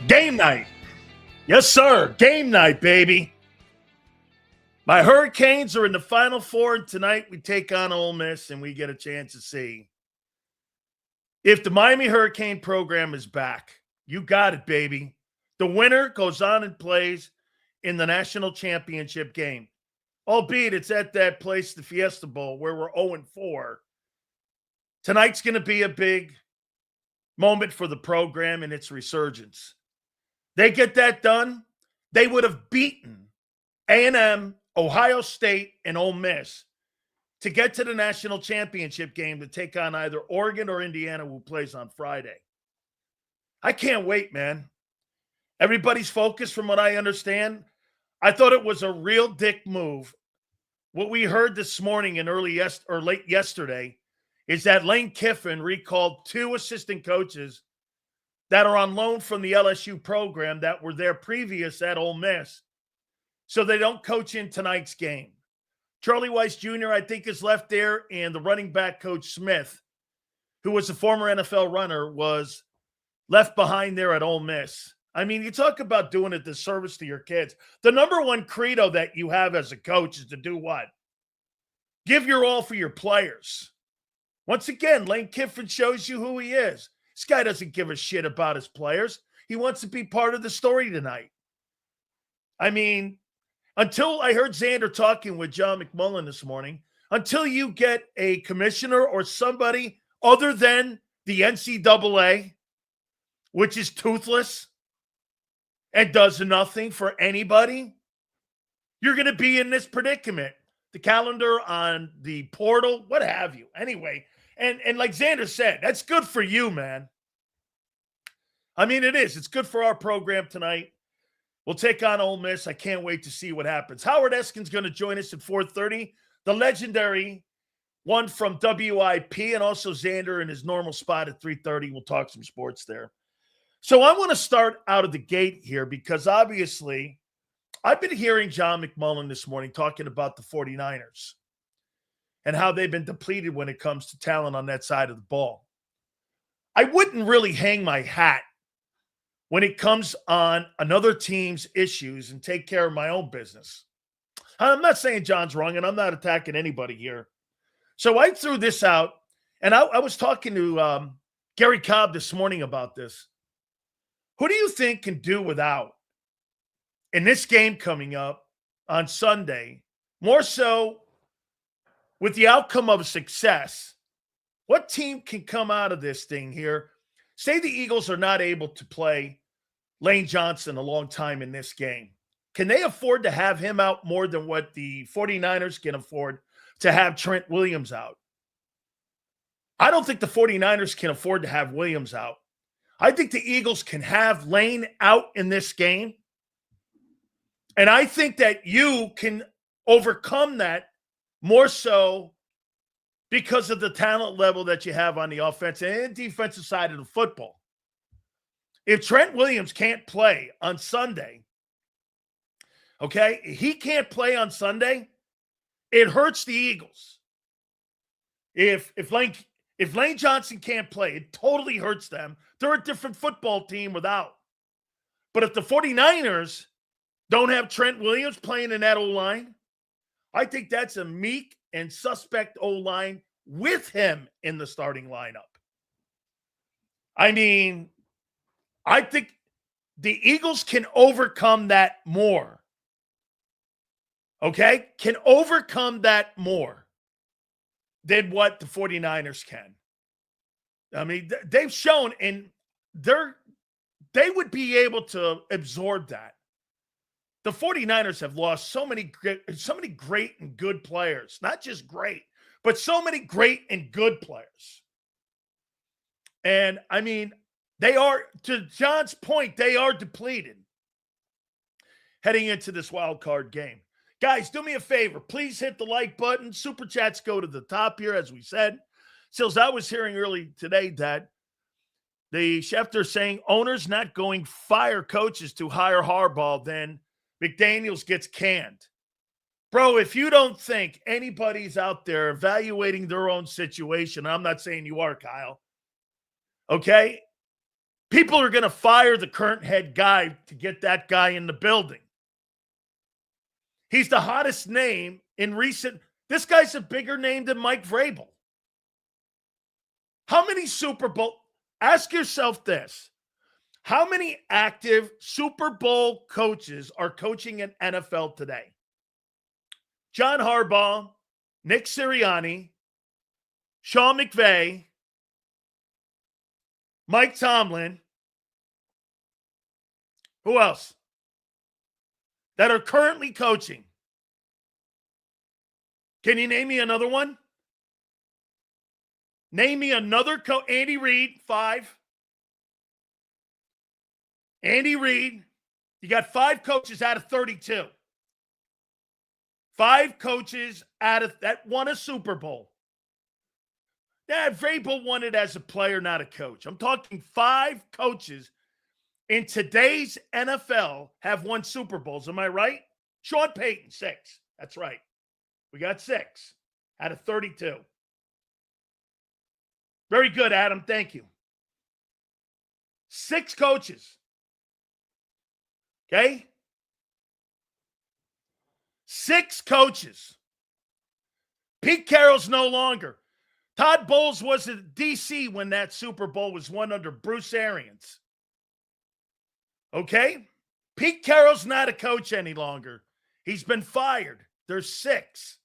Game night. Yes, sir. Game night, baby. My Hurricanes are in the Final Four, and tonight we take on Ole Miss, and we get a chance to see if the Miami Hurricane program is back. You got it, baby. The winner goes on and plays in the national championship game, albeit it's at that place, the Fiesta Bowl, where we're 0-4. Tonight's going to be a big moment for the program and its resurgence. They get that done, they would have beaten A&M, Ohio State, and Ole Miss to get to the national championship game to take on either Oregon or Indiana, who plays on Friday. I can't wait, man. Everybody's focused, from what I understand. I thought it was a real dick move. What we heard this morning and late yesterday is that Lane Kiffin recalled 2 assistant coaches that are on loan from the LSU program that were there previous at Ole Miss, so they don't coach in tonight's game. Charlie Weiss Jr., I think, is left there, and the running back coach Smith, who was a former NFL runner, was left behind there at Ole Miss. I mean, you talk about doing a disservice to your kids. The number one credo that you have as a coach is to do what? Give your all for your players. Once again, Lane Kiffin shows you who he is. This guy doesn't give a shit about his players. He wants to be part of the story tonight. I mean, until I heard Xander talking with John McMullen this morning, until you get a commissioner or somebody other than the NCAA, which is toothless and does nothing for anybody, you're going to be in this predicament. The calendar on the portal, what have you. Anyway, and like Xander said, that's good for you, man. I mean, it is. It's good for our program tonight. We'll take on Ole Miss. I can't wait to see what happens. Howard Eskin's going to join us at 4:30. The legendary one from WIP, and also Xander in his normal spot at 3:30. We'll talk some sports there. So I want to start out of the gate here because obviously I've been hearing John McMullen this morning talking about the 49ers and how they've been depleted when it comes to talent on that side of the ball. I wouldn't really hang my hat when it comes on another team's issues and take care of my own business. I'm not saying John's wrong, and I'm not attacking anybody here. So I threw this out, and I was talking to Gary Cobb this morning about this. Who do you think can do without in this game coming up on Sunday, more so with the outcome of success? What team can come out of this thing here? Say the Eagles are not able to play Lane Johnson a long time in this game. Can they afford to have him out more than what the 49ers can afford to have Trent Williams out? I don't think the 49ers can afford to have Williams out. I think the Eagles can have Lane out in this game. And I think that you can overcome that more so because of the talent level that you have on the offensive and defensive side of the football. If Trent Williams can't play on Sunday, okay, he can't play on Sunday, it hurts the Eagles. If Lane Johnson can't play, it totally hurts them. They're a different football team without. But if the 49ers don't have Trent Williams playing in that O-line, I think that's a meek and suspect O-line with him in the starting lineup. I mean, I think the Eagles can overcome that more. Okay? Can overcome that more than what the 49ers can. I mean, they've shown, and they would be able to absorb that. The 49ers have lost so many great and good players. Not just great, but so many great and good players. And, I mean, they are, to John's point, they are depleted heading into this wild card game. Guys, do me a favor. Please hit the like button. Super chats go to the top here, as we said. Sills, I was hearing early today that the Schefter saying owners not going fire coaches to hire Harbaugh, then McDaniels gets canned. Bro, if you don't think anybody's out there evaluating their own situation, I'm not saying you are, Kyle, okay? People are going to fire the current head guy to get that guy in the building. He's the hottest name in recent. This guy's a bigger name than Mike Vrabel. How many Super Bowl? Ask yourself this. How many active Super Bowl coaches are coaching in NFL today? John Harbaugh, Nick Sirianni, Sean McVay, Mike Tomlin. Who else? That are currently coaching. Can you name me another one? Name me another coach. Andy Reid, 5. Andy Reid, you got 5 coaches out of 32. 5 coaches out of that won a Super Bowl. Yeah, Vrabel won it as a player, not a coach. I'm talking 5 coaches in today's NFL have won Super Bowls. Am I right? Sean Payton, 6. That's right. We got 6 out of 32. Very good, Adam. Thank you. 6 coaches. Okay? 6 coaches. Pete Carroll's no longer. Todd Bowles was at D.C. when that Super Bowl was won under Bruce Arians. Okay? Pete Carroll's not a coach any longer. He's been fired. There's 6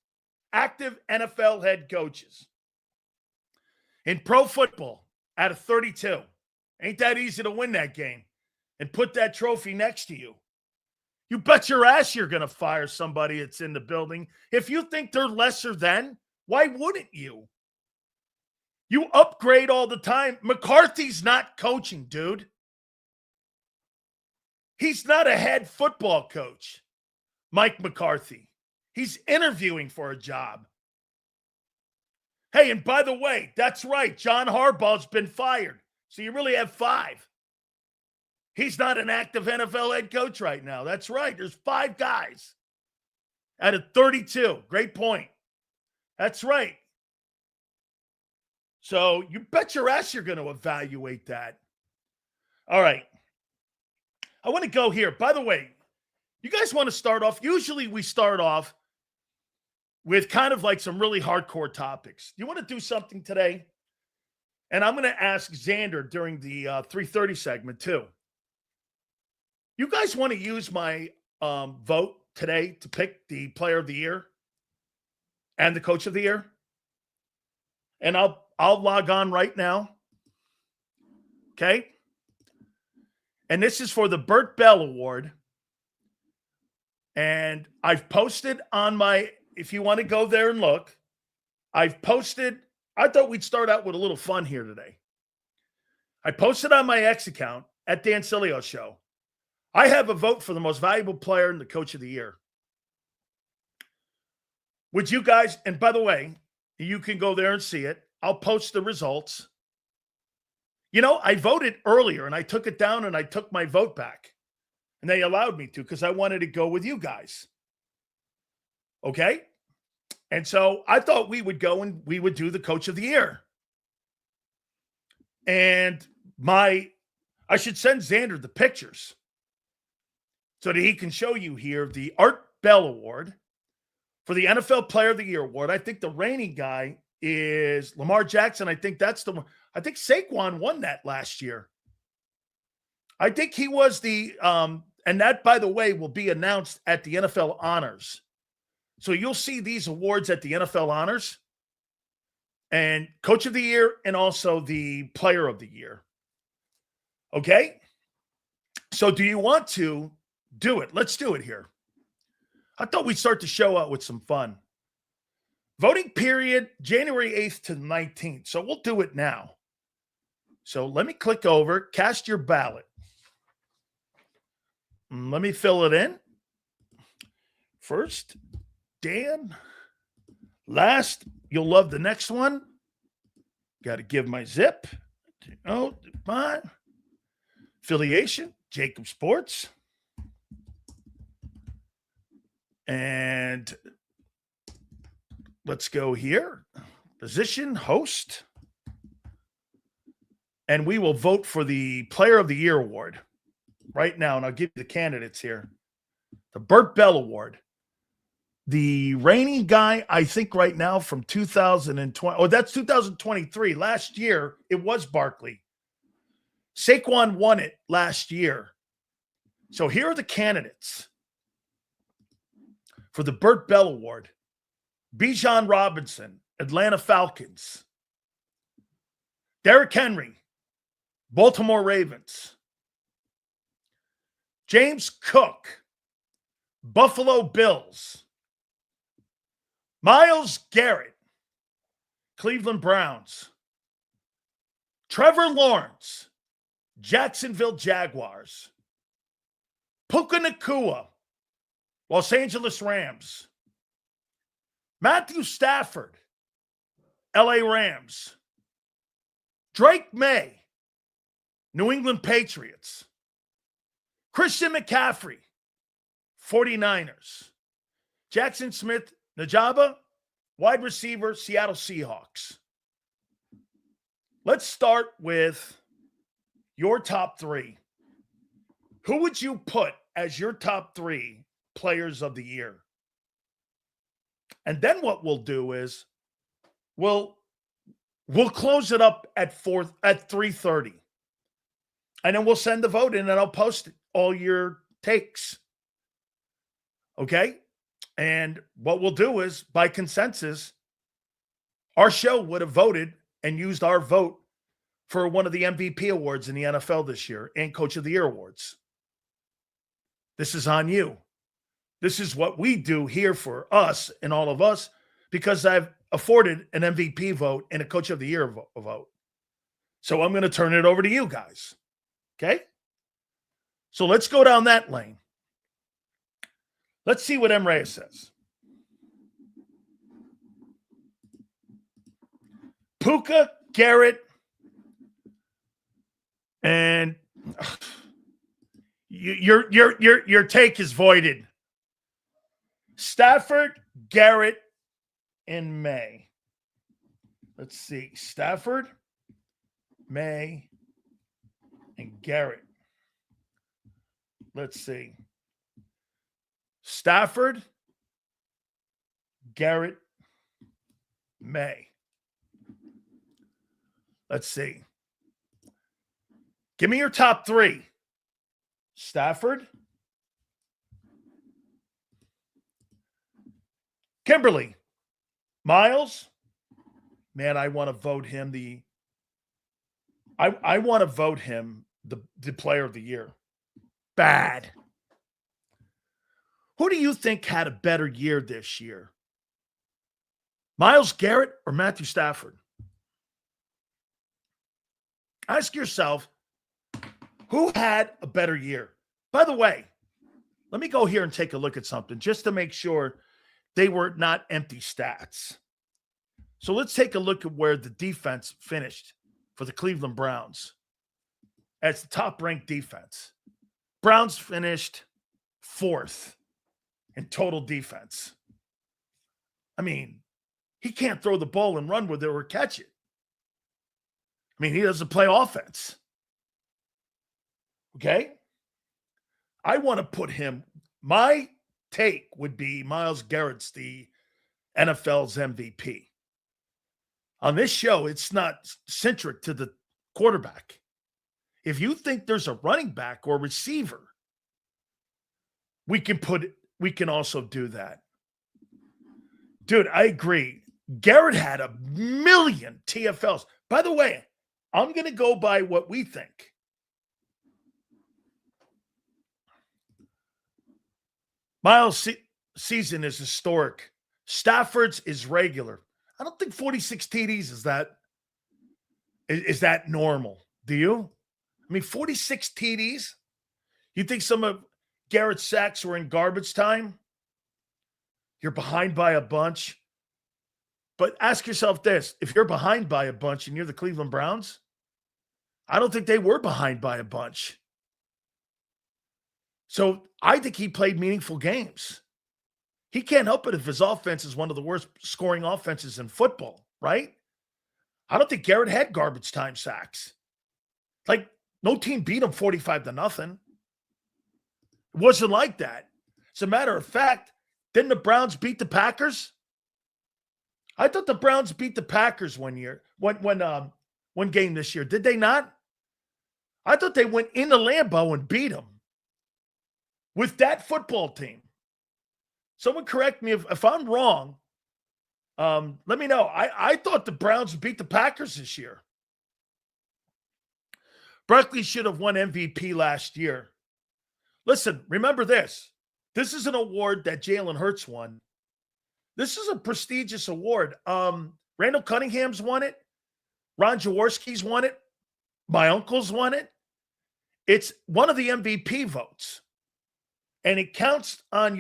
active NFL head coaches. In pro football, out of 32. Ain't that easy to win that game and put that trophy next to you. You bet your ass you're going to fire somebody that's in the building. If you think they're lesser than, why wouldn't you? You upgrade all the time. McCarthy's not coaching, dude. He's not a head football coach, Mike McCarthy. He's interviewing for a job. Hey, and by the way, that's right. John Harbaugh's been fired. So you really have 5. He's not an active NFL head coach right now. That's right. There's 5 guys out of 32. Great point. That's right. So you bet your ass you're going to evaluate that. All right. I want to go here. By the way, you guys want to start off? Usually we start off with kind of like some really hardcore topics. You want to do something today? And I'm going to ask Xander during the 3:30 segment too. You guys want to use my vote today to pick the player of the year and the coach of the year? And I'll log on right now. Okay? And this is for the Bert Bell Award. And I've posted on my, if you want to go there and look, I've posted, I thought we'd start out with a little fun here today. I posted on my X account at Dan Sileo Show. I have a vote for the most valuable player and the coach of the year. Would you guys, and by the way, you can go there and see it. I'll post the results. You know, I voted earlier and I took it down and I took my vote back. And they allowed me to because I wanted to go with you guys. Okay? And so I thought we would go and we would do the coach of the year. And I should send Xander the pictures so that he can show you here the Art Bell Award for the NFL Player of the Year award. I think the reigning guy is Lamar Jackson. I think that's the one. I think Saquon won that last year. I think he was the and that, by the way, will be announced at the NFL Honors. So you'll see these awards at the NFL Honors and Coach of the Year and also the Player of the Year. Okay? So do you want to do it? Let's do it here. I thought we'd start the show out with some fun. Voting period, January 8th to 19th. So we'll do it now. So let me click over, cast your ballot. Let me fill it in. First, Dan. Last, you'll love the next one. Got to give my zip. Oh, my affiliation, JAKIB Sports. And let's go here. Position, host. and we will vote for the Player of the Year award right now. And I'll give you the candidates here. The Bert Bell Award. The reigning guy, I think right now from 2020. Oh, that's 2023. Last year, it was Barkley. Saquon won it last year. So here are the candidates for the Bert Bell Award. Bijan Robinson, Atlanta Falcons. Derrick Henry, Baltimore Ravens. James Cook, Buffalo Bills. Myles Garrett, Cleveland Browns. Trevor Lawrence, Jacksonville Jaguars. Puka Nacua, Los Angeles Rams. Matthew Stafford, LA Rams. Drake May, New England Patriots. Christian McCaffrey, 49ers. Jackson Smith Najaba, wide receiver, Seattle Seahawks. Let's start with your top three. Who would you put as your top three players of the year? And then what we'll do is we'll close it up at 3:30. And then we'll send the vote in and I'll post all your takes. Okay? And what we'll do is, by consensus, our show would have voted and used our vote for one of the MVP awards in the NFL this year and Coach of the Year awards. This is on you. This is what we do here for us and all of us, because I've afforded an MVP vote and a Coach of the Year vote. So I'm going to turn it over to you guys. Okay? So let's go down that lane. Let's see what M. Reyes says. Puka, Garrett, and your take is voided. Stafford, Garrett, and May. Let's see. Stafford, May, and Garrett. Let's see. Stafford, Garrett, May. Let's see. Give me your top three. Stafford, Kimberly, Miles. Man, I want to vote him I want to vote him the Player of the Year. Bad. Who do you think had a better year this year? Myles Garrett or Matthew Stafford? Ask yourself, who had a better year? By the way, let me go here and take a look at something just to make sure they were not empty stats. So let's take a look at where the defense finished for the Cleveland Browns. As the top-ranked defense. Browns finished 4th in total defense. I mean, he can't throw the ball and run with it or catch it. I mean, he doesn't play offense. Okay? I want to put him, my take would be Myles Garrett's the NFL's MVP. On this show, it's not centric to the quarterback. If you think there's a running back or receiver, we can also do that. Dude, I agree. Garrett had 1 million TFLs. By the way, I'm going to go by what we think. Miles' season is historic. Stafford's is regular. I don't think 46 TDs is that normal. Do you? I mean, 46 TDs? You think some of Garrett's sacks were in garbage time? You're behind by a bunch. But ask yourself this. If you're behind by a bunch and you're the Cleveland Browns, I don't think they were behind by a bunch. So I think he played meaningful games. He can't help it if his offense is one of the worst scoring offenses in football, right? I don't think Garrett had garbage time sacks. Like, no team beat them 45-0. It wasn't like that. As a matter of fact, didn't the Browns beat the Packers? I thought the Browns beat the Packers one game this year. Did they not? I thought they went into Lambeau and beat them with that football team. Someone correct me if I'm wrong. Let me know. I thought the Browns beat the Packers this year. Barkley should have won MVP last year. Listen, remember this. This is an award that Jalen Hurts won. This is a prestigious award. Randall Cunningham's won it. Ron Jaworski's won it. My uncle's won it. It's one of the MVP votes. And it counts on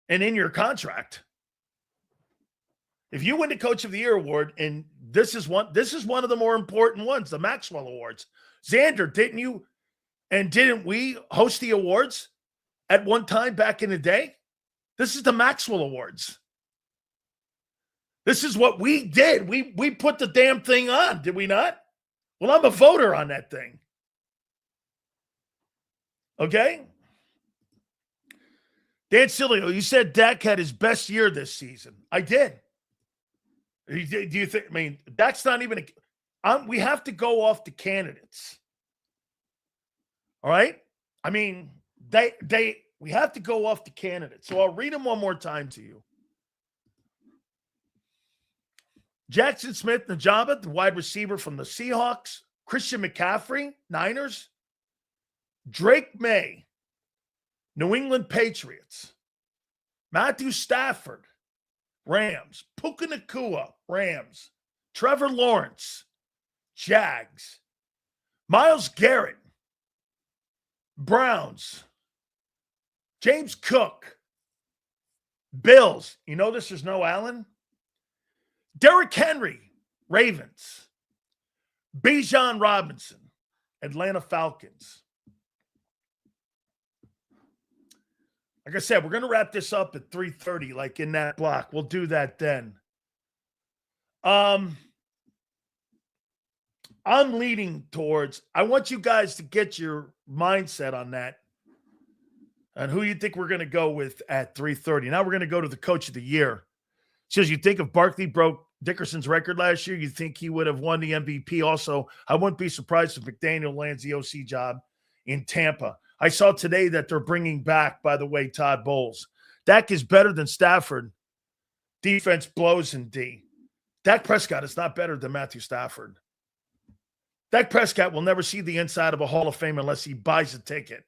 in your contract. If you win the Coach of the Year award, and this is one of the more important ones, the Maxwell Awards. Xander, didn't we host the awards at one time back in the day? This is the Maxwell Awards. This is what we did. We put the damn thing on, did we not? Well, I'm a voter on that thing. Okay? Dan Sileo, you said Dak had his best year this season. I did. Do you think, I mean, Dak's not even we have to go off the candidates. All right? I mean, we have to go off the candidates. So I'll read them one more time to you. Jackson Smith Najaba, the wide receiver from the Seahawks. Christian McCaffrey, Niners. Drake May, New England Patriots. Matthew Stafford, Rams. Puka Nacua, Rams. Trevor Lawrence, Jags. Myles Garrett, Browns. James Cook, Bills. You notice there's no Allen? Derrick Henry, Ravens. Bijan Robinson, Atlanta Falcons. Like I said, we're going to wrap this up at 3:30, like in that block. We'll do that then. I'm leaning towards, I want you guys to get your mindset on that and who you think we're going to go with at 3:30. Now we're going to go to the Coach of the Year. Says, you think if Barkley broke Dickerson's record last year, you think he would have won the MVP also? I wouldn't be surprised if McDaniel lands the OC job in Tampa. I saw today that they're bringing back, by the way, Todd Bowles. Dak is better than Stafford. Defense blows in D. Dak Prescott is not better than Matthew Stafford. Dak Prescott will never see the inside of a Hall of Fame unless he buys a ticket.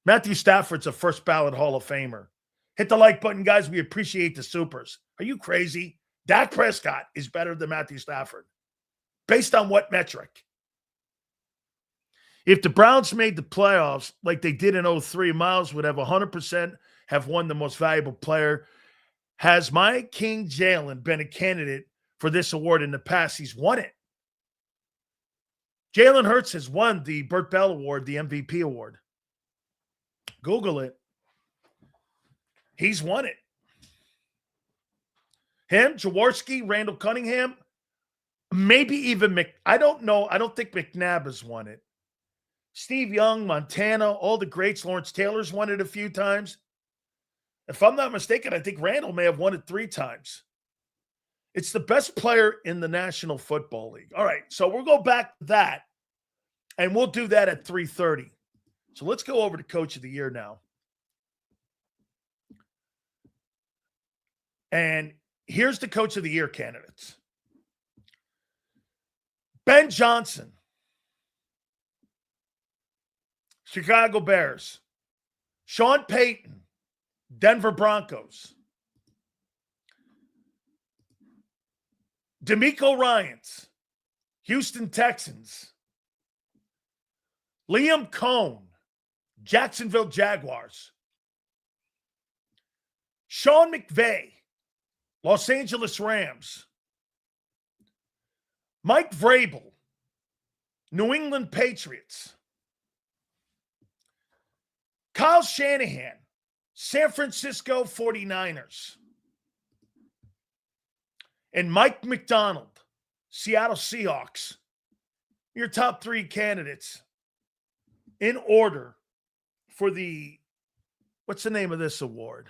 Matthew Stafford's a first ballot Hall of Famer. Hit the like button, guys. We appreciate the supers. Are you crazy? Dak Prescott is better than Matthew Stafford. Based on what metric? If the Browns made the playoffs like they did in 2003, Miles would have 100% have won the most valuable player. Has my King Jalen been a candidate for this award in the past? He's won it. Jalen Hurts has won the Bert Bell Award, the MVP award. Google it. He's won it. Him, Jaworski, Randall Cunningham, maybe even I don't know. I don't think McNabb has won it. Steve Young, Montana, all the greats. Lawrence Taylor's won it a few times. If I'm not mistaken, I think Randall may have won it 3 times. It's the best player in the National Football League. All right, so we'll go back to that, and we'll do that at 3:30. So let's go over to Coach of the Year now. And here's the Coach of the Year candidates. Ben Johnson, Chicago Bears. Sean Payton, Denver Broncos. DeMeco Ryans, Houston Texans. Liam Cohn, Jacksonville Jaguars. Sean McVay, Los Angeles Rams. Mike Vrabel, New England Patriots. Kyle Shanahan, San Francisco 49ers. And Mike McDonald, Seattle Seahawks. your top three candidates in order for what's the name of this award?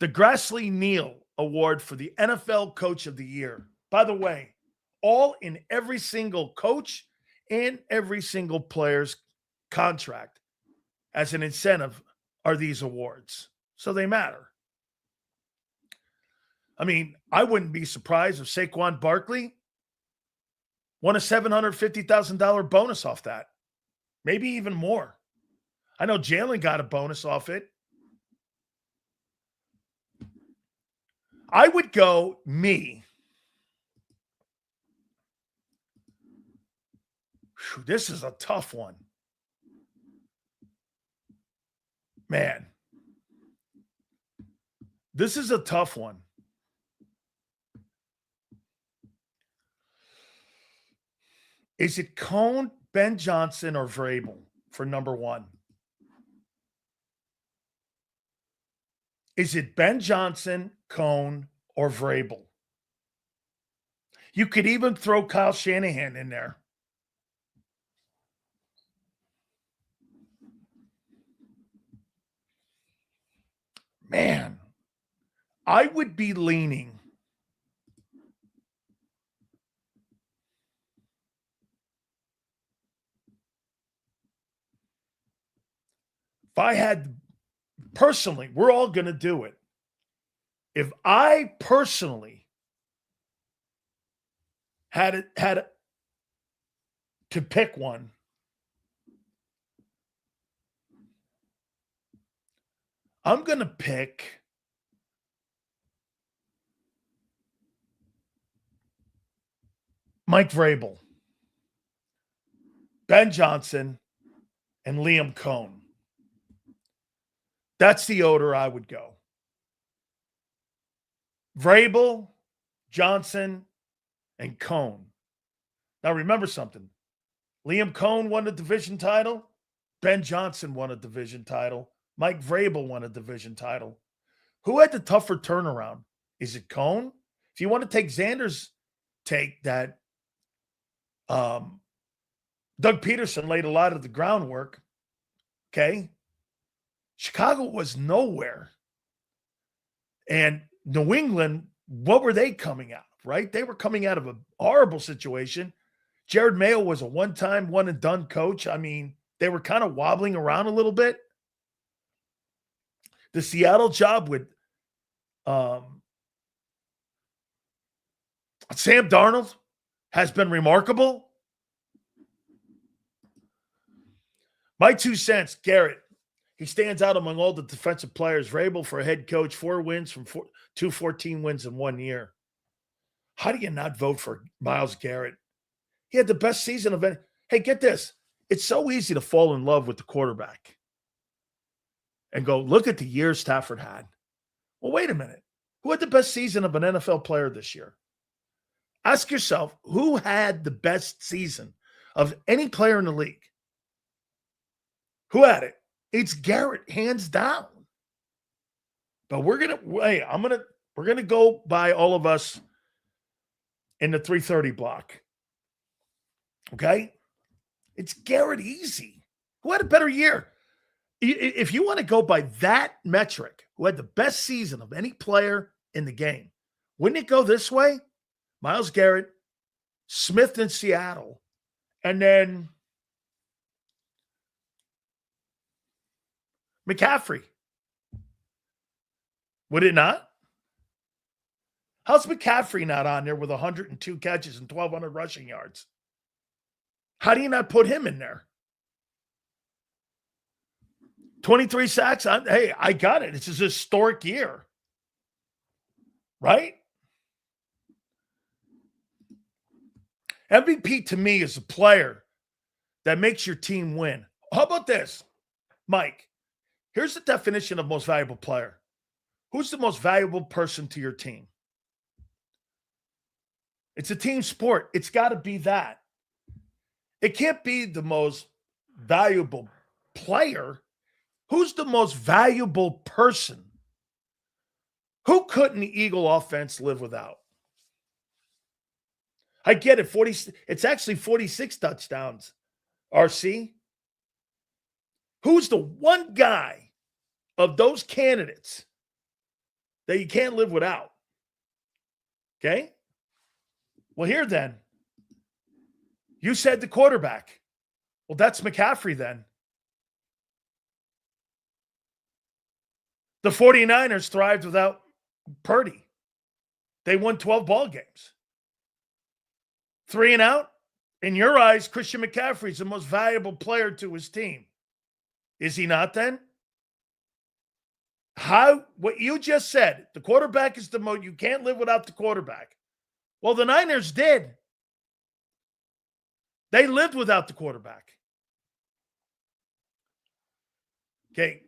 The Grassley Neal Award for the NFL Coach of the Year. By the way, all in every single coach and every single player's contract as an incentive are these awards. So they matter. I mean, I wouldn't be surprised if Saquon Barkley won a $750,000 bonus off that. Maybe even more. I know Jalen got a bonus off it. I would go me. Whew, this is a tough one. Man. This is a tough one. Is it Cone, Ben Johnson, or Vrabel for number one? Is it Ben Johnson, Cone, or Vrabel? You could even throw Kyle Shanahan in there. Man, I would be leaning. If I had, personally, we're all going to do it. If I personally had to pick one, I'm going to pick Mike Vrabel, Ben Johnson, and Liam Cohn. That's the order I would go. Vrabel, Johnson, and Cohn. Now remember something. Liam Cohn won a division title. Ben Johnson won a division title. Mike Vrabel won a division title. Who had the tougher turnaround? Is it Cohn? If you want to take Xander's take that Doug Peterson laid a lot of the groundwork, okay? Chicago was nowhere. And New England, what were they coming out of, right? They were coming out of a horrible situation. Jared Mayo was a one-time, one-and-done coach. I mean, they were kind of wobbling around a little bit. The Seattle job with Sam Darnold has been remarkable. My 2 cents, Garrett. He stands out among all the defensive players. Vrabel for a head coach, 4 wins from 14 wins in 1 year. How do you not vote for Myles Garrett? He had the best season of any. Hey, get this. It's so easy to fall in love with the quarterback and go, look at the year Stafford had. Well, wait a minute. Who had the best season of an NFL player this year? Ask yourself, who had the best season of any player in the league? Who had it? It's Garrett, hands down. But we're gonna go by all of us in the 3:30 block. Okay? It's Garrett easy. Who had a better year? If you want to go by that metric, who had the best season of any player in the game, wouldn't it go this way? Myles Garrett, Smith in Seattle, and then McCaffrey. Would it not? How's McCaffrey not on there with 102 catches and 1,200 rushing yards? How do you not put him in there? 23 sacks. I got it. It's a historic year. Right? MVP to me is a player that makes your team win. How about this, Mike? Here's the definition of most valuable player. Who's the most valuable person to your team? It's a team sport. It's got to be that. It can't be the most valuable player. Who's the most valuable person? Who couldn't the Eagle offense live without? I get it. It's actually 46 touchdowns. RC. Who's the one guy of those candidates that you can't live without? Okay? Well, here then. You said the quarterback. Well, that's McCaffrey then. The 49ers thrived without Purdy. They won 12 ball games. 3 and out. In your eyes, Christian McCaffrey is the most valuable player to his team. Is he not then? What you just said, the quarterback is the most, you can't live without the quarterback. Well, the Niners did. They lived without the quarterback. Okay.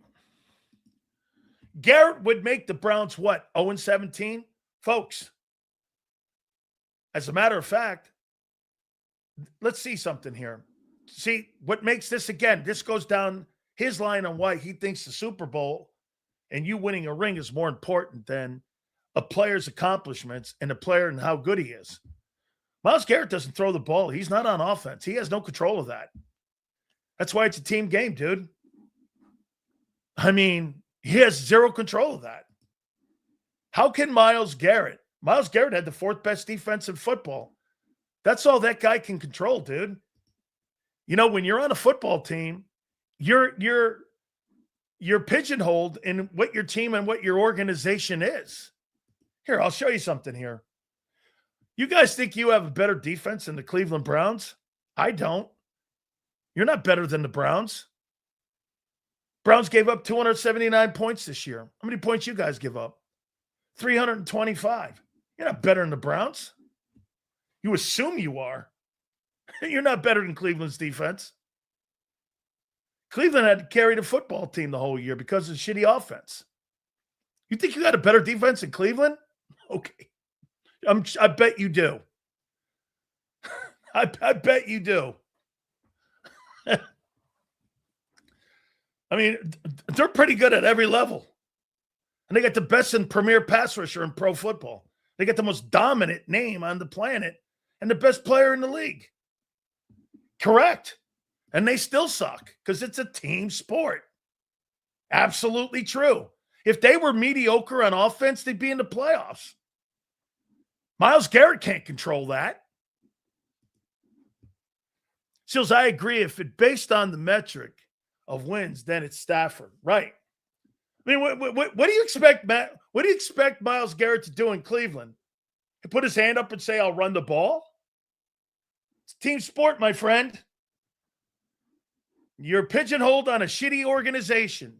Garrett would make the Browns what? 0-17? Folks, as a matter of fact, let's see something here. See, what makes this, again, this goes down his line on why he thinks the Super Bowl and you winning a ring is more important than a player's accomplishments and a player and how good he is. Myles Garrett doesn't throw the ball. He's not on offense. He has no control of that. That's why it's a team game, dude. I mean, he has zero control of that. How can Myles Garrett had the 4th best defense in football. That's all that guy can control, dude. You know, when you're on a football team, you're pigeonholed in what your team and what your organization is. Here, I'll show you something here. You guys think you have a better defense than the Cleveland Browns? I don't. You're not better than the Browns. Browns gave up 279 points this year. How many points you guys give up? 325. You're not better than the Browns. You assume you are. You're not better than Cleveland's defense. Cleveland had to carry the football team the whole year because of shitty offense. You think you got a better defense than Cleveland? Okay. I bet you do. I bet you do. I mean, they're pretty good at every level. And they got the best and premier pass rusher in pro football. They got the most dominant name on the planet and the best player in the league. Correct. And they still suck because it's a team sport. Absolutely true. If they were mediocre on offense, they'd be in the playoffs. Myles Garrett can't control that. Seals, I agree. If it's based on the metric of wins, then it's Stafford. Right. I mean, what do you expect, Matt? What do you expect Myles Garrett to do in Cleveland? To put his hand up and say, I'll run the ball? It's a team sport, my friend. You're pigeonholed on a shitty organization,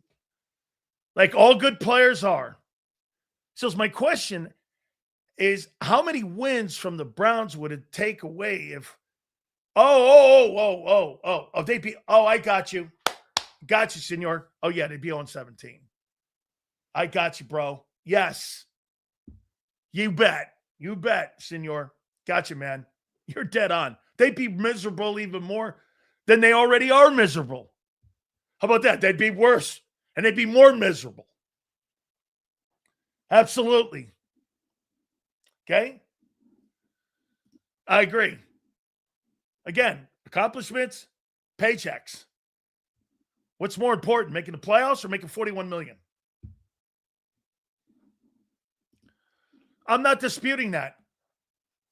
like all good players are. So my question is, how many wins from the Browns would it take away if, they'd be, I got you. Got you, senor. Oh, yeah, they'd be on 17. I got you, bro. Yes. You bet. You bet, senor. Got you, man. You're dead on. They'd be miserable even more than they already are miserable. How about that? They'd be worse, and they'd be more miserable. Absolutely. Okay? I agree. Again, accomplishments, paychecks. What's more important, making the playoffs or making $41 million? I'm not disputing that.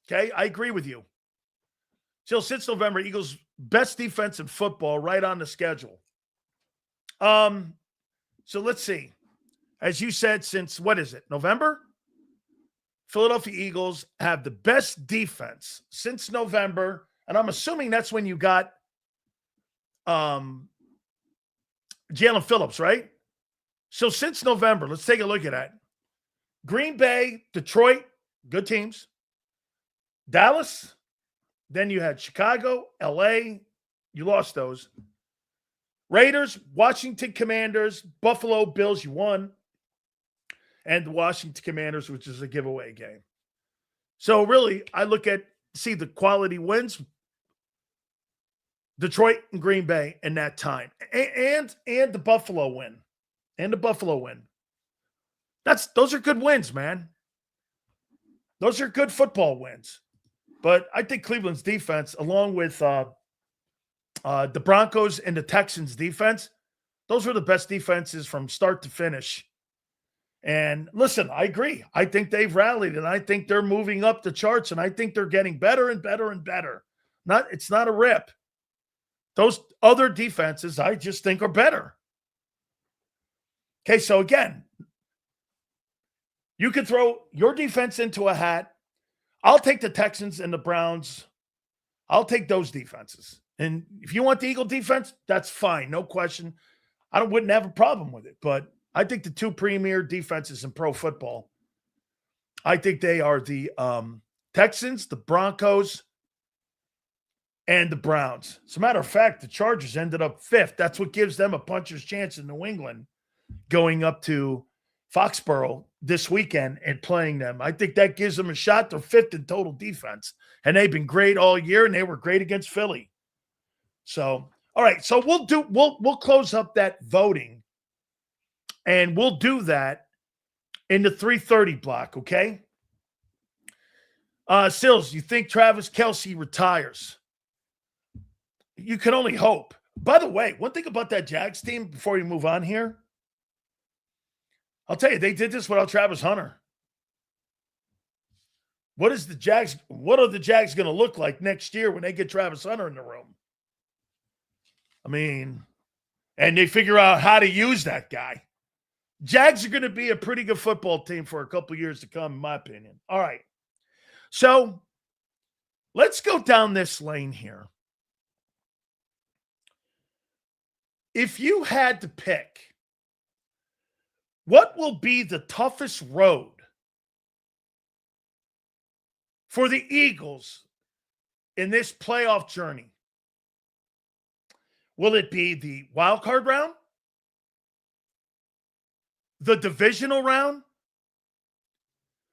Okay? I agree with you. So since November, Eagles' best defense in football right on the schedule. So let's see. As you said, since, what is it, November? Philadelphia Eagles have the best defense since November, and I'm assuming that's when you got Jalen Phillips, right? So since November, let's take a look at that. Green Bay, Detroit, good teams. Dallas, then you had Chicago, LA, you lost those. Raiders, Washington Commanders, Buffalo Bills, you won. And the Washington Commanders, which is a giveaway game. So really, I look at, see the quality wins, Detroit and Green Bay in that time. And the Buffalo win. And the Buffalo win. Those are good wins, man. Those are good football wins. But I think Cleveland's defense, along with the Broncos and the Texans' defense, those were the best defenses from start to finish. And listen, I agree. I think they've rallied, and I think they're moving up the charts, and I think they're getting better and better and better. It's not a rip. Those other defenses, I just think, are better. Okay, so again, you could throw your defense into a hat. I'll take the Texans and the Browns. I'll take those defenses. And if you want the Eagle defense, that's fine. No question. I wouldn't have a problem with it. But I think the two premier defenses in pro football, I think they are the Texans, the Broncos, and the Browns. As a matter of fact, the Chargers ended up 5th. That's what gives them a puncher's chance in New England going up to Foxborough this weekend and playing them. I think that gives them a shot. They're 5th in total defense, and they've been great all year, and they were great against Philly. So, all right. So we'll close up that voting, and we'll do that in the 3:30 block. Okay. Sills, you think Travis Kelce retires? You can only hope. By the way, one thing about that Jags team before you move on here, I'll tell you, they did this without Travis Hunter. What are the Jags going to look like next year when they get Travis Hunter in the room? I mean, and they figure out how to use that guy. Jags are going to be a pretty good football team for a couple years to come, in my opinion. All right. So let's go down this lane here. If you had to pick, what will be the toughest road for the Eagles in this playoff journey? Will it be the wildcard round, the divisional round,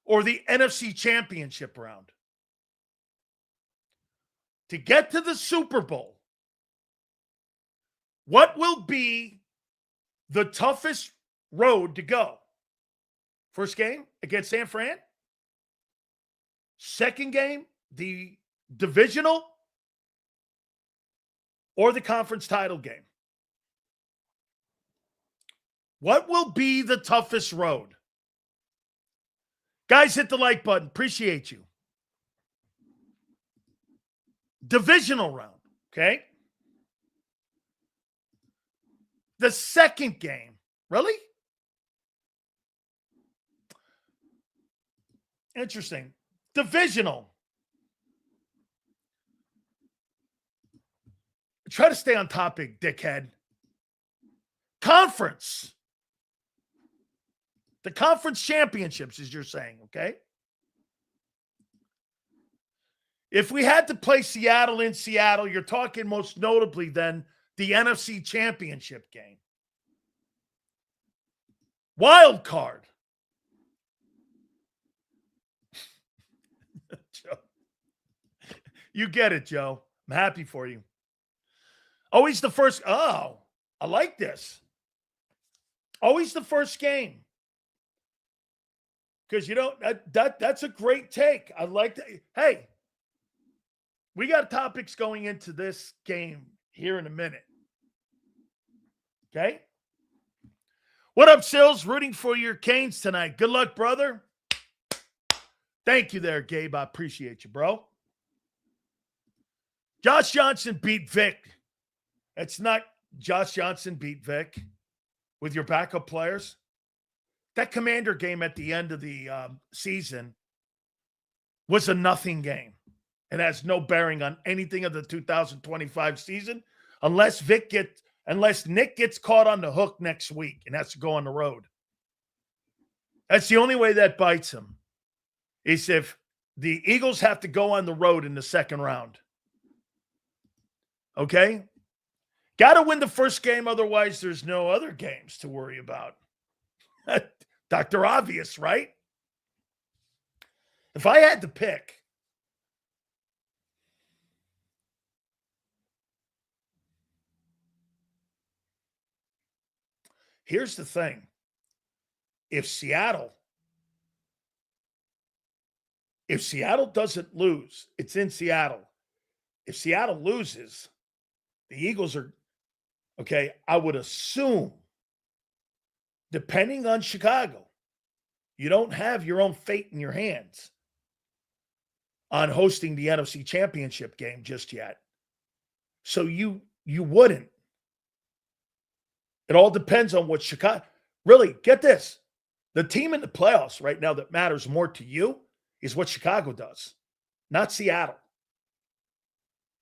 or the NFC championship round? To get to the Super Bowl, what will be the toughest road to go? First game against San Fran. Second game, the divisional or the conference title game. What will be the toughest road? Guys, hit the like button. Appreciate you. Divisional round, okay? The second game. Really? Interesting. Divisional. Try to stay on topic, dickhead. Conference. The conference championships, as you're saying, okay? If we had to play Seattle in Seattle, you're talking most notably then the NFC championship game. Wildcard. Joe. You get it, Joe. I'm happy for you. Always the first. Oh, I like this. Always the first game. Because, you know, that's a great take. I like that. Hey, we got topics going into this game here in a minute. Okay? What up, Sills? Rooting for your Canes tonight. Good luck, brother. Thank you there, Gabe. I appreciate you, bro. Josh Johnson beat Vic. It's not Josh Johnson beat Vic with your backup players. That Commander game at the end of the season was a nothing game. It has no bearing on anything of the 2025 season unless Nick gets caught on the hook next week and has to go on the road. That's the only way that bites him, is if the Eagles have to go on the road in the second round. Okay? Got to win the first game, otherwise there's no other games to worry about. Dr. Obvious, right? If I had to pick, here's the thing. If Seattle If Seattle doesn't lose, it's in Seattle. If Seattle loses, the Eagles are, okay, I would assume, depending on Chicago, you don't have your own fate in your hands on hosting the NFC Championship game just yet. So you wouldn't. It all depends on what Chicago, really, get this. The team in the playoffs right now that matters more to you is what Chicago does, not Seattle.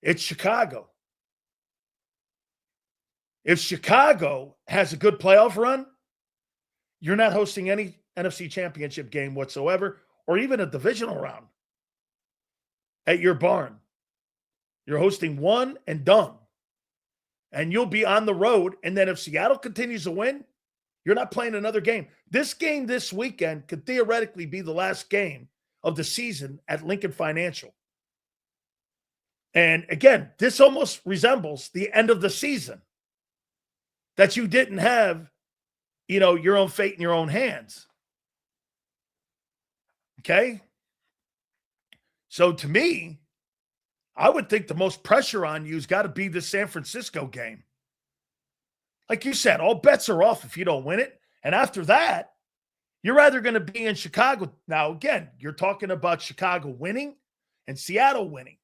It's Chicago. If Chicago has a good playoff run, you're not hosting any NFC Championship game whatsoever, or even a divisional round at your barn. You're hosting one and done. And you'll be on the road. And then if Seattle continues to win, you're not playing another game. This game this weekend could theoretically be the last game of the season at Lincoln Financial. And again, this almost resembles the end of the season, that you didn't have, your own fate in your own hands. Okay? So to me, I would think the most pressure on you has got to be the San Francisco game. Like you said, all bets are off if you don't win it. And after that, you're either going to be in Chicago. Now, again, you're talking about Chicago winning and Seattle winning.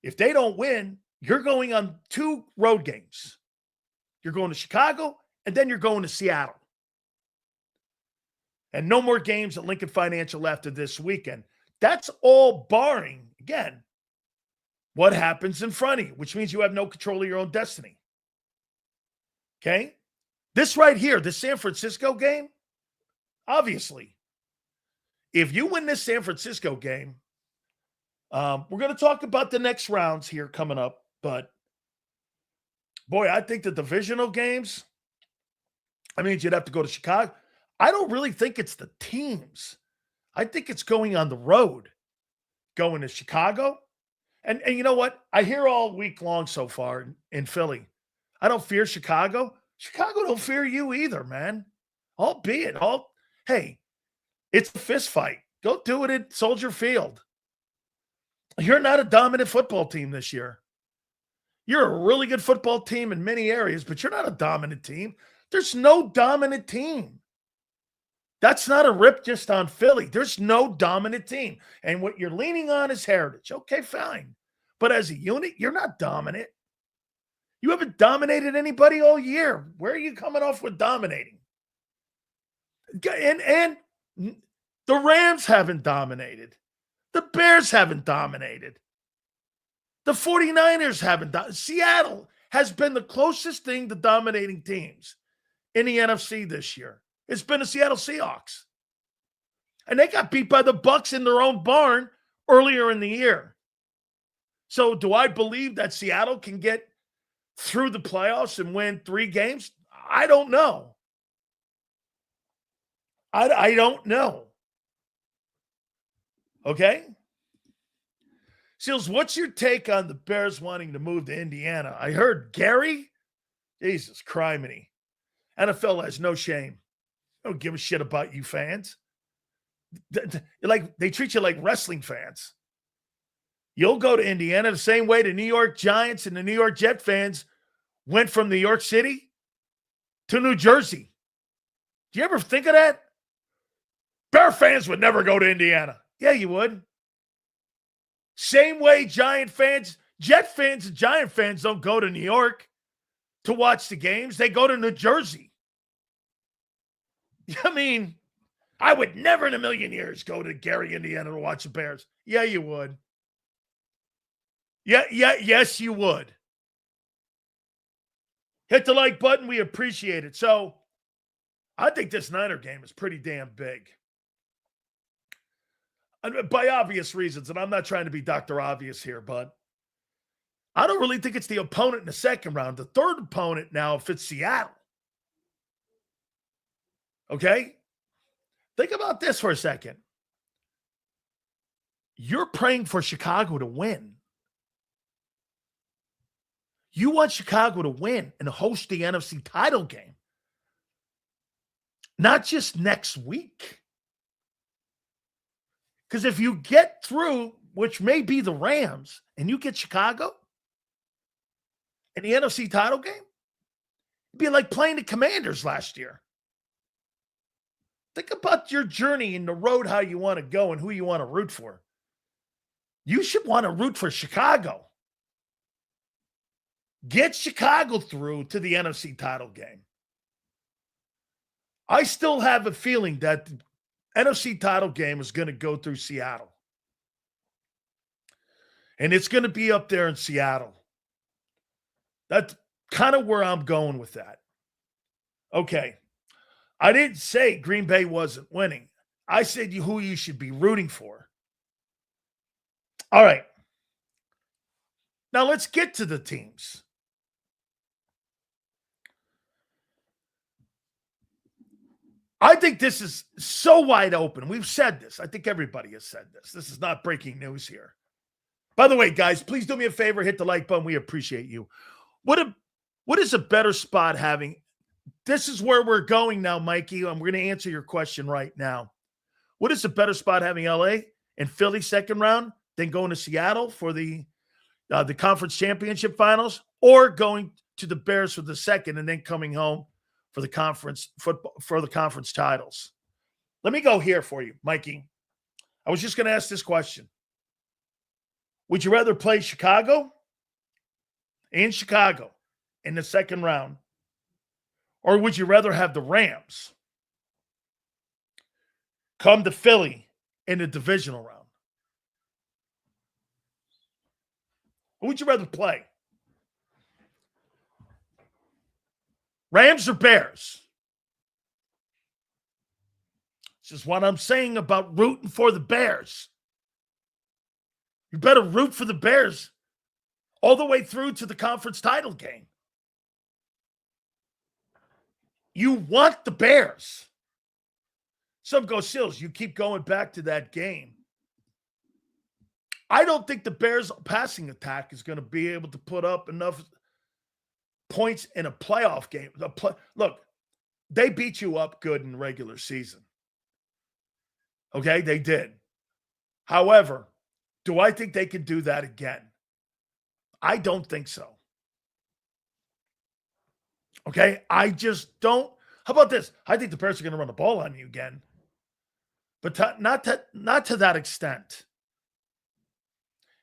If they don't win, you're going on 2 road games. You're going to Chicago, and then you're going to Seattle. And no more games at Lincoln Financial after this weekend. That's all barring, again, what happens in front of you, which means you have no control of your own destiny. Okay? This right here, the San Francisco game, obviously, if you win this San Francisco game, we're going to talk about the next rounds here coming up, but boy, I think the divisional games, I mean, you'd have to go to Chicago. I don't really think it's the teams. I think it's going on the road, going to Chicago. And you know what? I hear all week long so far in Philly, I don't fear Chicago. Chicago don't fear you either, man. Hey, it's a fist fight. Go do it at Soldier Field. You're not a dominant football team this year. You're a really good football team in many areas, but you're not a dominant team. There's no dominant team. That's not a rip just on Philly. There's no dominant team. And what you're leaning on is heritage. Okay, fine. But as a unit, you're not dominant. You haven't dominated anybody all year. Where are you coming off with dominating? And the Rams haven't dominated. The Bears haven't dominated. The 49ers haven't dominated. Seattle has been the closest thing to dominating teams in the NFC this year. It's been the Seattle Seahawks. And they got beat by the Bucs in their own barn earlier in the year. So do I believe that Seattle can get through the playoffs and win 3 games? I don't know. I don't know. Okay? Seals, what's your take on the Bears wanting to move to Indiana? I heard Gary. Jesus criminy. NFL has no shame. They don't give a shit about you fans. They treat you like wrestling fans. You'll go to Indiana the same way the New York Giants and the New York Jet fans went from New York City to New Jersey. Do you ever think of that? Bear fans would never go to Indiana. Yeah, you would. Same way Jet fans and Giant fans don't go to New York to watch the games. They go to New Jersey. I mean, I would never in a million years go to Gary, Indiana to watch the Bears. Yeah, you would. Yes, you would. Hit the like button. We appreciate it. So I think this Niner game is pretty damn big. And by obvious reasons, and I'm not trying to be Dr. Obvious here, but I don't really think it's the opponent in the second round. The third opponent now, if it's Seattle. Okay? Think about this for a second. You're praying for Chicago to win. You want Chicago to win and host the NFC title game. Not just next week. Because if you get through, which may be the Rams, and you get Chicago in the NFC title game, it'd be like playing the Commanders last year. Think about your journey in the road, how you want to go and who you want to root for. You should want to root for Chicago. Get Chicago through to the NFC title game. I still have a feeling that the NFC title game is going to go through Seattle. And it's going to be up there in Seattle. That's kind of where I'm going with that. Okay. I didn't say Green Bay wasn't winning. I said who you should be rooting for. All right. Now let's get to the teams. I think this is so wide open. We've said this. I think everybody has said this. This is not breaking news here. By the way, guys, please do me a favor. Hit the like button. We appreciate you. What is a better spot having? This is where we're going now, Mikey, and we're going to answer your question right now. What is a better spot having LA and Philly second round than going to Seattle for the conference championship finals, or going to the Bears for the second and then coming home for the conference football for the conference titles? Let me go here for you, Mikey. I was just going to ask this question. Would you rather play Chicago in the second round, or would you rather have the Rams come to Philly in the divisional round? Who would you rather play? Rams or Bears? This is what I'm saying about rooting for the Bears. You better root for the Bears all the way through to the conference title game. You want the Bears. Some go, Sills, you keep going back to that game. I don't think the Bears' passing attack is going to be able to put up enough points in a playoff game. Look, they beat you up good in regular season. Okay, they did. However, do I think they can do that again? I don't think so. Okay, I just don't. How about this? I think the Bears are going to run the ball on you again, but not to that extent.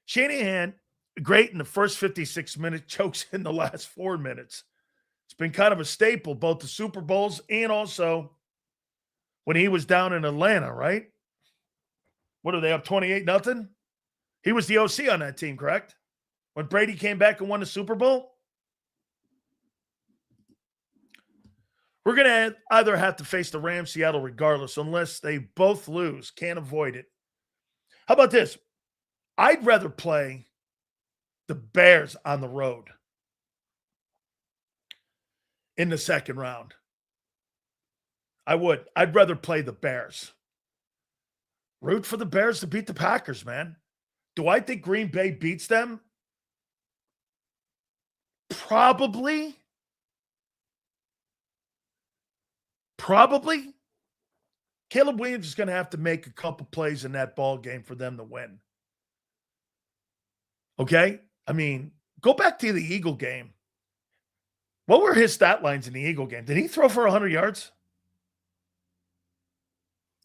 Shanahan, great in the first 56 minutes, chokes in the last 4 minutes. It's been kind of a staple, both the Super Bowls and also when he was down in Atlanta, right? What are they up 28-0? He was the OC on that team, correct? When Brady came back and won the Super Bowl? We're going to either have to face the Rams, Seattle, regardless, unless they both lose. Can't avoid it. How about this? I'd rather play the Bears on the road in the second round. I would. I'd rather play the Bears. Root for the Bears to beat the Packers, man. Do I think Green Bay beats them? Probably. Caleb Williams is going to have to make a couple plays in that ball game for them to win. Okay? I mean, go back to the Eagle game. What were his stat lines in the Eagle game? Did he throw for 100 yards?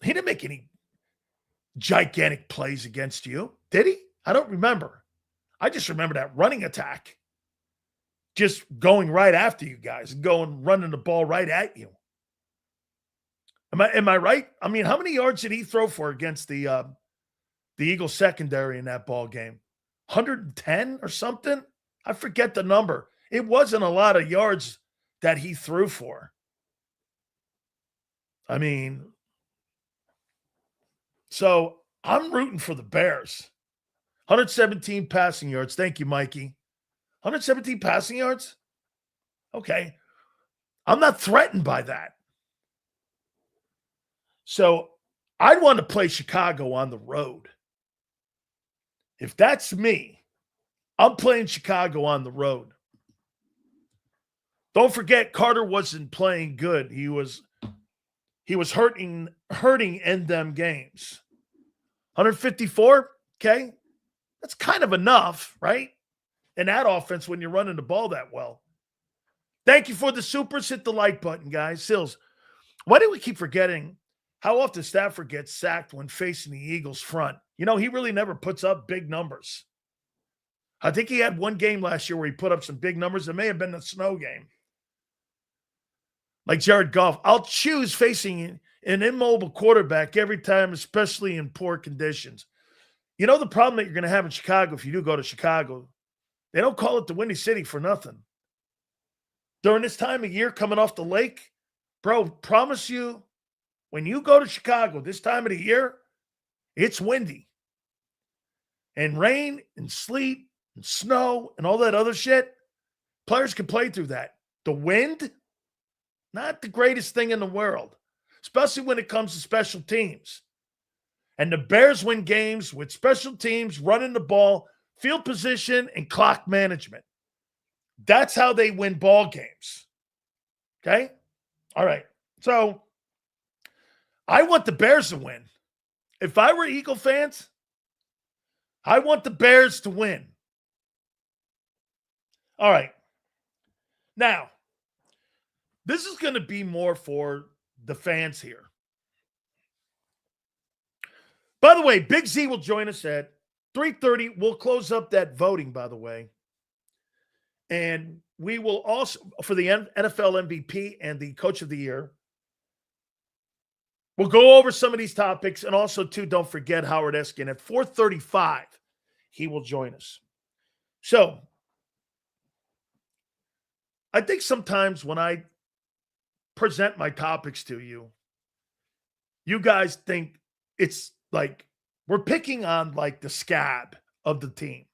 He didn't make any gigantic plays against you, did he? I don't remember. I just remember that running attack. Just going right after you guys and running the ball right at you. Am I right? I mean, how many yards did he throw for against the Eagles secondary in that ball game? 110 or something? I forget the number. It wasn't a lot of yards that he threw for. I mean, so I'm rooting for the Bears. 117 passing yards. Thank you, Mikey. 117 passing yards? Okay. I'm not threatened by that. So I'd want to play Chicago on the road. If that's me, I'm playing Chicago on the road. Don't forget, Carter wasn't playing good. He was hurting in them games. 154, okay? That's kind of enough, right? In that offense when you're running the ball that well. Thank you for the supers. Hit the like button, guys. Sills, why do we keep forgetting how often Stafford gets sacked when facing the Eagles front? You know, he really never puts up big numbers. I think he had one game last year where he put up some big numbers. It may have been the snow game. Like Jared Goff. I'll choose facing an immobile quarterback every time, especially in poor conditions. You know the problem that you're going to have in Chicago if you do go to Chicago? They don't call it the Windy City for nothing. During this time of year coming off the lake, bro, promise you, when you go to Chicago this time of the year, it's windy. And rain and sleet and snow and all that other shit, players can play through that. The wind, not the greatest thing in the world, especially when it comes to special teams. And the Bears win games with special teams, running the ball, field position, and clock management. That's how they win ball games. Okay? All right. So I want the Bears to win. If I were Eagle fans, I want the Bears to win. All right. Now, this is going to be more for the fans here. By the way, Big Z will join us at 3:30. We'll close up that voting, by the way. And we will also, for the NFL MVP and the Coach of the Year, we'll go over some of these topics. And also, too, don't forget Howard Eskin. At 4:35, he will join us. So, I think sometimes when I present my topics to you, you guys think it's like we're picking on like the scab of the team.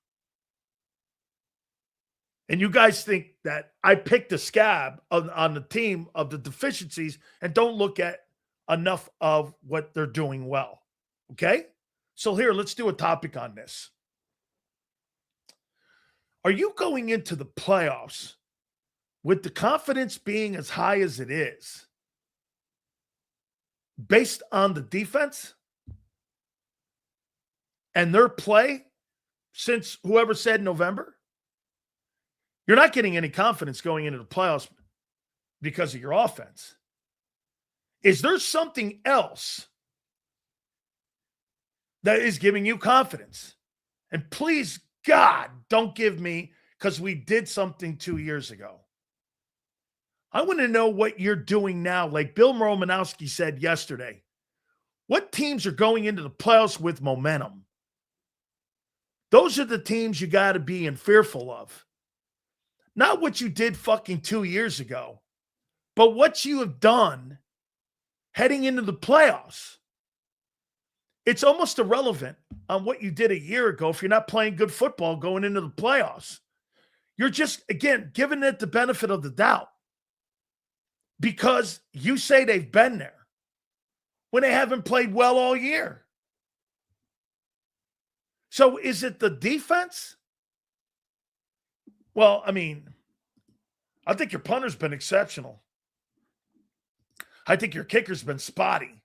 And you guys think that I picked the scab on the team of the deficiencies and don't look at enough of what they're doing well. Okay? So here, let's do a topic on this. Are you going into the playoffs with the confidence being as high as it is based on the defense and their play since whoever said November? You're not getting any confidence going into the playoffs because of your offense. Is there something else that is giving you confidence? And please, God, don't give me because we did something 2 years ago. I want to know what you're doing now. Like Bill Romanowski said yesterday, what teams are going into the playoffs with momentum? Those are the teams you got to be fearful of. Not what you did fucking 2 years ago, but what you have done heading into the playoffs. It's almost irrelevant on what you did a year ago if you're not playing good football going into the playoffs. You're just, again, giving it the benefit of the doubt because you say they've been there when they haven't played well all year. So is it the defense? Well, I mean, I think your punter's been exceptional. I think your kicker's been spotty.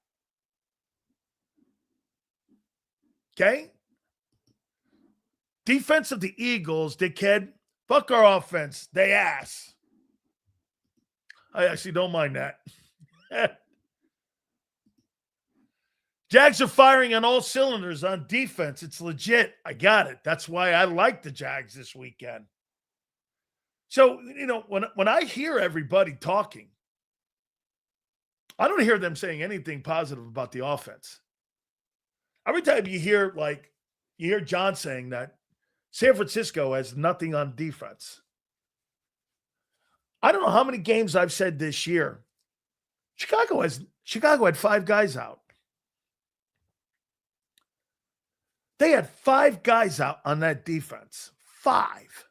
Okay? Defense of the Eagles, dickhead. Fuck our offense. They ass. I actually don't mind that. Jags are firing on all cylinders on defense. It's legit. I got it. That's why I like the Jags this weekend. So, you know, when I hear everybody talking, I don't hear them saying anything positive about the offense. Every time you hear John saying that San Francisco has nothing on defense. I don't know how many games I've said this year. Chicago had 5 guys out. They had 5 guys out on that defense. 5.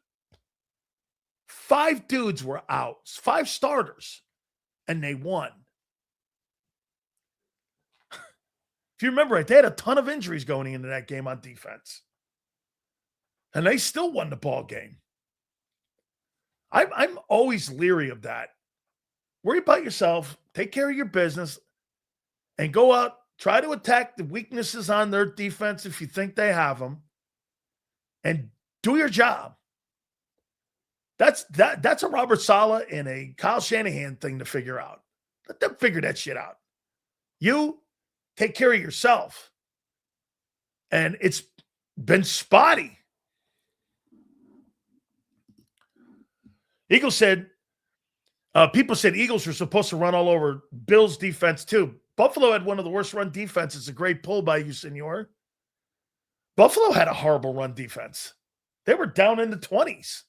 5 dudes were out. 5 starters. And they won. If you remember right, they had a ton of injuries going into that game on defense. And they still won the ball game. I'm always leery of that. Worry about yourself. Take care of your business. And go out Try to attack the weaknesses on their defense if you think they have them, and do your job. That's a Robert Saleh and a Kyle Shanahan thing to figure out. Let them figure that shit out. You take care of yourself. And it's been spotty. Eagles said, people said Eagles were supposed to run all over Bills defense too. Buffalo had one of the worst run defenses. A great pull by you, senor. Buffalo had a horrible run defense. They were down in the 20s.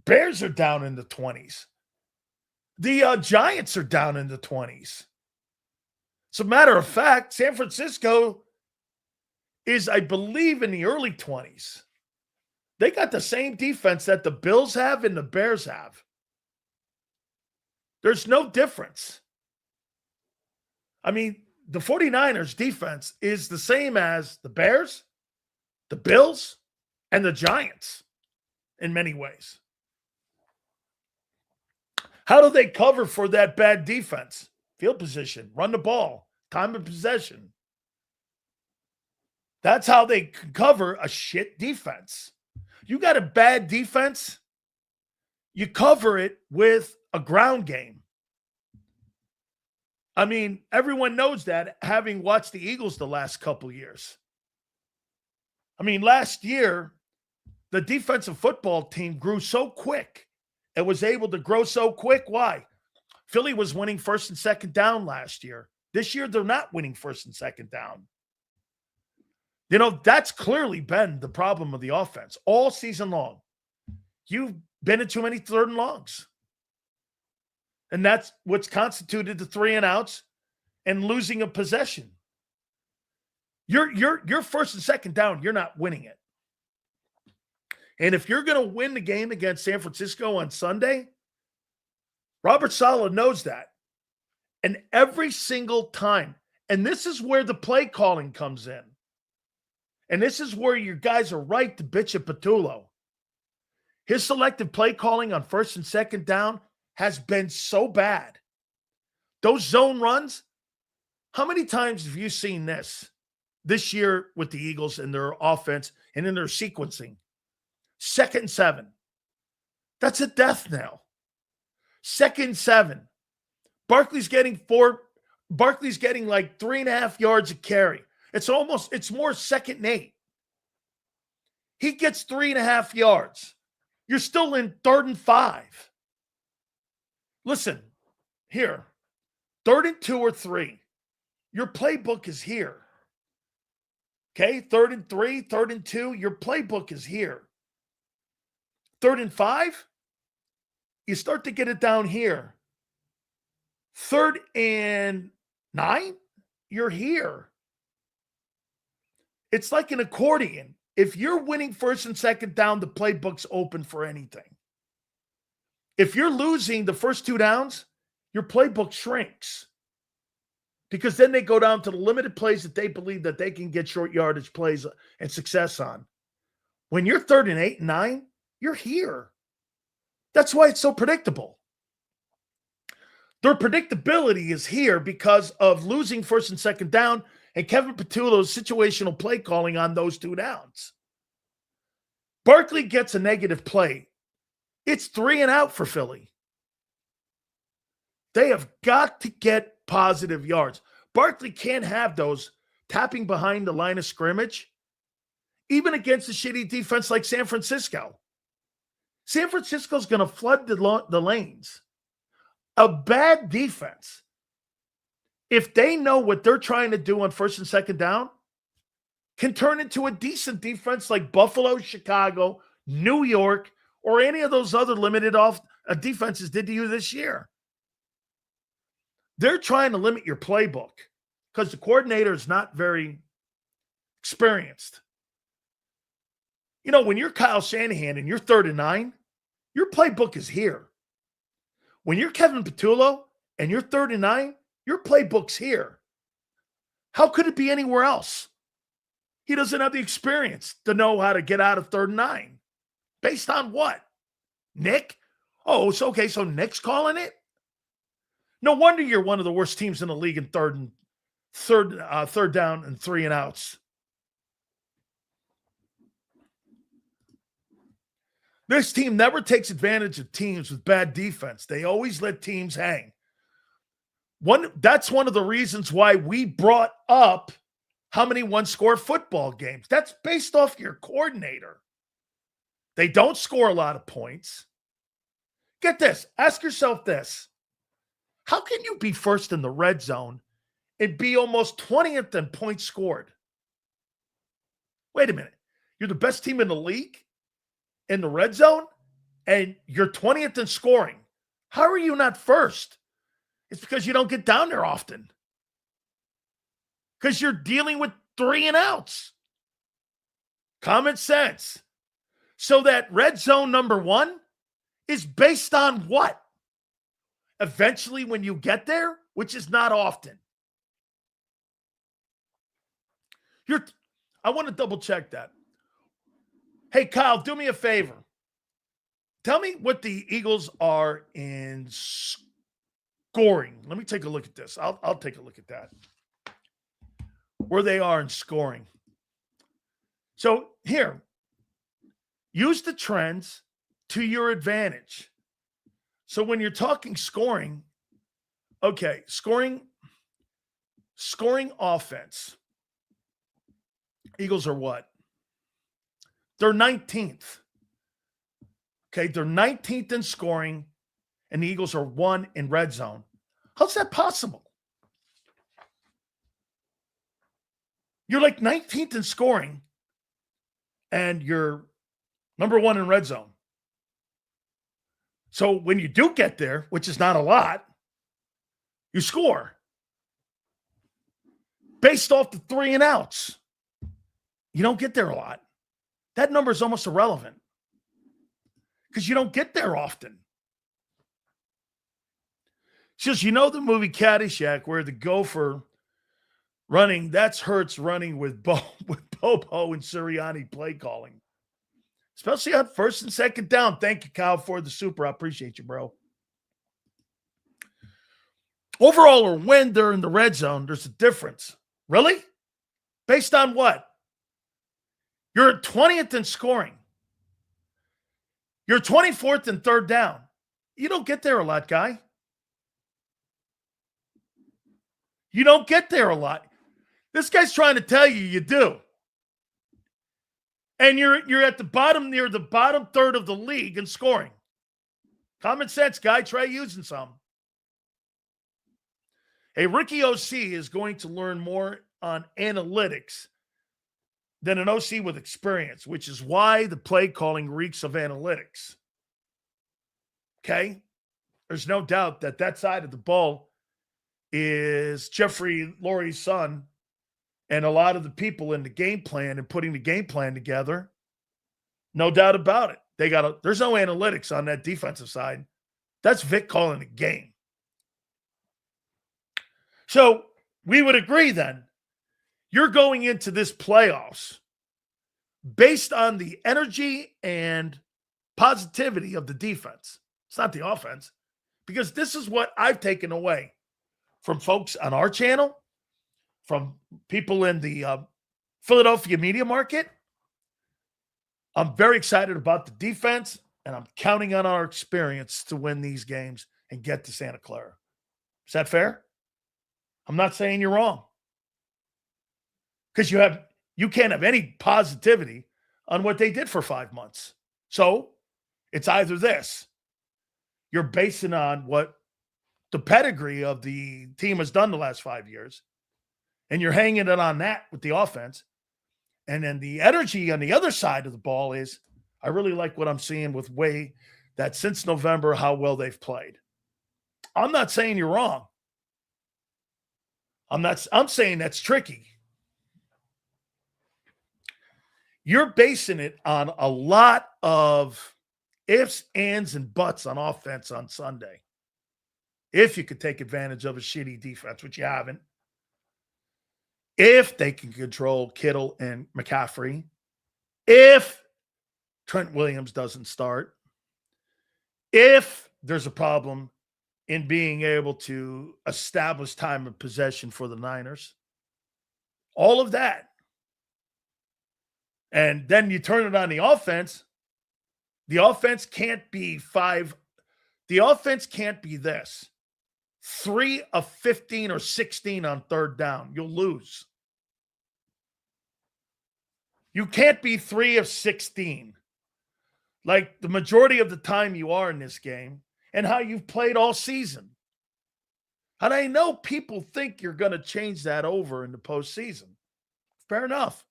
Bears are down in the 20s. The Giants are down in the 20s. As a matter of fact, San Francisco is, I believe, in the early 20s. They got the same defense that the Bills have and the Bears have. There's no difference. I mean, the 49ers defense is the same as the Bears, the Bills, and the Giants in many ways. How do they cover for that bad defense? Field position, run the ball, time of possession. That's how they cover a shit defense. You got a bad defense, you cover it with a ground game. I mean, everyone knows that, having watched the Eagles the last couple years. I mean, last year, the defensive football team grew so quick. It was able to grow so quick. Why? Philly was winning first and second down last year. This year, they're not winning first and second down. You know, that's clearly been the problem of the offense all season long. You've been in too many third and longs. And that's what's constituted the 3 and outs and losing a possession. You're first and second down, you're not winning it. And if you're going to win the game against San Francisco on Sunday, Robert Saleh knows that. And every single time, and this is where the play calling comes in. And this is where your guys are right to bitch at Patullo. His selective play calling on first and second down has been so bad. Those zone runs, how many times have you seen this year with the Eagles and their offense and in their sequencing? 2nd and 7. That's a death knell. 2nd and 7. Barkley's getting like 3.5 yards a carry. It's more 2nd and 8. He gets 3.5 yards. You're still in 3rd and 5. Listen, here, 3rd and 2 or 3. Your playbook is here. Okay, 3rd and 3, 3rd and 2, your playbook is here. 3rd and 5, you start to get it down here. 3rd and 9, you're here. It's like an accordion. If you're winning first and second down, the playbook's open for anything. If you're losing the first 2 downs, your playbook shrinks. Because then they go down to the limited plays that they believe that they can get short yardage plays and success on. When you're 3rd and 8 and 9, you're here. That's why it's so predictable. Their predictability is here because of losing first and second down and Kevin Patullo's situational play calling on those 2 downs. Barkley gets a negative play. It's 3 and out for Philly. They have got to get positive yards. Barkley can't have those tapping behind the line of scrimmage, even against a shitty defense like San Francisco. San Francisco's going to flood the lanes. A bad defense, if they know what they're trying to do on first and second down, can turn into a decent defense like Buffalo, Chicago, New York, or any of those other limited defenses did to you this year. They're trying to limit your playbook because the coordinator is not very experienced. You know, when you're Kyle Shanahan and you're 3rd and 9, your playbook is here. When you're Kevin Patullo and you're 3rd and 9, your playbook's here. How could it be anywhere else? He doesn't have the experience to know how to get out of 3rd and 9. Based on what? Nick? Oh, it's okay. So Nick's calling it? No wonder you're one of the worst teams in the league in third third down and 3 and outs. This team never takes advantage of teams with bad defense. They always let teams hang. That's one of the reasons why we brought up how many one-score football games. That's based off your coordinator. They don't score a lot of points. Get this. Ask yourself this. How can you be first in the red zone and be almost 20th in points scored? Wait a minute. You're the best team in the league in the red zone, and you're 20th in scoring. How are you not first? It's because you don't get down there often. Because you're dealing with 3 and outs. Common sense. So that red zone number 1 is based on what? Eventually when you get there, which is not often. I want to double check that. Hey, Kyle, do me a favor. Tell me what the Eagles are in scoring. Let me take a look at this. I'll take a look at that. Where they are in scoring. So here, use the trends to your advantage. So when you're talking scoring, okay, scoring offense. Eagles are what? They're 19th. Okay, they're 19th in scoring, and the Eagles are 1 in red zone. How's that possible? You're like 19th in scoring, and you're number 1 in red zone. So when you do get there, which is not a lot, you score based off the 3 and outs. You don't get there a lot. That number is almost irrelevant because you don't get there often. It's just, you know, the movie Caddyshack where the gopher running, that's Hurts running with Bobo and Sirianni play calling. Especially on first and second down. Thank you, Kyle, for the super. I appreciate you, bro. Overall, or when they're in the red zone, there's a difference. Really? Based on what? You're 20th in scoring. You're 24th in third down. You don't get there a lot, guy. You don't get there a lot. This guy's trying to tell you you do. And you're at the bottom, near the bottom third of the league in scoring. Common sense, guy. Try using some. A rookie OC is going to learn more on analytics than an OC with experience, which is why the play calling reeks of analytics. Okay? There's no doubt that side of the ball is Jeffrey Lurie's son, and a lot of the people in the game plan and putting the game plan together. No doubt about it. There's no analytics on that defensive side. That's Vic calling the game. So we would agree then, you're going into this playoffs based on the energy and positivity of the defense. It's not the offense. Because this is what I've taken away from folks on our channel, from people in the Philadelphia media market. I'm very excited about the defense, and I'm counting on our experience to win these games and get to Santa Clara. Is that fair? I'm not saying you're wrong. Because you can't have any positivity on what they did for 5 months. So it's either this. You're basing on what the pedigree of the team has done the last 5 years, and you're hanging it on that with the offense. And then the energy on the other side of the ball is, I really like what I'm seeing with Way, that since November, how well they've played. I'm not saying you're wrong. I'm saying that's tricky. You're basing it on a lot of ifs, ands, and buts on offense on Sunday. If you could take advantage of a shitty defense, which you haven't. If they can control Kittle and McCaffrey. If Trent Williams doesn't start. If there's a problem in being able to establish time of possession for the Niners. All of that. And then you turn it on the offense. The offense can't be The offense can't be this. 3 of 15 or 16 on third down. You'll lose. You can't be 3 of 16. Like the majority of the time you are in this game and how you've played all season. And I know people think you're going to change that over in the postseason. Fair enough.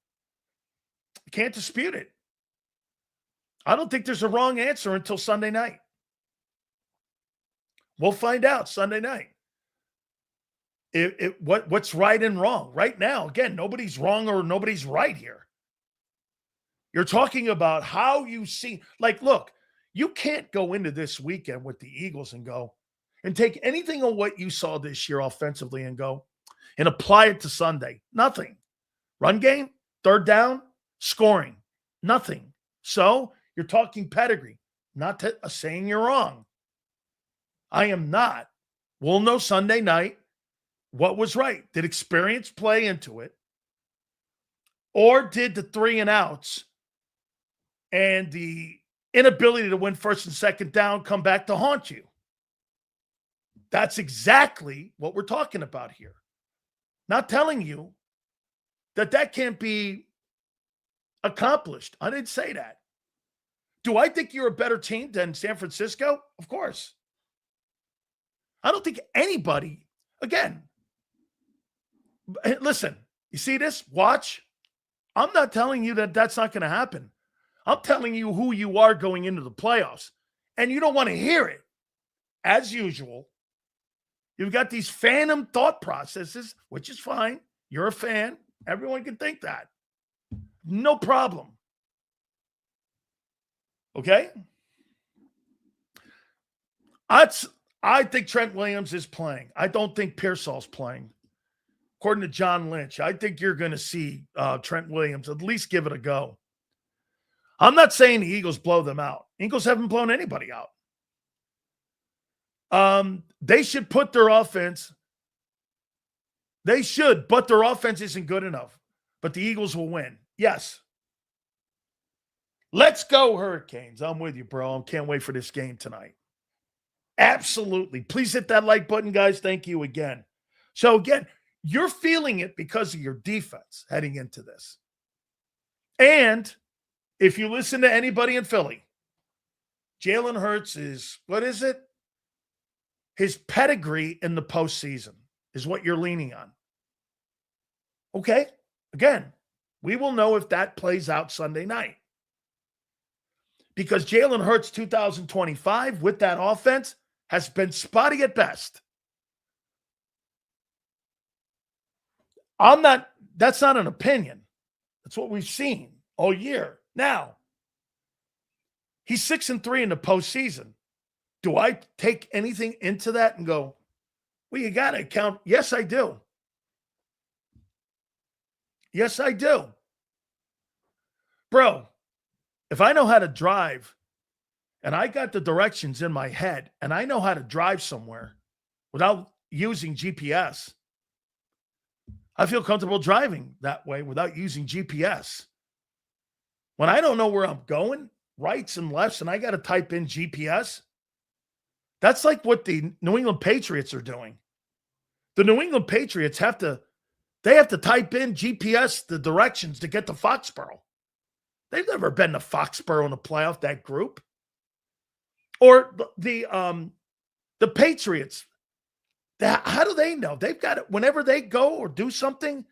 You can't dispute it. I don't think there's a wrong answer until Sunday night. We'll find out Sunday night. What's right and wrong. Right now, again, nobody's wrong or nobody's right here. You're talking about how you see. Like, look, you can't go into this weekend with the Eagles and go and take anything on what you saw this year offensively and go and apply it to Sunday. Nothing. Run game, third down, scoring. Nothing. So you're talking pedigree. Not saying you're wrong. I am not. We'll know Sunday night what was right. Did experience play into it? Or did the 3 and outs and the inability to win first and second down come back to haunt you? That's exactly what we're talking about here. Not telling you that can't be accomplished. I didn't say that. Do I think you're a better team than San Francisco? Of course. I don't think anybody, again, listen, you see this? Watch. I'm not telling you that that's not going to happen. I'm telling you who you are going into the playoffs. And you don't want to hear it. As usual, you've got these phantom thought processes, which is fine. You're a fan. Everyone can think that. No problem. Okay? I think Trent Williams is playing. I don't think Pearsall's playing. According to John Lynch, I think you're going to see Trent Williams at least give it a go. I'm not saying the Eagles blow them out. Eagles haven't blown anybody out. They should put their offense. They should, but their offense isn't good enough. But the Eagles will win. Yes. Let's go, Hurricanes. I'm with you, bro. I can't wait for this game tonight. Absolutely. Please hit that like button, guys. Thank you again. So, again, you're feeling it because of your defense heading into this. And if you listen to anybody in Philly, Jalen Hurts is, what is it? His pedigree in the postseason is what you're leaning on. Okay? Again, we will know if that plays out Sunday night. Because Jalen Hurts 2025 with that offense has been spotty at best. That's not an opinion. That's what we've seen all year. Now, he's 6-3 in the postseason. Do I take anything into that and go, well, you got to count? Yes, I do. Yes, I do. Bro, if I know how to drive and I got the directions in my head and I know how to drive somewhere without using GPS, I feel comfortable driving that way without using GPS. When I don't know where I'm going, rights and lefts, and I got to type in GPS, that's like what the New England Patriots are doing. The New England Patriots have to type in GPS, the directions to get to Foxborough. They've never been to Foxborough in the playoff, that group. Or the Patriots. How do they know? They've got it. Whenever they go or do something,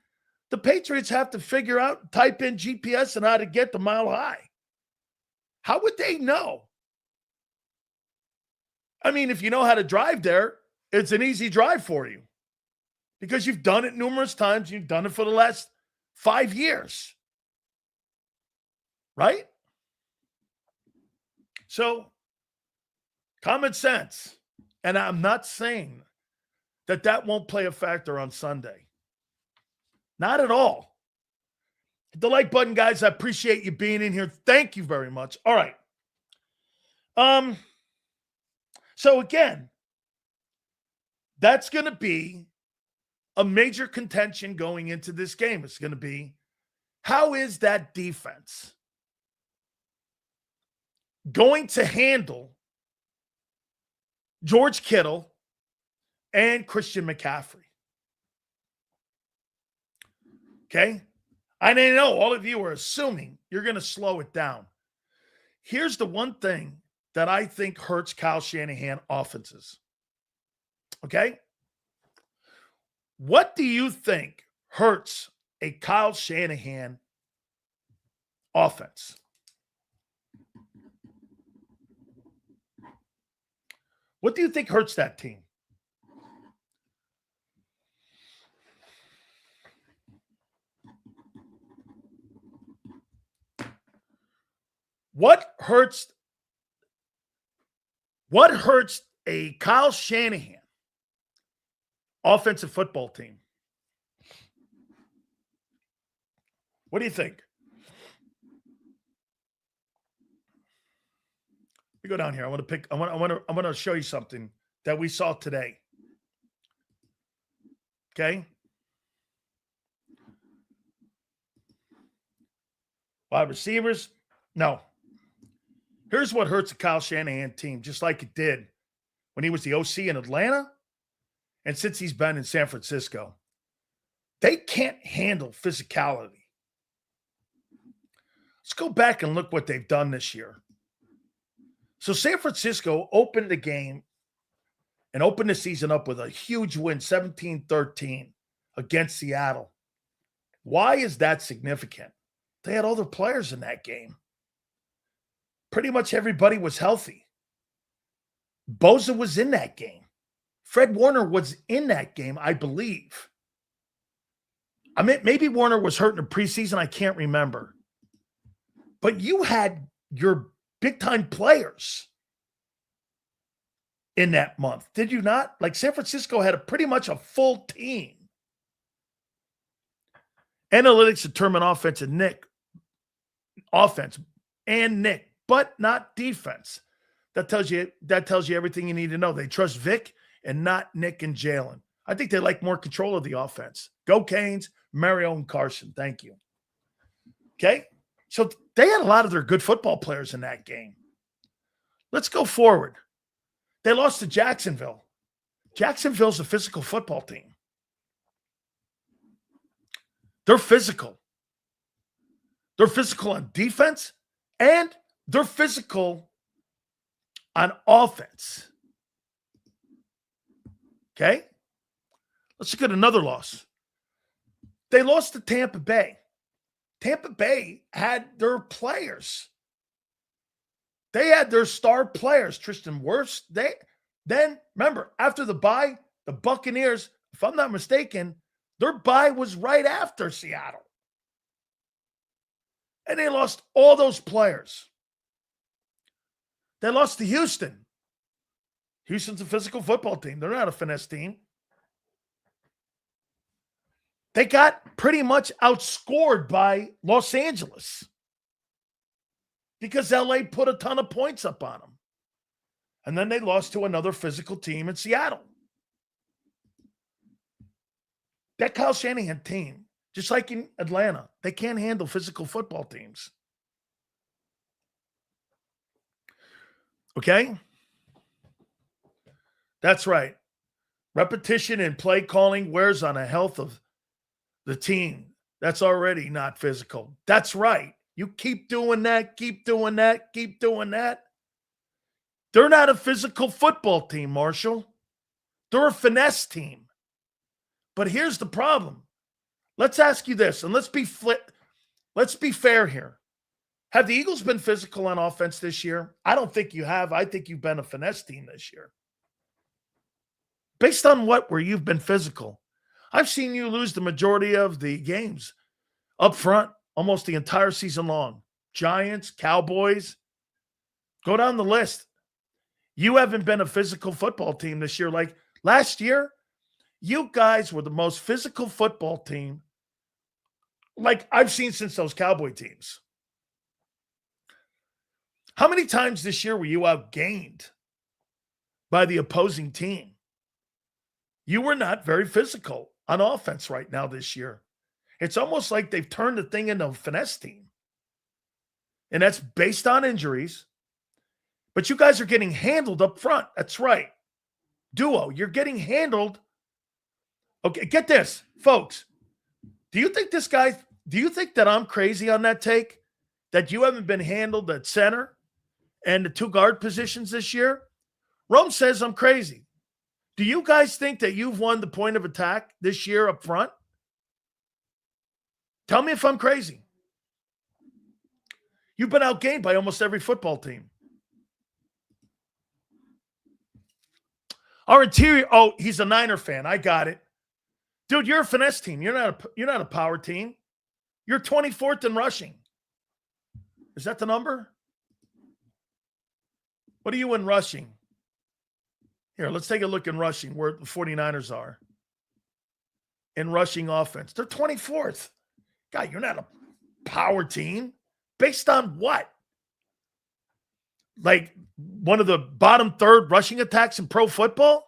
the Patriots have to figure out, type in GPS and how to get to Mile High. How would they know? I mean, if you know how to drive there, it's an easy drive for you because you've done it numerous times. You've done it for the last 5 years. Right? So, common sense. And I'm not saying that won't play a factor on Sunday. Not at all. Hit the like button, guys. I appreciate you being in here. Thank you very much. All right. So again, that's going to be a major contention going into this game is going to be, how is that defense going to handle George Kittle and Christian McCaffrey? Okay? I know all of you are assuming you're going to slow it down. Here's the one thing that I think hurts Kyle Shanahan offenses. Okay? What do you think hurts a Kyle Shanahan offense? What do you think hurts that team? What hurts a Kyle Shanahan offensive football team? What do you think? We go down here. I want to show you something that we saw today. Okay? Wide receivers? No. Here's what hurts the Kyle Shanahan team, just like it did when he was the OC in Atlanta and since he's been in San Francisco. They can't handle physicality. Let's go back and look what they've done this year. So San Francisco opened the game and opened the season up with a huge win, 17-13 against Seattle. Why is that significant? They had all their players in that game. Pretty much everybody was healthy. Bosa was in that game. Fred Warner was in that game, I believe. I mean, maybe Warner was hurt in the preseason. I can't remember. But you had your big-time players in that month, did you not? Like San Francisco had pretty much a full team. Analytics determine offense and Nick, but not defense. That tells you everything you need to know. They trust Vic and not Nick and Jalen. I think they like more control of the offense. Go Canes, Mario, and Carson. Thank you. Okay? So they had a lot of their good football players in that game. Let's go forward. They lost to Jacksonville. Jacksonville's a physical football team. They're physical. They're physical on defense, and they're physical on offense. Okay? Let's look at another loss. They lost to Tampa Bay. Tampa Bay had their players. They had their star players. Tristan Wirfs. Then, remember, after the bye, the Buccaneers, if I'm not mistaken, their bye was right after Seattle. And they lost all those players. They lost to Houston. Houston's a physical football team. They're not a finesse team. They got pretty much outscored by Los Angeles because LA put a ton of points up on them. And then they lost to another physical team in Seattle. That Kyle Shanahan team, just like in Atlanta, they can't handle physical football teams. Okay? That's right. Repetition and play calling wears on the health of the team. That's already not physical. That's right. You keep doing that, keep doing that, keep doing that. They're not a physical football team, Marshall. They're a finesse team. But here's the problem. Let's ask you this, and let's be fair here. Have the Eagles been physical on offense this year? I don't think you have. I think you've been a finesse team this year. Based on what, where you've been physical? I've seen you lose the majority of the games up front almost the entire season long. Giants, Cowboys, go down the list. You haven't been a physical football team this year. Like last year, you guys were the most physical football team like I've seen since those Cowboy teams. How many times this year were you outgained by the opposing team? You were not very physical on offense right now this year. It's almost like they've turned the thing into a finesse team. And that's based on injuries. But you guys are getting handled up front. That's right. Duo, you're getting handled. Okay, get this, folks. Do you think that I'm crazy on that take? That you haven't been handled at center and the 2 guard positions this year? Rome says I'm crazy. Do you guys think that you've won the point of attack this year up front? Tell me if I'm crazy. You've been outgained by almost every football team. Our interior, he's a Niner fan. I got it. Dude, you're a finesse team. You're not a power team. You're 24th in rushing. Is that the number? What are you in rushing? Here, let's take a look in rushing where the 49ers are. In rushing offense. They're 24th. God, you're not a power team. Based on what? Like one of the bottom 3rd rushing attacks in pro football?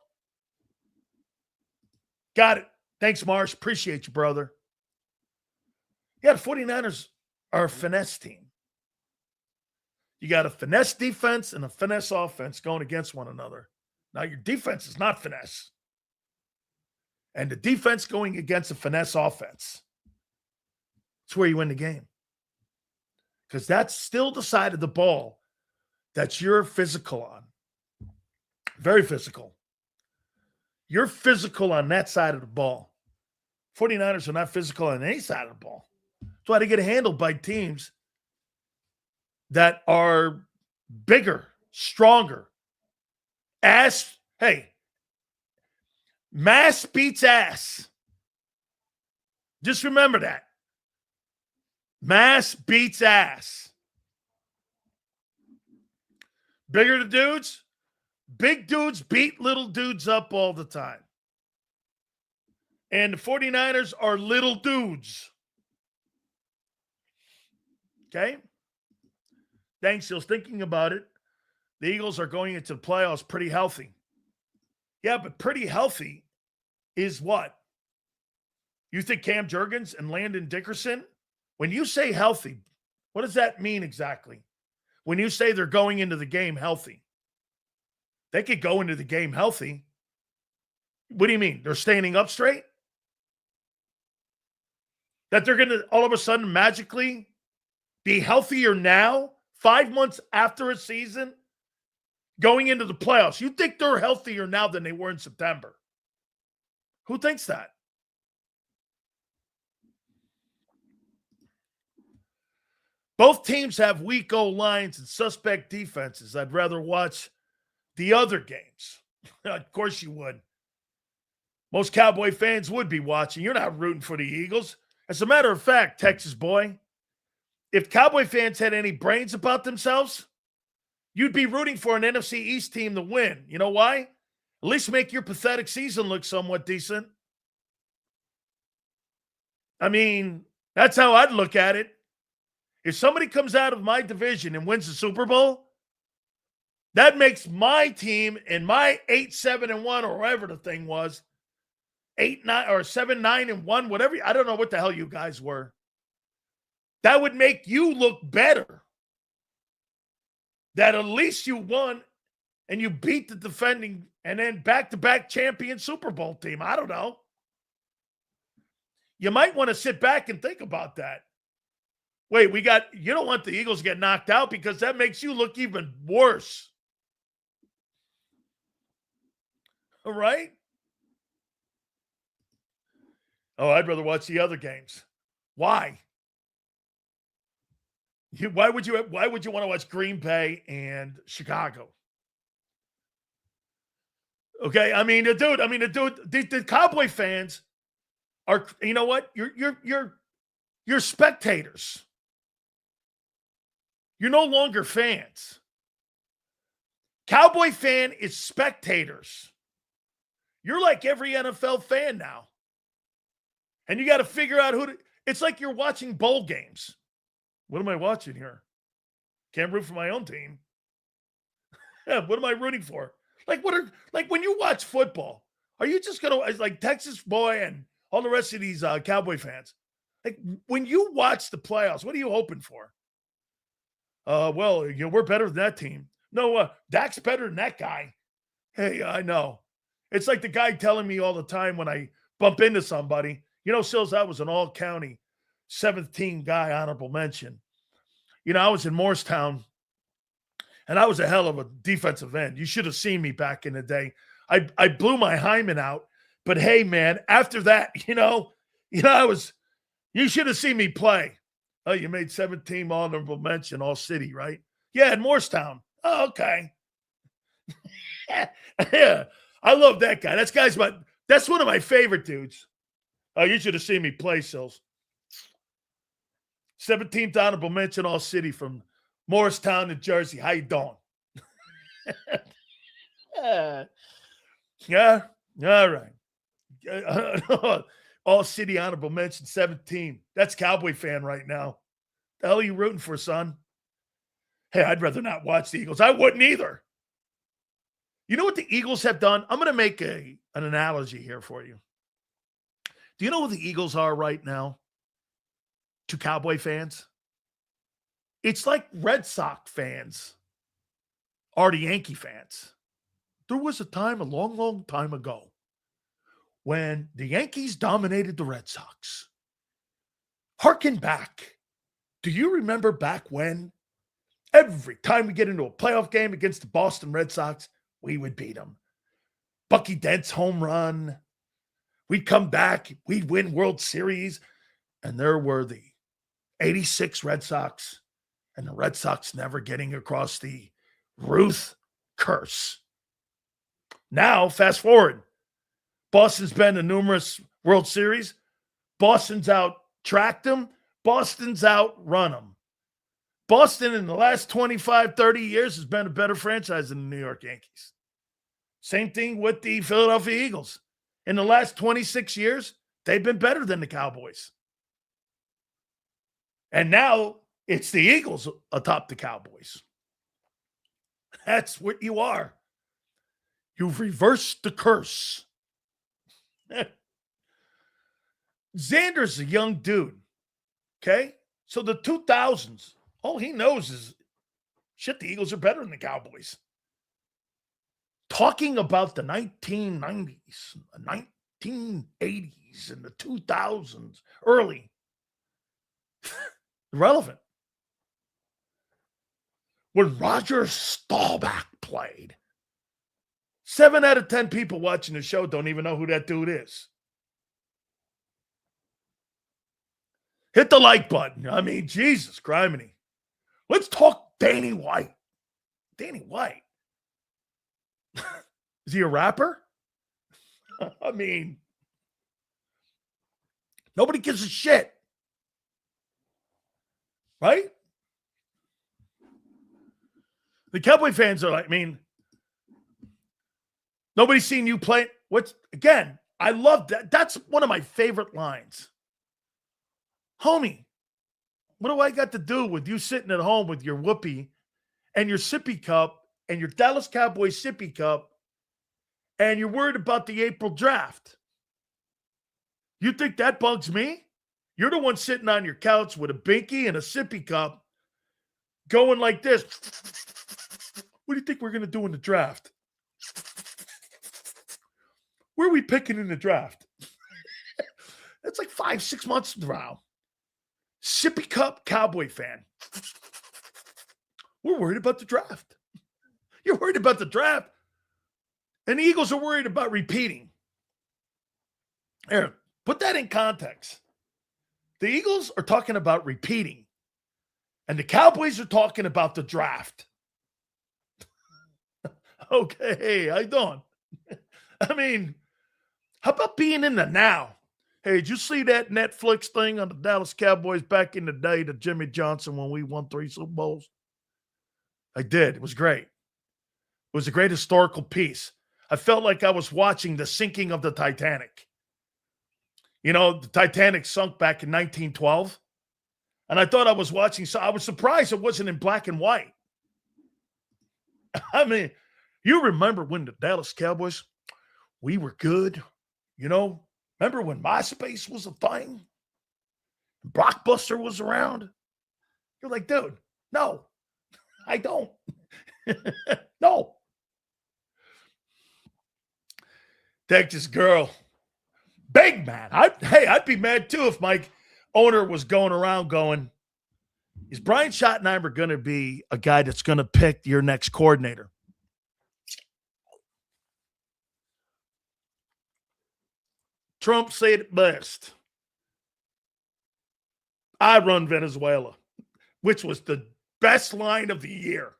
Got it. Thanks, Marsh. Appreciate you, brother. Yeah, the 49ers are a finesse team. You got a finesse defense and a finesse offense going against one another. Now, your defense is not finesse. And the defense going against a finesse offense. That's where you win the game. Because that's still the side of the ball that you're physical on. Very physical. You're physical on that side of the ball. 49ers are not physical on any side of the ball. That's why they get handled by teams that are bigger, stronger. Mass beats ass. Just remember that. Mass beats ass. Bigger the dudes, big dudes beat little dudes up all the time. And the 49ers are little dudes. Okay? Thanks, Sills. Thinking about it, the Eagles are going into the playoffs pretty healthy. Yeah, but pretty healthy is what? You think Cam Jurgens and Landon Dickerson? When you say healthy, what does that mean exactly? When you say they're going into the game healthy. They could go into the game healthy. What do you mean? They're standing up straight? That they're going to all of a sudden magically be healthier now, 5 months after a season, going into the playoffs? You think they're healthier now than they were in September? Who thinks that? Both teams have weak O-lines and suspect defenses. I'd rather watch the other games. Of course you would. Most Cowboy fans would be watching. You're not rooting for the Eagles. As a matter of fact, Texas boy, if Cowboy fans had any brains about themselves, you'd be rooting for an NFC East team to win. You know why? At least make your pathetic season look somewhat decent. I mean, that's how I'd look at it. If somebody comes out of my division and wins the Super Bowl, that makes my team and my 8-7-1 or whatever the thing was, 8-9 or 7-9-1, whatever. I don't know what the hell you guys were. That would make you look better. That at least you won and you beat the defending and then back-to-back champion Super Bowl team. I don't know. You might want to sit back and think about that. Wait, you don't want the Eagles to get knocked out because that makes you look even worse. All right? Oh, I'd rather watch the other games. Why? Why would you want to watch Green Bay and Chicago? Okay, the Cowboy fans are, you know what? You're spectators. You're no longer fans. Cowboy fan is spectators. You're like every NFL fan now. And you got to figure out it's like you're watching bowl games. What am I watching here? Can't root for my own team. What am I rooting for? Like when you watch football, are you just going to, like Texas boy and all the rest of these Cowboy fans. Like, when you watch the playoffs, what are you hoping for? Well, we're better than that team. No, Dak's better than that guy. Hey, I know. It's like the guy telling me all the time when I bump into somebody, Sills, I was an all-county 7th team guy, honorable mention. I was in Morristown, and I was a hell of a defensive end. You should have seen me back in the day. I blew my hymen out. But hey, man, after that, you should have seen me play. Oh, you made 7th team honorable mention, all city, right? Yeah, in Morristown. Oh, okay. Yeah, I love that guy. That's one of my favorite dudes. Oh, you should have seen me play, Sills. 17th honorable mention, all city from Morristown, New Jersey. How you doing? Yeah, all right. All city honorable mention, 17. That's Cowboy fan right now. The hell are you rooting for, son? Hey, I'd rather not watch the Eagles. I wouldn't either. You know what the Eagles have done? I'm going to make an analogy here for you. Do you know what the Eagles are right now to Cowboy fans? It's like Red Sox fans are to Yankee fans. There was a time, a long, long time ago, when the Yankees dominated the Red Sox. Harken back. Do you remember back when every time we get into a playoff game against the Boston Red Sox, we would beat them? Bucky Dent's home run. We'd come back. We'd win World Series. And there were the 86 Red Sox and the Red Sox never getting across the Ruth curse. Now, fast forward. Boston's been to numerous World Series. Boston's out-tracked them. Boston's out-run them. Boston in the last 25, 30 years has been a better franchise than the New York Yankees. Same thing with the Philadelphia Eagles. In the last 26 years, they've been better than the Cowboys. And now it's the Eagles atop the Cowboys. That's what you are. You've reversed the curse. Xander's a young dude. Okay? So the 2000s, all he knows is, shit, the Eagles are better than the Cowboys. Talking about the 1990s, the 1980s, and the 2000s, early. Irrelevant. When Roger Staubach played, 7 out of 10 people watching the show don't even know who that dude is. Hit the like button. I mean, Jesus, criminy. Let's talk Danny White. Danny White. Is he a rapper? I mean, nobody gives a shit. Right? The Cowboy fans are like, I mean, nobody's seen you play. Again, I love that. That's one of my favorite lines. Homie, what do I got to do with you sitting at home with your whoopee and your sippy cup and your Dallas Cowboys sippy cup and you're worried about the April draft? You think that bugs me? You're the one sitting on your couch with a binky and a sippy cup going like this. What do you think we're going to do in the draft? Where are we picking in the draft? That's like 5-6 months around. Sippy cup Cowboy fan. We're worried about the draft. You're worried about the draft. And the Eagles are worried about repeating. Here, put that in context. The Eagles are talking about repeating. And the Cowboys are talking about the draft. Okay, how you doing? I mean, how about being in the now? Hey, did you see that Netflix thing on the Dallas Cowboys back in the day to Jimmy Johnson when we won 3 Super Bowls? I did. It was great. It was a great historical piece. I felt like I was watching the sinking of the Titanic. You know, the Titanic sunk back in 1912. And I thought I was watching, so I was surprised it wasn't in black and white. I mean, you remember when the Dallas Cowboys, we were good, you know, Remember when MySpace was a thing? Blockbuster was around? You're like, dude, no, I don't. No. Texas girl. Big man. I'd be mad too if my owner was going around going, is Brian Schottenheimer going to be a guy that's going to pick your next coordinator? Trump said it best. I run Venezuela, which was the best line of the year.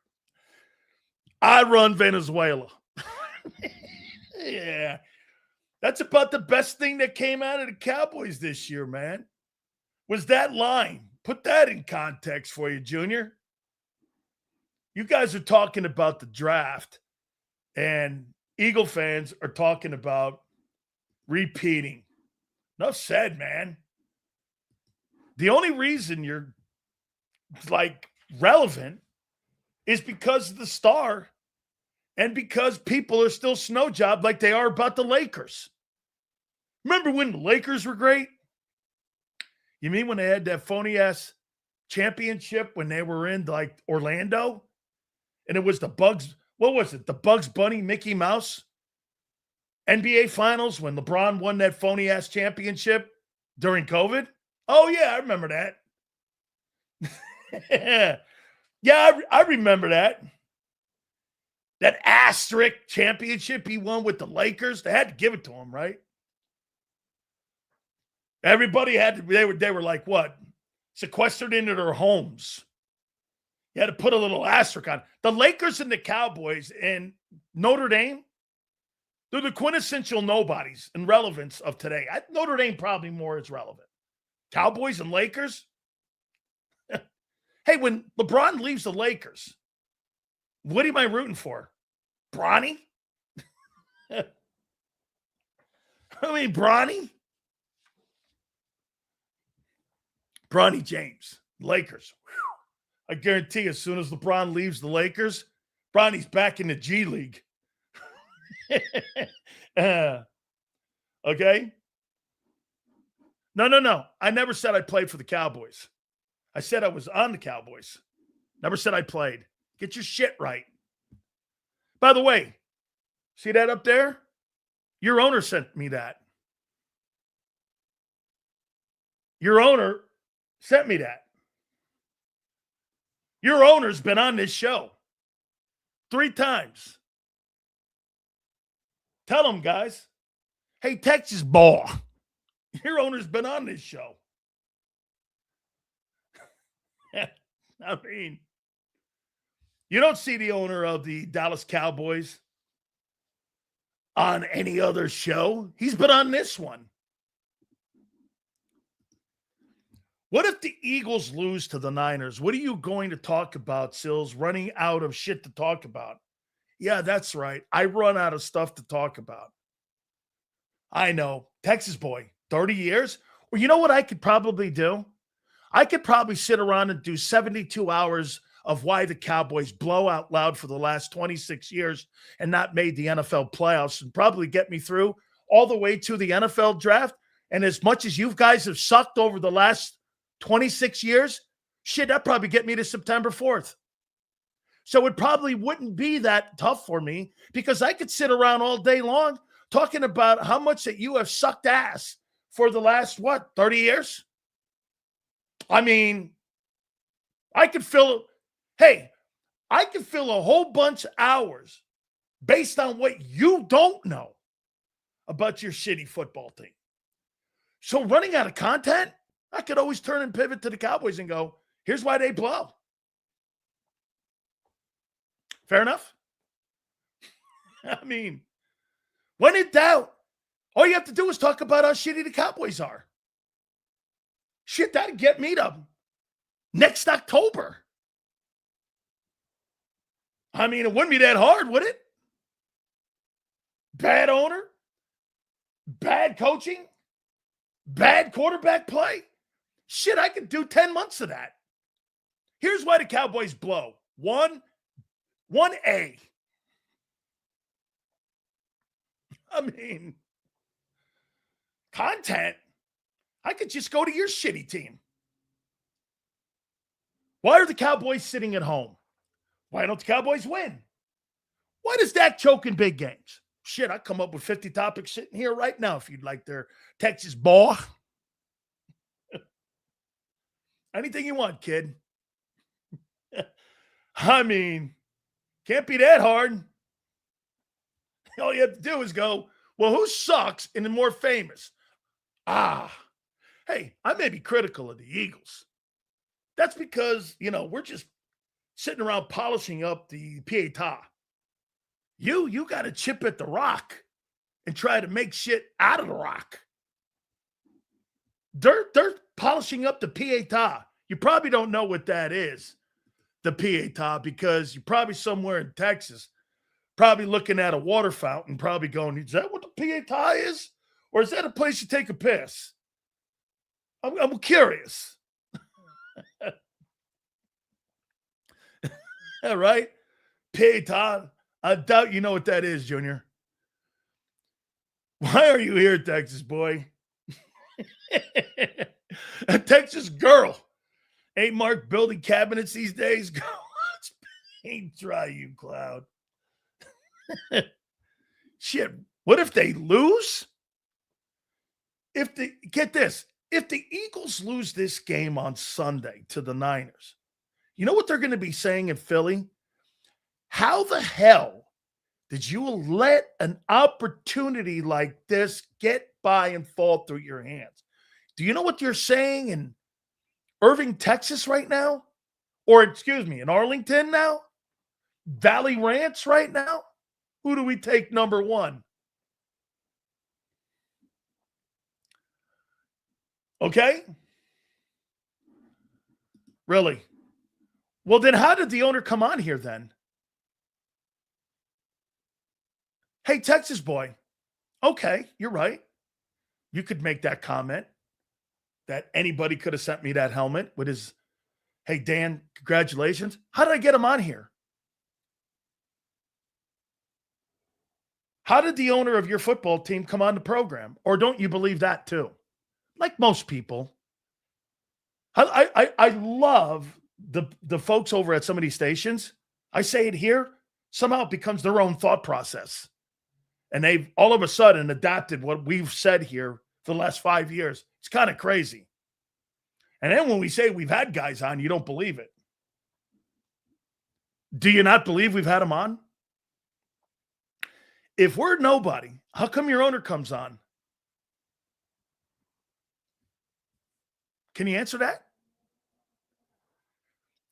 I run Venezuela. Yeah. That's about the best thing that came out of the Cowboys this year, man. Was that line. Put that in context for you, Junior. You guys are talking about the draft, and Eagle fans are talking about repeating. Enough said, man. The only reason you're like relevant is because of the star and because people are still snow jobbed like they are about the Lakers. Remember when the Lakers were great? You mean when they had that phony ass championship when they were in like Orlando? And it was the Bugs, what was it? The Bugs Bunny Mickey Mouse NBA Finals when LeBron won that phony ass championship during COVID? Oh, yeah, I remember that. Yeah, I remember that. That asterisk championship he won with the Lakers. They had to give it to him, right? Everybody had to, they were like, what? Sequestered into their homes. You had to put a little asterisk on. The Lakers and the Cowboys and Notre Dame, they're the quintessential nobodies and relevance of today. Notre Dame probably more is relevant. Cowboys and Lakers? Hey, when LeBron leaves the Lakers, what am I rooting for? Bronny? Bronny? Bronny James, Lakers. Whew. I guarantee as soon as LeBron leaves the Lakers, Bronny's back in the G League. Okay? No. I never said I played for the Cowboys. I said I was on the Cowboys. Never said I played. Get your shit right. By the way, see that up there? Your owner sent me that. Your owner sent me that. Your owner's been on this show 3 times. Tell them, guys. Hey, Texas ball. Your owner's been on this show. I mean, you don't see the owner of the Dallas Cowboys on any other show. He's been on this one. What if the Eagles lose to the Niners? What are you going to talk about, Sills? Running out of shit to talk about. Yeah, that's right. I run out of stuff to talk about. I know. Texas boy, 30 years? Well, you know what I could probably do? I could probably sit around and do 72 hours of why the Cowboys blow out loud for the last 26 years and not made the NFL playoffs and probably get me through all the way to the NFL draft. And as much as you guys have sucked over the last 26 years, shit, that probably get me to September 4th. So it probably wouldn't be that tough for me because I could sit around all day long talking about how much that you have sucked ass for the last, 30 years? I mean, I could fill a whole bunch of hours based on what you don't know about your shitty football team. So running out of content, I could always turn and pivot to the Cowboys and go, here's why they blow. Fair enough? I mean, when in doubt, all you have to do is talk about how shitty the Cowboys are. Shit, that'd get me to next October. I mean, it wouldn't be that hard, would it? Bad owner, bad coaching, bad quarterback play. Shit, I could do 10 months of that. Here's why the Cowboys blow. 1A. I mean, Content? I could just go to your shitty team. Why are the Cowboys sitting at home? Why don't the Cowboys win? Why does Dak choke in big games? Shit, I'd come up with 50 topics sitting here right now if you'd like their Texas ball. Anything you want, kid. I mean, can't be that hard. All you have to do is go, well, who sucks and the more famous? Hey, I may be critical of the Eagles. That's because, we're just sitting around polishing up the pietà. You got to chip at the rock and try to make shit out of the rock. They're polishing up the pietà. You probably don't know what that is, the pietà, because you're probably somewhere in Texas, probably looking at a water fountain, probably going, is that what the pietà is? Or is that a place you take a piss? I'm curious. All right. Pietà. I doubt you know what that is, Junior. Why are you here, Texas boy? A Texas girl. Ain't Mark building cabinets these days? Go watch paint dry, you clown. Shit. What if they lose? Get this. If the Eagles lose this game on Sunday to the Niners, you know what they're going to be saying in Philly? How the hell did you let an opportunity like this get by and fall through your hands? Do you know what you're saying in Irving, Texas right now? Or, in Arlington now? Valley Ranch right now? Who do we take number one? Okay? Really? Well, then how did the owner come on here then? Hey, Texas boy. Okay, you're right. You could make that comment that anybody could have sent me that helmet with his, hey, Dan, congratulations. How did I get him on here? How did the owner of your football team come on the program? Or don't you believe that too? Like most people. I love the folks over at some of these stations. I say it here. Somehow it becomes their own thought process. And they've all of a sudden adapted what we've said here for the last 5 years. It's kind of crazy. And then when we say we've had guys on, you don't believe it. Do you not believe we've had them on? If we're nobody, how come your owner comes on? Can you answer that?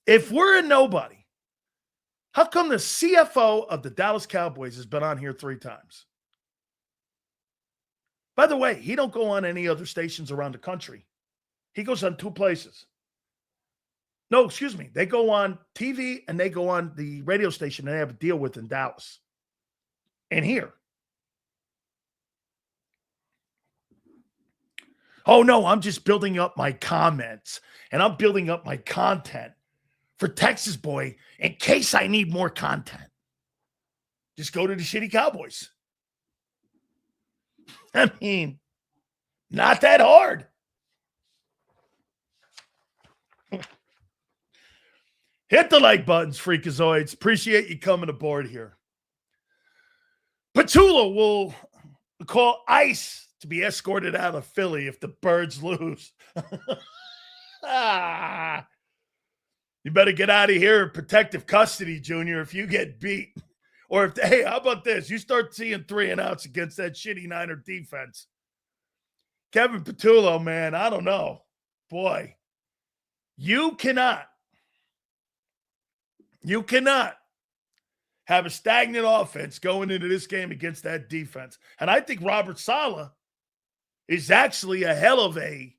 If we're a nobody, how come the CFO of the Dallas Cowboys has been on here 3 times? By the way, he don't go on any other stations around the country. He goes on 2 places. No, they go on TV and they go on the radio station they have a deal with in Dallas. And here. Oh, no, I'm just building up my comments and I'm building up my content for Texas boy in case I need more content. Just go to the shitty Cowboys. I mean, not that hard. Hit the like buttons, freakazoids. Appreciate you coming aboard here. Petula will call ICE to be escorted out of Philly if the Birds lose. You better get out of here in protective custody, Junior, if you get beat. Or hey, how about this? You start seeing 3 and outs against that shitty Niner defense. Kevin Petullo, man, I don't know. Boy, you cannot have a stagnant offense going into this game against that defense. And I think Robert Saleh is actually I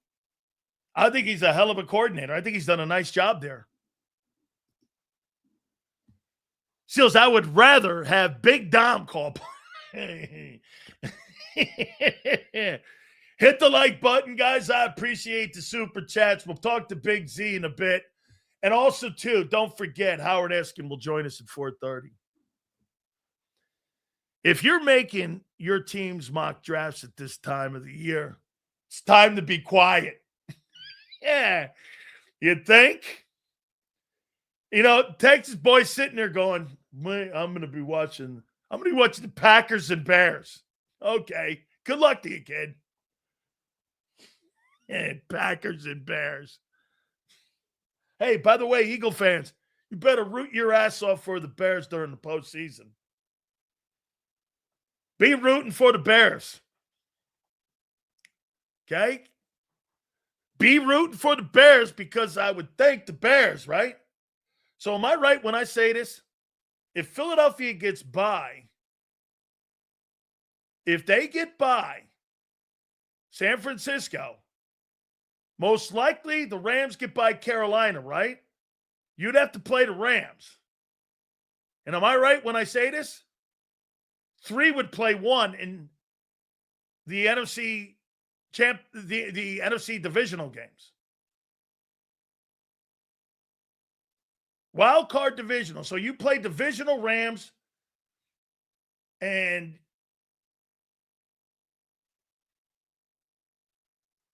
think he's a hell of a coordinator. I think he's done a nice job there. Seals, I would rather have Big Dom call. Hit the like button, guys. I appreciate the super chats. We'll talk to Big Z in a bit. And also, too, don't forget, Howard Eskin will join us at 4:30. If you're making your team's mock drafts at this time of the year, It's time to be quiet. Yeah. You think? Texas boy sitting there going, I'm going to be watching the Packers and Bears. Okay. Good luck to you, kid. Yeah, Packers and Bears. Hey, by the way, Eagle fans, you better root your ass off for the Bears during the postseason. Be rooting for the Bears. Okay? Be rooting for the Bears because I would thank the Bears, right? So am I right when I say this? If Philadelphia gets by, if they get by San Francisco, most likely the Rams get by Carolina, right? You'd have to play the Rams. And am I right when I say this? 3 would play 1 in the NFC the NFC divisional games. Wildcard divisional. So you play divisional Rams and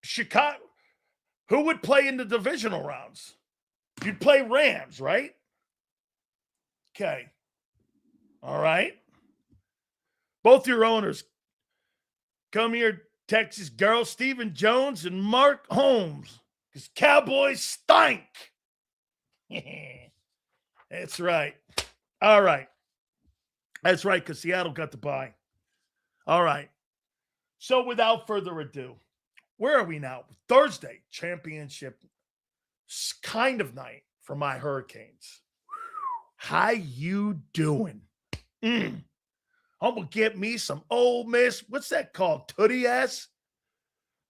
Chicago. Who would play in the divisional rounds? You'd play Rams, right? Okay. All right. Both your owners come here, Texas girls, Stephen Jones and Mark Holmes, because Cowboys stink. That's right. All right. That's right, because Seattle got the bye. All right. So without further ado, where are we now? Thursday, championship kind of night for my Hurricanes. How you doing? I'm going to get me some Ole Miss. What's that called? Tootie ass?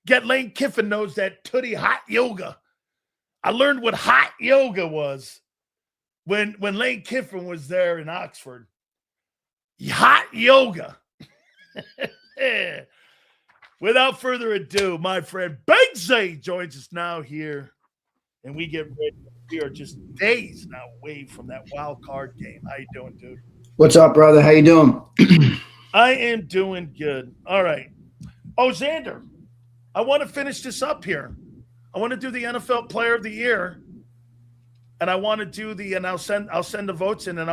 Get Lane Kiffin knows that Tootie hot yoga. I learned what hot yoga was when Lane Kiffin was there in Oxford. Hot yoga. Without further ado, my friend Big Z joins us now here, and we get ready. We are just days now away from that wild card game. How you doing, dude? What's up, brother? How you doing? I am doing good. All right. Oh, Xander, I want to finish this up here. I want to do the NFL Player of the Year, and I want to do I'll send the votes in, and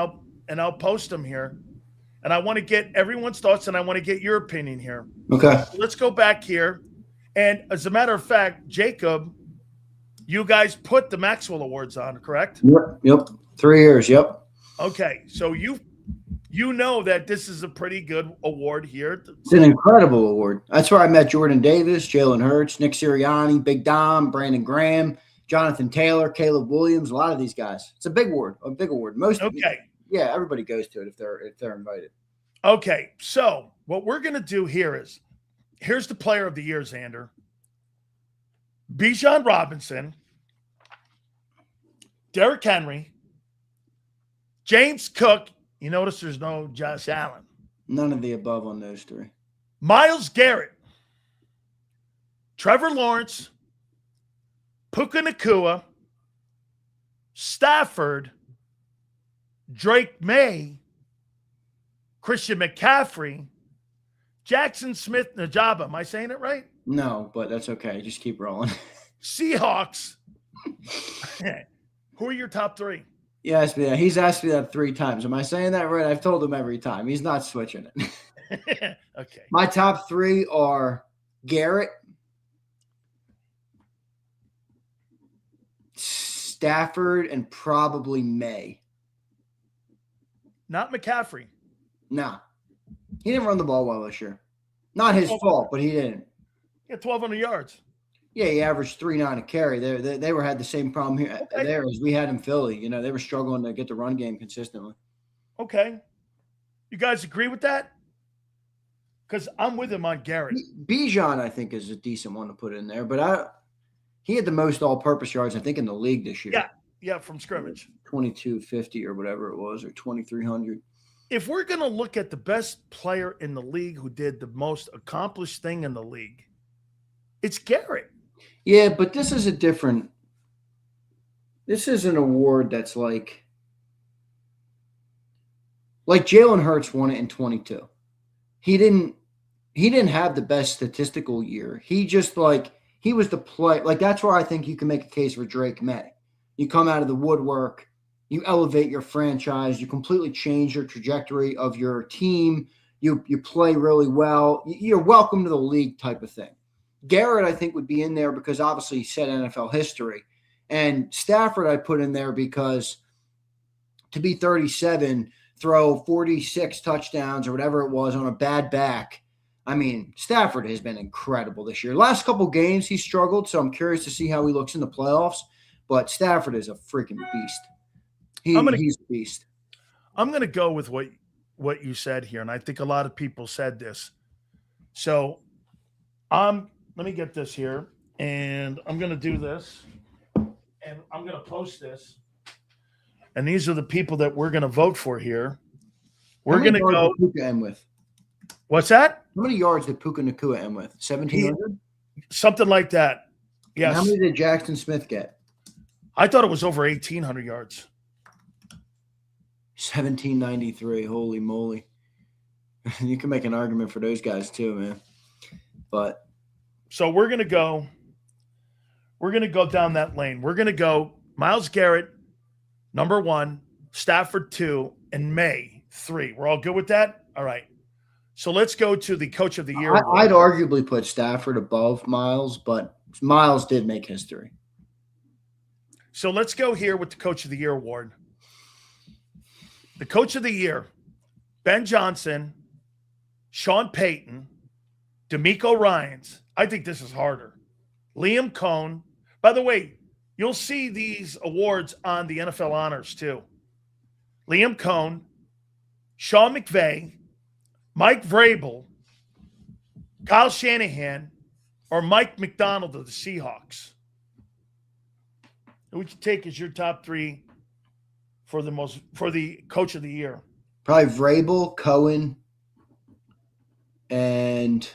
I'll post them here. And I want to get everyone's thoughts, and I want to get your opinion here. Okay. Let's go back here. And as a matter of fact, Jacob, you guys put the Maxwell Awards on, correct? Yep. 3 years. Yep. Okay. So you know that this is a pretty good award here. It's an incredible award. That's where I met Jordan Davis, Jalen Hurts, Nick Sirianni, Big Dom, Brandon Graham, Jonathan Taylor, Caleb Williams, a lot of these guys. It's a big award. Yeah, everybody goes to it if they're invited. Okay, so what we're going to do here here's the Player of the Year, Xander. Bijan Robinson, Derrick Henry, James Cook. You notice there's no Josh Allen. None of the above on those 3. Myles Garrett, Trevor Lawrence, Puka Nacua, Stafford, Drake May, Christian McCaffrey, Jackson Smith-Njigba. Am I saying it right? No, but that's okay. Just keep rolling. Seahawks. Who are your top 3? He asked me that. He's asked me that 3 times. Am I saying that right? I've told him every time. He's not switching it. Okay. My top 3 are Garrett, Stafford, and probably May. Not McCaffrey. No. He didn't run the ball well this year. Not his fault, but he didn't. He had 1,200 yards. Yeah, he averaged 3.9 a carry. They had the same problem here there as we had in Philly. You know, they were struggling to get the run game consistently. Okay. You guys agree with that? Because I'm with him on Garrett. Bijan, I think, is a decent one to put in there, but he had the most all-purpose yards, I think, in the league this year. Yeah, from scrimmage. 2,250 or whatever it was, or 2,300. If we're going to look at the best player in the league who did the most accomplished thing in the league, it's Garrett. Yeah, but this is an award that's like Jalen Hurts won it in 22. He didn't he didn't have the best statistical year. He just he was the play. Like that's where I think you can make a case for Drake May. You come out of the woodwork, you elevate your franchise, you completely change your trajectory of your team. You play really well. You're welcome to the league type of thing. Garrett, I think, would be in there because obviously he set NFL history. And Stafford I put in there because to be 37, throw 46 touchdowns or whatever it was on a bad back. I mean, Stafford has been incredible this year. Last couple games he struggled, so I'm curious to see how he looks in the playoffs. But Stafford is a freaking beast. He's a beast. I'm going to go with what you said here, and I think a lot of people said this. So let me get this here, and I'm going to do this, and I'm going to post this. And these are the people that we're going to vote for here. We're going to go. Puka end with? What's that? How many yards did Puka Nacua end with? 1,700? Something like that. Yes. And how many did Jackson Smith get? I thought it was over 1,800 yards. 1,793. Holy moly. You can make an argument for those guys too, man. But so we're going to go down that lane. We're going to go Myles Garrett, number 1, Stafford 2, and May 3. We're all good with that? All right. So let's go to the Coach of the Year. I'd arguably put Stafford above Myles, but Myles did make history. So let's go here with the Coach of the Year award. The Coach of the Year, Ben Johnson, Sean Payton, D'Amico Ryans. I think this is harder. Liam Cohn. By the way, you'll see these awards on the NFL Honors too. Liam Cohn, Sean McVay, Mike Vrabel, Kyle Shanahan, or Mike McDonald of the Seahawks. Who would you take as your top 3 for the Coach of the Year? Probably Vrabel, Cohen, and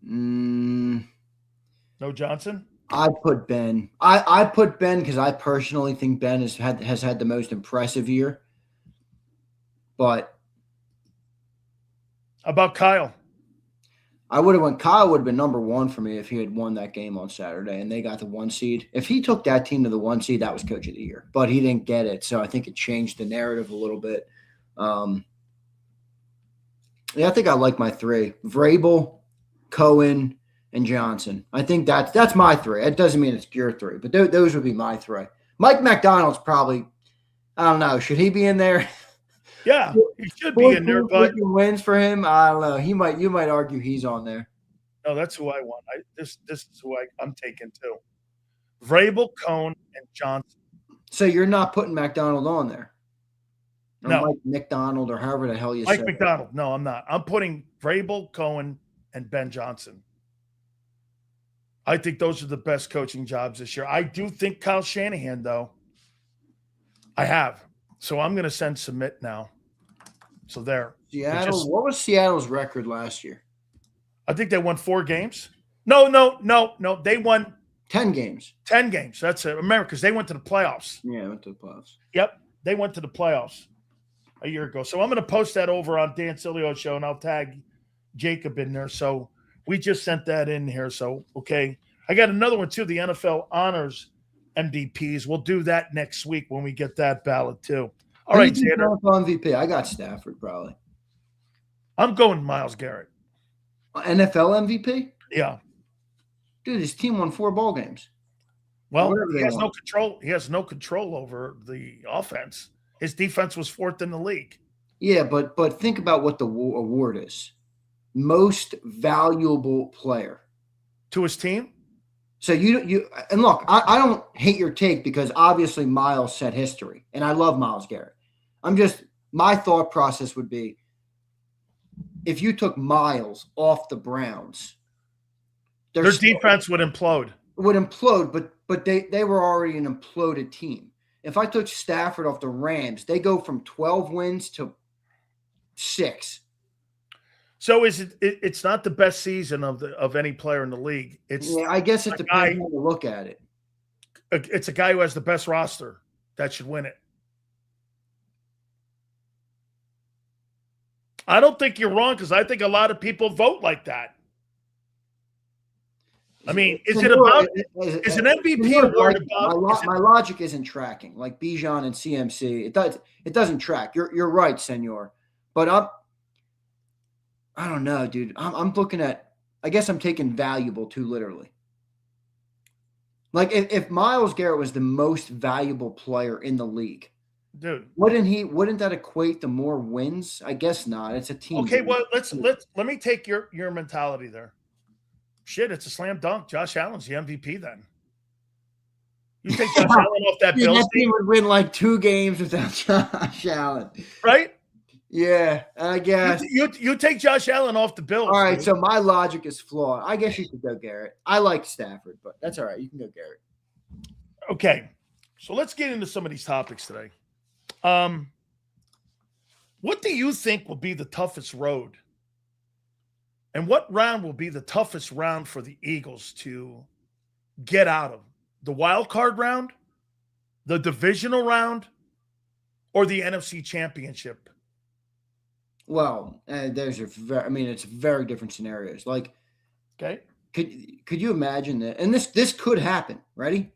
no Johnson. I put Ben. I put Ben because I personally think Ben has had the most impressive year. But how about Kyle? Kyle would have been number 1 for me if he had won that game on Saturday and they got the 1 seed. If he took that team to the 1 seed, that was Coach of the Year. But he didn't get it, so I think it changed the narrative a little bit. I think I like my 3. Vrabel, Cohen, and Johnson. I think that's my 3. It doesn't mean it's your 3, but those would be my 3. Mike McDonald's probably, I don't know, should he be in there? Yeah, he should be in there, but wins for him. I don't know. You might argue he's on there. No, that's who I want. This is who I'm taking too. Vrabel, Cohn, and Johnson. So you're not putting McDonald on there? Or No. Mike McDonald or however the hell you say Mike McDonald. No, I'm not. I'm putting Vrabel, Cohen, and Ben Johnson. I think those are the best coaching jobs this year. I do think Kyle Shanahan, though. I have. So I'm going to send submit now. So there. Seattle. What was Seattle's record last year? I think they won 4 games. No. They won 10 games. 10 games. That's it. Remember, because they went to the playoffs. Yeah, they went to the playoffs. Yep. They went to the playoffs a year ago. So I'm going to post that over on Dan Sileo show, and I'll tag Jacob in there. So we just sent that in here. So, okay. I got another one, too, the NFL Honors MVPs. We'll do that next week when we get that ballot, too. All right, Xander. MVP. I got Stafford, probably. I'm going Myles Garrett. NFL MVP? Yeah. Dude, his team won 4 ball games. Well, he has no control. He has no control over the offense. His defense was 4th in the league. Yeah, but think about what the award is. Most valuable player. To his team? So you and look, I don't hate your take because obviously Myles set history, and I love Myles Garrett. My thought process would be if you took Myles off the Browns, their defense would implode. But they were already an imploded team. If I took Stafford off the Rams, they go from 12 wins to 6. So it's not the best season of any player in the league. I guess it depends how you look at it. It's a guy who has the best roster that should win it. I don't think you're wrong because I think a lot of people vote like that. I mean, is it about is an MVP award about my logic isn't tracking like Bijan and CMC. It doesn't track. You're right, Senor. But I don't know, dude. I'm looking at. I guess I'm taking valuable too literally. Like if Myles Garrett was the most valuable player in the league, dude, wouldn't that equate to more wins? I guess not. It's a team. Okay, well, let me take your mentality there. Shit, it's a slam dunk. Josh Allen's the MVP then. You take Josh Allen off that Bills team would win like 2 games without Josh Allen. Right? Yeah, I guess. You take Josh Allen off the Bills. All right, so my logic is flawed. I guess you could go Garrett. I like Stafford, but that's all right. You can go Garrett. Okay, so let's get into some of these topics today. What do you think will be the toughest road? And what round will be the toughest round for the Eagles to get out of? The wild card round, the divisional round, or the NFC Championship? Well, it's very different scenarios. Like, okay, could you imagine that? And this could happen. Ready?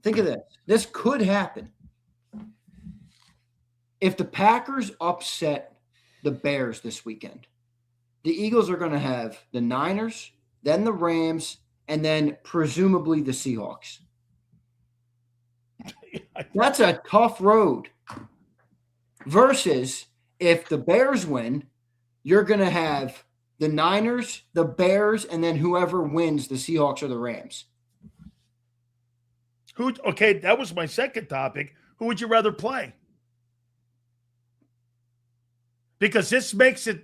Think of this. This could happen if the Packers upset the Bears this weekend. The Eagles are going to have the Niners, then the Rams, and then presumably the Seahawks. That's a tough road. Versus if the Bears win, you're going to have the Niners, the Bears, and then whoever wins, the Seahawks or the Rams. Okay, that was my second topic. Who would you rather play? Because this makes it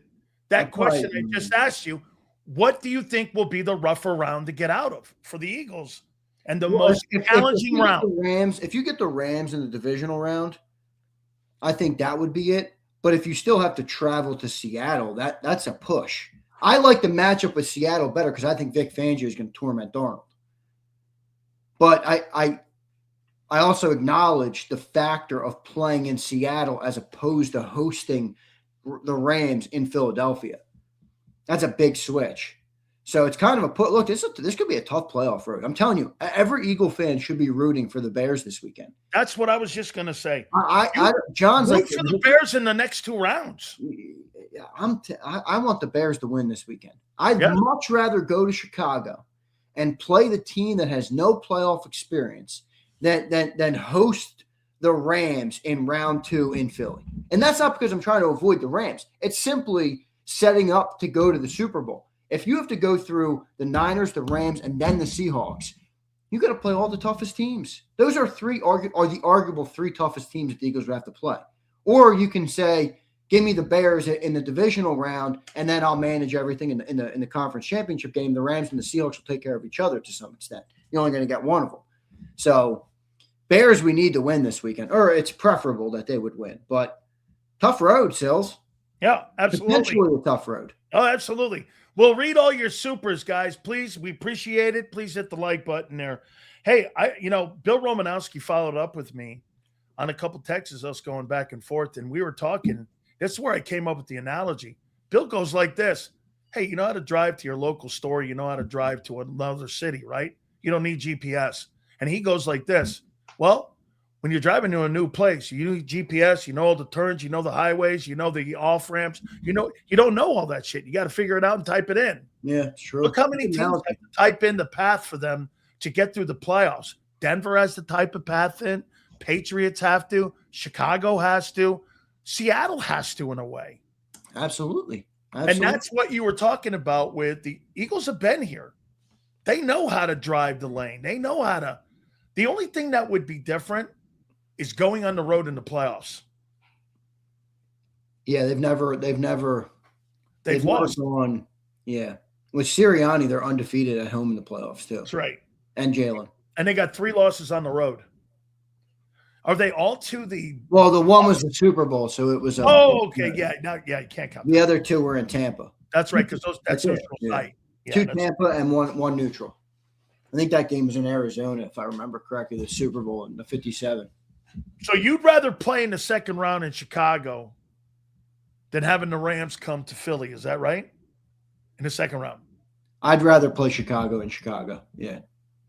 that question I just asked you. What do you think will be the rougher round to get out of for the Eagles and the most challenging round? If you get the Rams in the divisional round, I think that would be it. But if you still have to travel to Seattle, that's a push. I like the matchup with Seattle better because I think Vic Fangio is going to torment Darnold. But I also acknowledge the factor of playing in Seattle as opposed to hosting the Rams in Philadelphia. That's a big switch. So it's kind of a put. Look, this could be a tough playoff road. I'm telling you, every Eagle fan should be rooting for the Bears this weekend. That's what I was just going to say. John's root for the Bears in the next 2 rounds. I want the Bears to win this weekend. I'd much rather go to Chicago and play the team that has no playoff experience than host the Rams in round 2 in Philly. And that's not because I'm trying to avoid the Rams. It's simply setting up to go to the Super Bowl. If you have to go through the Niners, the Rams, and then the Seahawks, you got to play all the toughest teams. Those are the arguable 3 toughest teams that the Eagles would have to play. Or you can say, give me the Bears in the divisional round, and then I'll manage everything in the conference championship game. The Rams and the Seahawks will take care of each other to some extent. You're only going to get one of them. So Bears, we need to win this weekend, or it's preferable that they would win. But tough road, Sills. Yeah, absolutely. Potentially a tough road. Oh, absolutely. We'll read all your supers, guys. Please, we appreciate it. Please hit the like button there. Hey, Bill Romanowski followed up with me on a couple texts, us going back and forth, and we were talking. That's where I came up with the analogy. Bill goes like this. Hey, you know how to drive to your local store. You know how to drive to another city, right? You don't need GPS. And he goes like this. Well, when you're driving to a new place, you need GPS, you know all the turns, you know the highways, you know the off ramps, you don't know all that shit. You got to figure it out and type it in. Yeah, it's true. Look how many teams have to type in the path for them to get through the playoffs. Denver has to type a path in. Patriots have to. Chicago has to. Seattle has to in a way. Absolutely. And that's what you were talking about with the Eagles have been here. They know how to drive the lane. They know how to. The only thing that would be different is going on the road in the playoffs. Yeah, they've never lost. Gone, yeah. With Sirianni, they're undefeated at home in the playoffs too. That's right. And Jalen. And they got 3 losses on the road. Are they all to the? Well, the one was the Super Bowl, so it was. Okay, yeah, no, yeah, you can't count. The other 2 were in Tampa. That's right, because that's neutral site. Yeah, 2 Tampa and one neutral. I think that game was in Arizona, if I remember correctly, the Super Bowl in the 57. So you'd rather play in the second round in Chicago than having the Rams come to Philly. Is that right? In the second round. I'd rather play Chicago in Chicago. Yeah.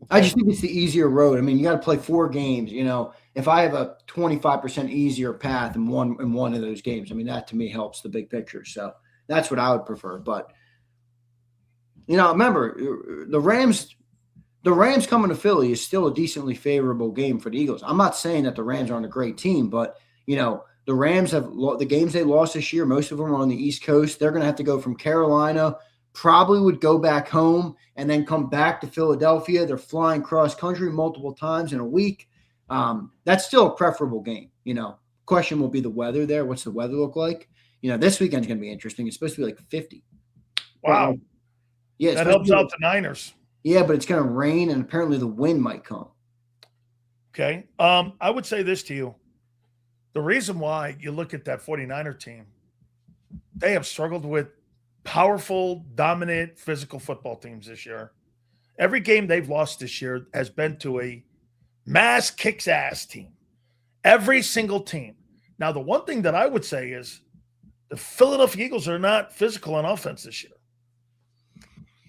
Okay. I just think it's the easier road. I mean, you got to play 4 games. You know, if I have a 25% easier path in one of those games, I mean, that to me helps the big picture. So that's what I would prefer. But, you know, remember, the Rams coming to Philly is still a decently favorable game for the Eagles. I'm not saying that the Rams aren't a great team, but, you know, the Rams have the games they lost this year. Most of them are on the East Coast. They're going to have to go from Carolina, probably would go back home and then come back to Philadelphia. They're flying cross country multiple times in a week. That's still a preferable game. You know, question will be the weather there. What's the weather look like? You know, this weekend's going to be interesting. It's supposed to be like 50. Wow. Yeah. That helps out the Niners. Yeah, but it's going to rain and apparently the wind might come. Okay. I would say this to you. The reason why you look at that 49er team, they have struggled with powerful, dominant, physical football teams this year. Every game they've lost this year has been to a mass kicks ass team. Every single team. Now, the one thing that I would say is the Philadelphia Eagles are not physical on offense this year.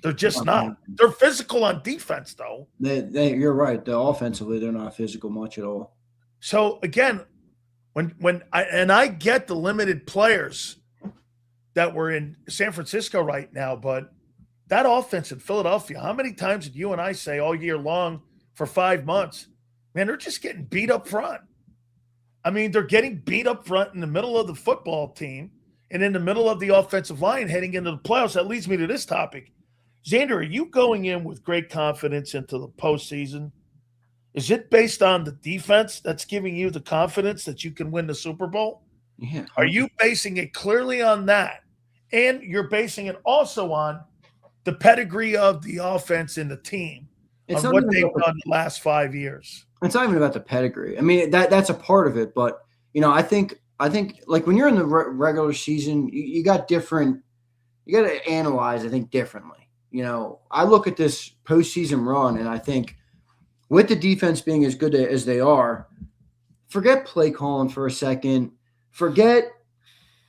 They're just not. They're physical on defense, though. You're right. Offensively, they're not physical much at all. So, again, I get the limited players that were in San Francisco right now, but that offense in Philadelphia, how many times did you and I say all year long for 5 months, man, they're just getting beat up front. I mean, they're getting beat up front in the middle of the football team and in the middle of the offensive line heading into the playoffs. That leads me to this topic. Xander, are you going in with great confidence into the postseason? Is it based on the defense that's giving you the confidence that you can win the Super Bowl? Yeah. Are you basing it clearly on that? And you're basing it also on the pedigree of the offense and the team, on what they've done the last 5 years. It's not even about the pedigree. I mean, that's a part of it. But, you know, I think like when you're in the regular season, you got to analyze, I think, differently. You know, I look at this postseason run and I think with the defense being as good as they are, forget play calling for a second, forget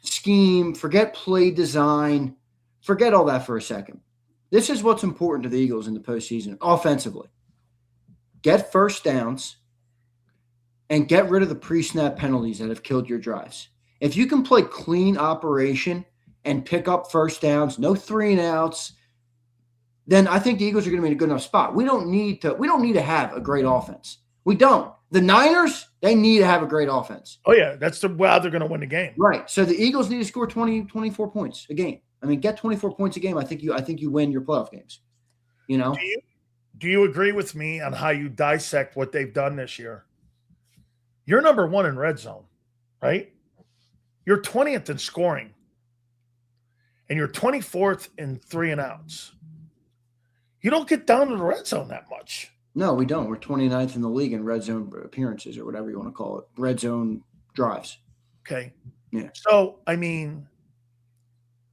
scheme, forget play design, forget all that for a second. This is what's important to the Eagles in the postseason offensively. Get first downs and get rid of the pre-snap penalties that have killed your drives. If you can play clean operation and pick up first downs, no 3-and-outs, then I think the Eagles are going to be in a good enough spot. We don't need to have a great offense. We don't. The Niners, they need to have a great offense. Oh, yeah. That's the way they're going to win the game. Right. So the Eagles need to score 24 points a game. I mean, get 24 points a game. I think you win your playoff games. You know? Do you agree with me on how you dissect what they've done this year? You're number 1 in red zone, right? You're 20th in scoring. And you're 24th in 3-and-outs. You don't get down to the red zone that much. No, we don't. We're 29th in the league in red zone appearances or whatever you want to call it. Red zone drives. Okay. Yeah. So, I mean,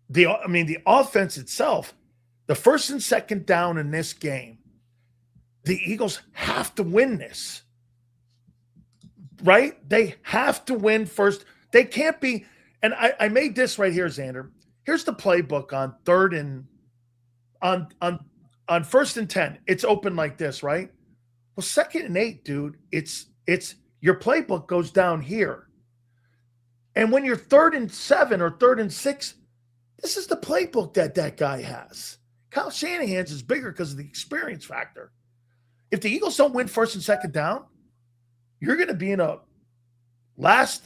the offense itself, the first and second down in this game, the Eagles have to win this. Right? They have to win first. They can't be, and I made this right here, Xander. Here's the playbook on third and on first and 10, it's open like this, right? Well, 2nd and 8, dude, it's your playbook goes down here. And when you're 3rd and 7 or 3rd and 6, this is the playbook that guy has. Kyle Shanahan's is bigger because of the experience factor. If the Eagles don't win first and second down, you're going to be in a last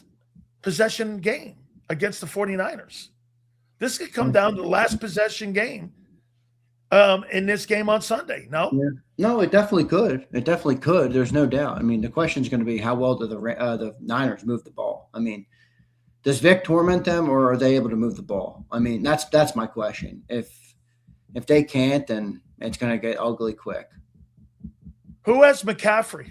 possession game against the 49ers. This could come down to the last possession game in this game on Sunday. No? Yeah. No, it definitely could. It definitely could. There's no doubt. I mean, the question is going to be how well do the Niners move the ball? I mean, does Vic torment them or are they able to move the ball? I mean, that's my question. If they can't, then it's going to get ugly quick. Who has McCaffrey?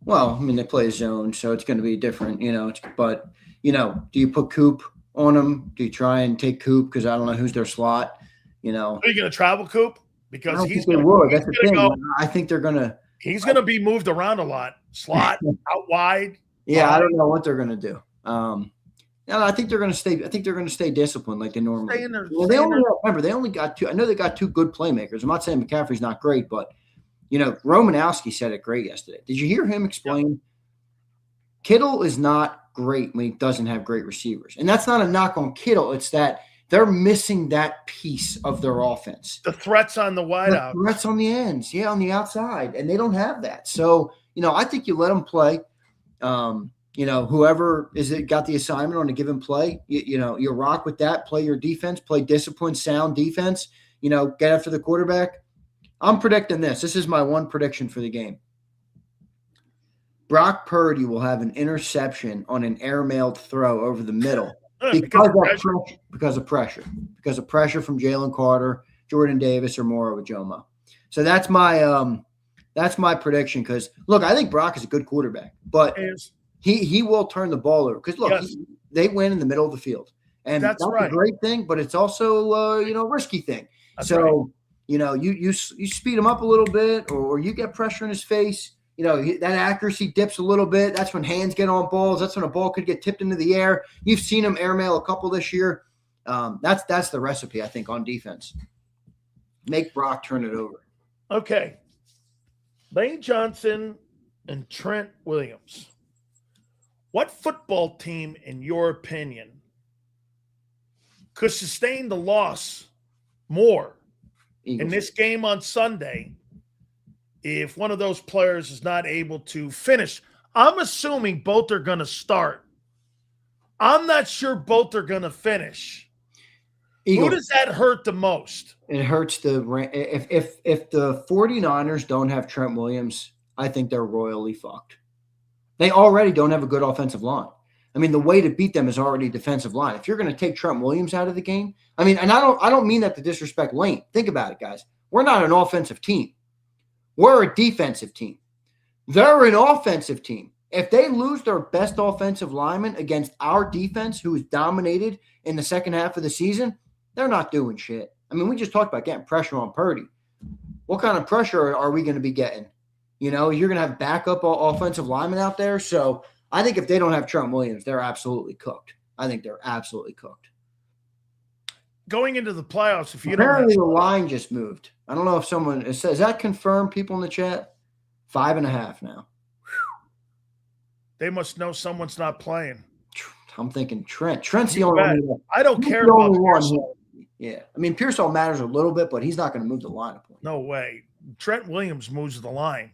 Well, I mean, they play a zone, so it's going to be different, you know. But, you know, do you put Coop on them? Do you try and take Coop because I don't know who's their slot? You know, are you going to travel Coop? Because he's going to. That's the thing. I think they're going to. He's going to be moved around a lot. Slot out wide. Yeah, I don't know what they're going to do. Yeah, I think they're going to stay. I think they're going to stay disciplined like they normally. They only got two. I know they got two good playmakers. I'm not saying McCaffrey's not great, but Romanowski said it great yesterday. Did you hear him explain? Yep. Kittle is not great when he doesn't have great receivers, and that's not a knock on Kittle. It's that they're missing that piece of their offense. The threats on the wideout. Threats on the ends, on the outside, and they don't have that. So I think you let them play. Whoever got the assignment on a given play, you rock with that, play your defense, play disciplined, sound defense, get after the quarterback. I'm predicting this. This is my one prediction for the game. Brock Purdy will have an interception on an air-mailed throw over the middle because of pressure from Jalen Carter, Jordan Davis, or Moro Ajomo. So that's my prediction because, look, I think Brock is a good quarterback, but he will turn the ball over because, look, they win in the middle of the field. And that's right. A great thing, but it's also, a risky thing. That's right. You speed him up a little bit or you get pressure in his face. That accuracy dips a little bit. That's when hands get on balls. That's when a ball could get tipped into the air. You've seen him airmail a couple this year. That's the recipe, I think, on defense. Make Brock turn it over. Okay. Lane Johnson and Trent Williams. What football team, in your opinion, could sustain the loss more Eagles. In this game on Sunday if one of those players is not able to finish? I'm assuming both are going to start. I'm not sure both are going to finish. Eagles. Who does that hurt the most? It hurts if the 49ers don't have Trent Williams, I think they're royally fucked. They already don't have a good offensive line. I mean, the way to beat them is already defensive line. If you're going to take Trent Williams out of the game, and I don't mean that to disrespect Lane. Think about it, guys. We're not an offensive team. We're a defensive team. They're an offensive team. If they lose their best offensive lineman against our defense, who is dominated in the second half of the season, they're not doing shit. I mean, we just talked about getting pressure on Purdy. What kind of pressure are we going to be getting? You're going to have backup offensive linemen out there. So I think if they don't have Trent Williams, they're absolutely cooked. I think they're absolutely cooked. Going into the playoffs, if you apparently the line just moved. I don't know if someone says, is that confirmed, people in the chat? 5.5 now. They must know someone's not playing. I'm thinking Trent. Trent's the only one. I don't care about Pearsall. Yeah. I mean, Pearsall matters a little bit, but he's not going to move the line a point. No way. Trent Williams moves the line.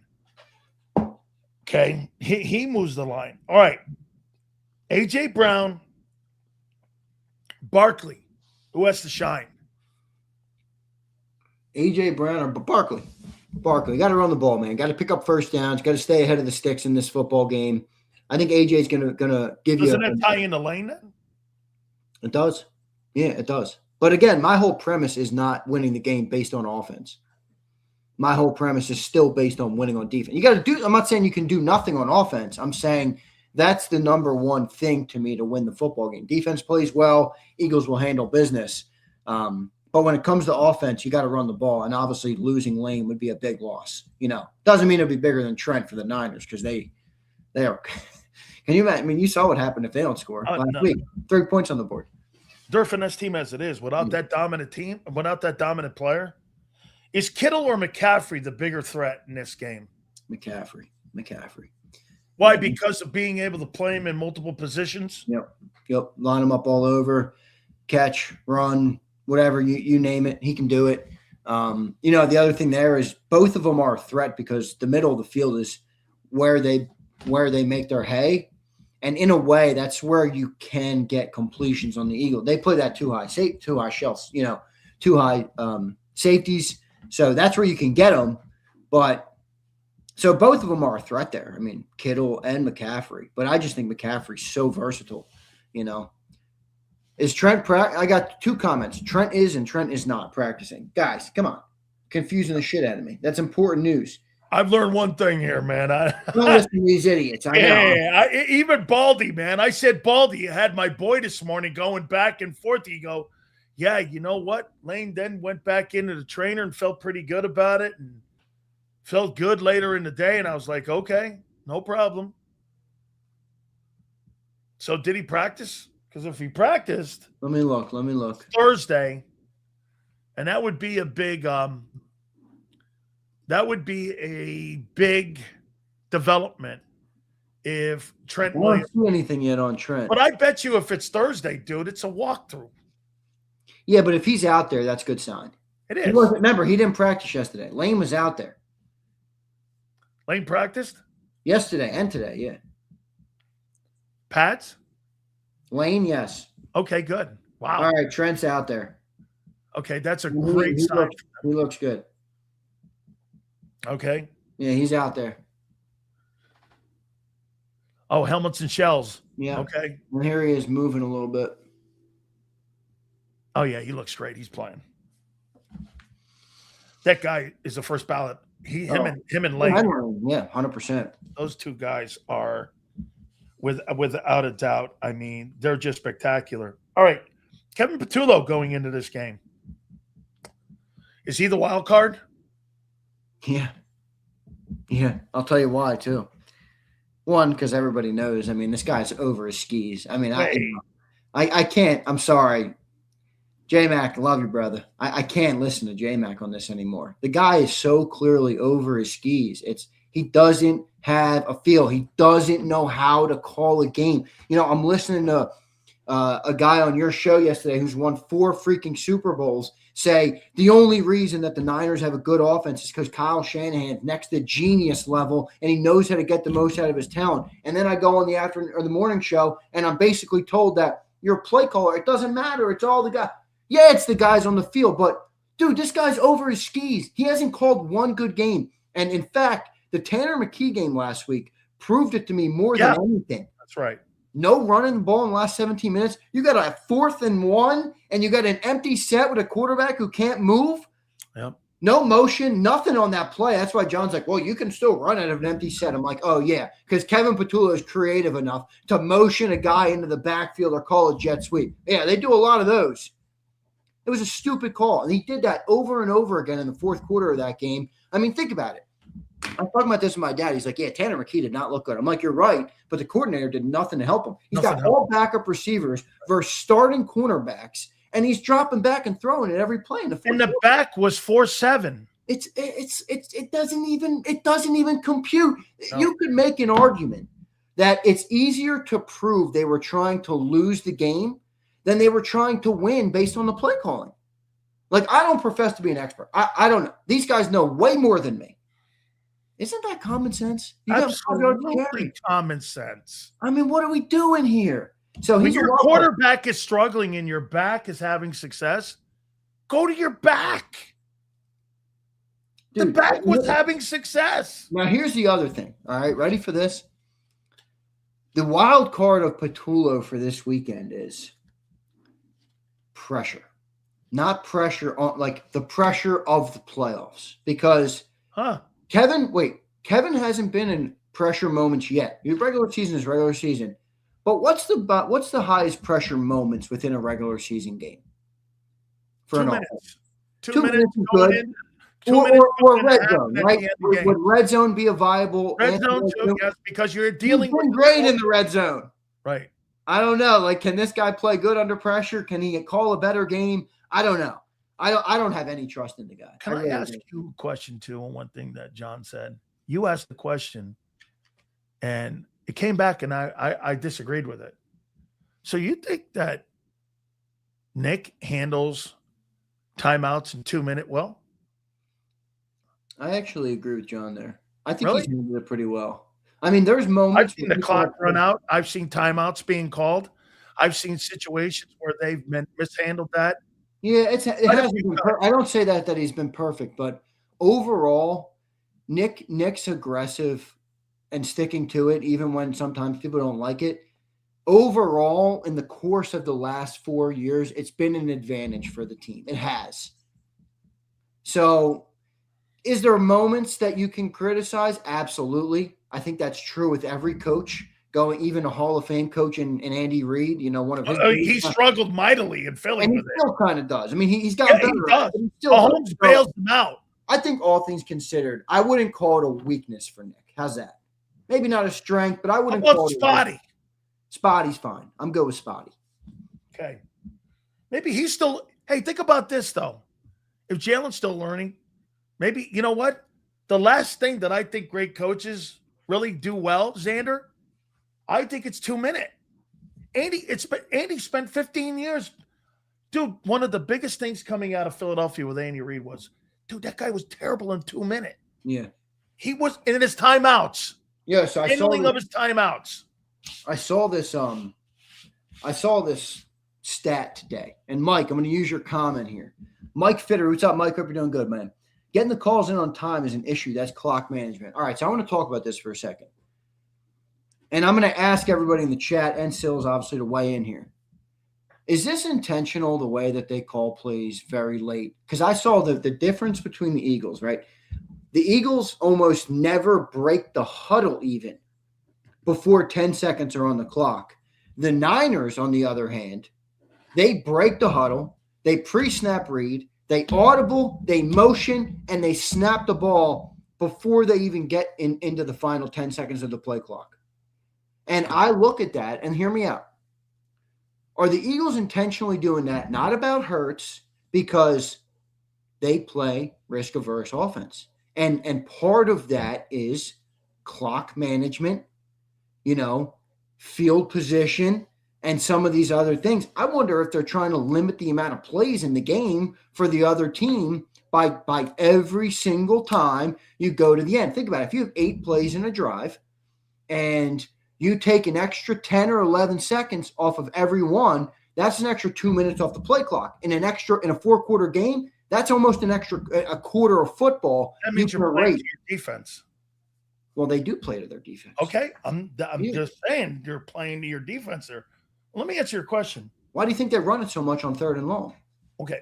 Okay. He moves the line. All right. A.J. Brown, Barkley. Who has to shine? A.J. Brown or Barkley? Barkley. Got to run the ball, man. Got to pick up first downs. Got to stay ahead of the sticks in this football game. I think A.J.'s gonna give you. Doesn't it tie into Lane then? It does. Yeah, it does. But again, my whole premise is not winning the game based on offense. My whole premise is still based on winning on defense. You got to do. I'm not saying you can do nothing on offense. I'm saying that's the number one thing to me to win the football game. Defense plays well. Eagles will handle business. But when it comes to offense, you got to run the ball. And obviously losing Lane would be a big loss. Doesn't mean it'll be bigger than Trent for the Niners because they are. Can you imagine? I mean, you saw what happened if they don't score last week. 3 points on the board. They're a finesse team as it is. Without that dominant team, without that dominant player, is Kittle or McCaffrey the bigger threat in this game? McCaffrey. Why? Because of being able to play him in multiple positions? Yep. Line him up all over, catch, run, whatever, you name it. He can do it. The other thing there is both of them are a threat because the middle of the field is where they make their hay. And in a way, that's where you can get completions on the Eagle. They play that too high shells, too high safeties. So that's where you can get them. But so both of them are a threat there. I mean, Kittle and McCaffrey. But I just think McCaffrey's so versatile, Is Trent I got two comments. Trent is and Trent is not practicing. Guys, come on. Confusing the shit out of me. That's important news. I've learned one thing here, man. Don't listen to these idiots. I know. Yeah, even Baldy, man. I said, Baldy, I had my boy this morning going back and forth. He go, yeah, you know what? Lane then went back into the trainer and felt pretty good about it and felt good later in the day. And I was like, okay, no problem. So did he practice? Because if he practiced, let me look. Thursday, and that would be a big development if Trent Williams. I don't see anything yet on Trent. But I bet you if it's Thursday, dude, it's a walkthrough. Yeah, but if he's out there, that's a good sign. It is. Remember, he didn't practice yesterday. Lane was out there. Lane practiced? Yesterday and today, yeah. Pats? Lane, yes. Okay, good. Wow. All right, Trent's out there. Okay, that's a great sign. He looks good. Okay. Yeah, he's out there. Oh, helmets and shells. Yeah. Okay. And here he is moving a little bit. Oh, yeah, he looks great. He's playing. That guy is the first ballot. Him and Lane. Yeah, 100%. Those two guys are, without a doubt, I mean, they're just spectacular. All right. Kevin Patullo going into this game. Is he the wild card? Yeah. Yeah. I'll tell you why, too. One, because everybody knows. I mean, this guy's over his skis. I mean, I can't. I'm sorry. J-Mac, love you, brother. I can't listen to J-Mac on this anymore. The guy is so clearly over his skis. He doesn't have a feel. He doesn't know how to call a game. You know, I'm listening to a guy on your show yesterday who's won 4 freaking Super Bowls say the only reason that the Niners have a good offense is because Kyle Shanahan's next to genius level and he knows how to get the most out of his talent. And then I go on the afternoon or the morning show and I'm basically told that you're a play caller. It doesn't matter. It's all the guy. Yeah, it's the guys on the field, but dude, this guy's over his skis. He hasn't called one good game. And in fact, the Tanner McKee game last week proved it to me more than anything. That's right. No running the ball in the last 17 minutes. You got a 4th and 1, and you got an empty set with a quarterback who can't move. Yep. No motion, nothing on that play. That's why John's like, well, you can still run out of an empty set. I'm like, oh, yeah, because Kevin Patullo is creative enough to motion a guy into the backfield or call a jet sweep. Yeah, they do a lot of those. It was a stupid call, and he did that over and over again in the 4th quarter of that game. I mean, think about it. I'm talking about this with my dad. He's like, yeah, Tanner McKee did not look good. I'm like, you're right, but the coordinator did nothing to help him. He's got all backup receivers versus starting cornerbacks, and he's dropping back and throwing it every play in the 4th And the back was 4-7. It doesn't even compute. No. You could make an argument that it's easier to prove they were trying to lose the game than they were trying to win based on the play calling. Like, I don't profess to be an expert. I don't know. These guys know way more than me. Isn't that common sense? Absolutely common sense. I mean, what are we doing here? So when your quarterback is struggling and your back is having success, go to your back. Dude, the back was having success. Now, here's the other thing. All right, ready for this? The wild card of Patullo for this weekend is pressure. Not pressure on, like, the pressure of the playoffs. Because Kevin hasn't been in pressure moments yet. Your regular season is regular season. But what's the highest pressure moments within a regular season game? For 2 minutes. 2 minutes is good. Or red zone, right? Would red zone be a viable? Red zone, too, yes, because you're dealing with great in the red zone. Right. I don't know. Like, can this guy play good under pressure? Can he call a better game? I don't know. I don't have any trust in the guy. Can I ask you a question, too, on one thing that John said? You asked the question, and it came back, and I disagreed with it. So you think that Nick handles timeouts in 2 minutes well? I actually agree with John there. I think he's handled it pretty well. I mean, there's moments. I've seen the clock run out. I've seen timeouts being called. I've seen situations where they've mishandled that. Yeah, it hasn't been I don't say that he's been perfect, but overall, Nick's aggressive and sticking to it, even when sometimes people don't like it. Overall, in the course of the last 4 years, it's been an advantage for the team. It has. So, is there moments that you can criticize? Absolutely. I think that's true with every coach. Going even a Hall of Fame coach in Andy Reid, one of his. He struggled mightily in Philly, and he still kind of does. I mean, he's got better. He does. Mahomes bails him out. I think all things considered, I wouldn't call it a weakness for Nick. How's that? Maybe not a strength, but I wouldn't call it spotty. Spotty's fine. I'm good with Spotty. Okay. Maybe he's still – hey, think about this, though. If Jalen's still learning, maybe – you know what? The last thing that I think great coaches really do well, Xander, I think it's 2-minute. Andy spent 15 years. Dude, one of the biggest things coming out of Philadelphia with Andy Reid was, dude, that guy was terrible in 2-minute. Yeah. He was in his timeouts. Yeah, so handling of his timeouts. I saw this stat today. And Mike, I'm going to use your comment here. Mike Fitter, what's up, Mike? Hope you're doing good, man. Getting the calls in on time is an issue. That's clock management. All right, so I want to talk about this for a second. And I'm going to ask everybody in the chat and Sills, obviously, to weigh in here. Is this intentional, the way that they call plays very late? Because I saw the difference between the Eagles, right? The Eagles almost never break the huddle even before 10 seconds are on the clock. The Niners, on the other hand, they break the huddle, they pre-snap read, they audible, they motion, and they snap the ball before they even get into the final 10 seconds of the play clock. And I look at that, and hear me out. Are the Eagles intentionally doing that? Not about Hurts, because they play risk-averse offense. And part of that is clock management, field position, and some of these other things. I wonder if they're trying to limit the amount of plays in the game for the other team by every single time you go to the end. Think about it. If you have 8 plays in a drive and you take an extra 10 or 11 seconds off of every one, that's an extra 2 minutes off the play clock. In a 4-quarter game, that's almost a quarter of football. That means you're playing to your defense. Well, they do play to their defense. Okay, I'm just saying you're playing to your defense there. Let me answer your question. Why do you think they run it so much on 3rd and long? Okay,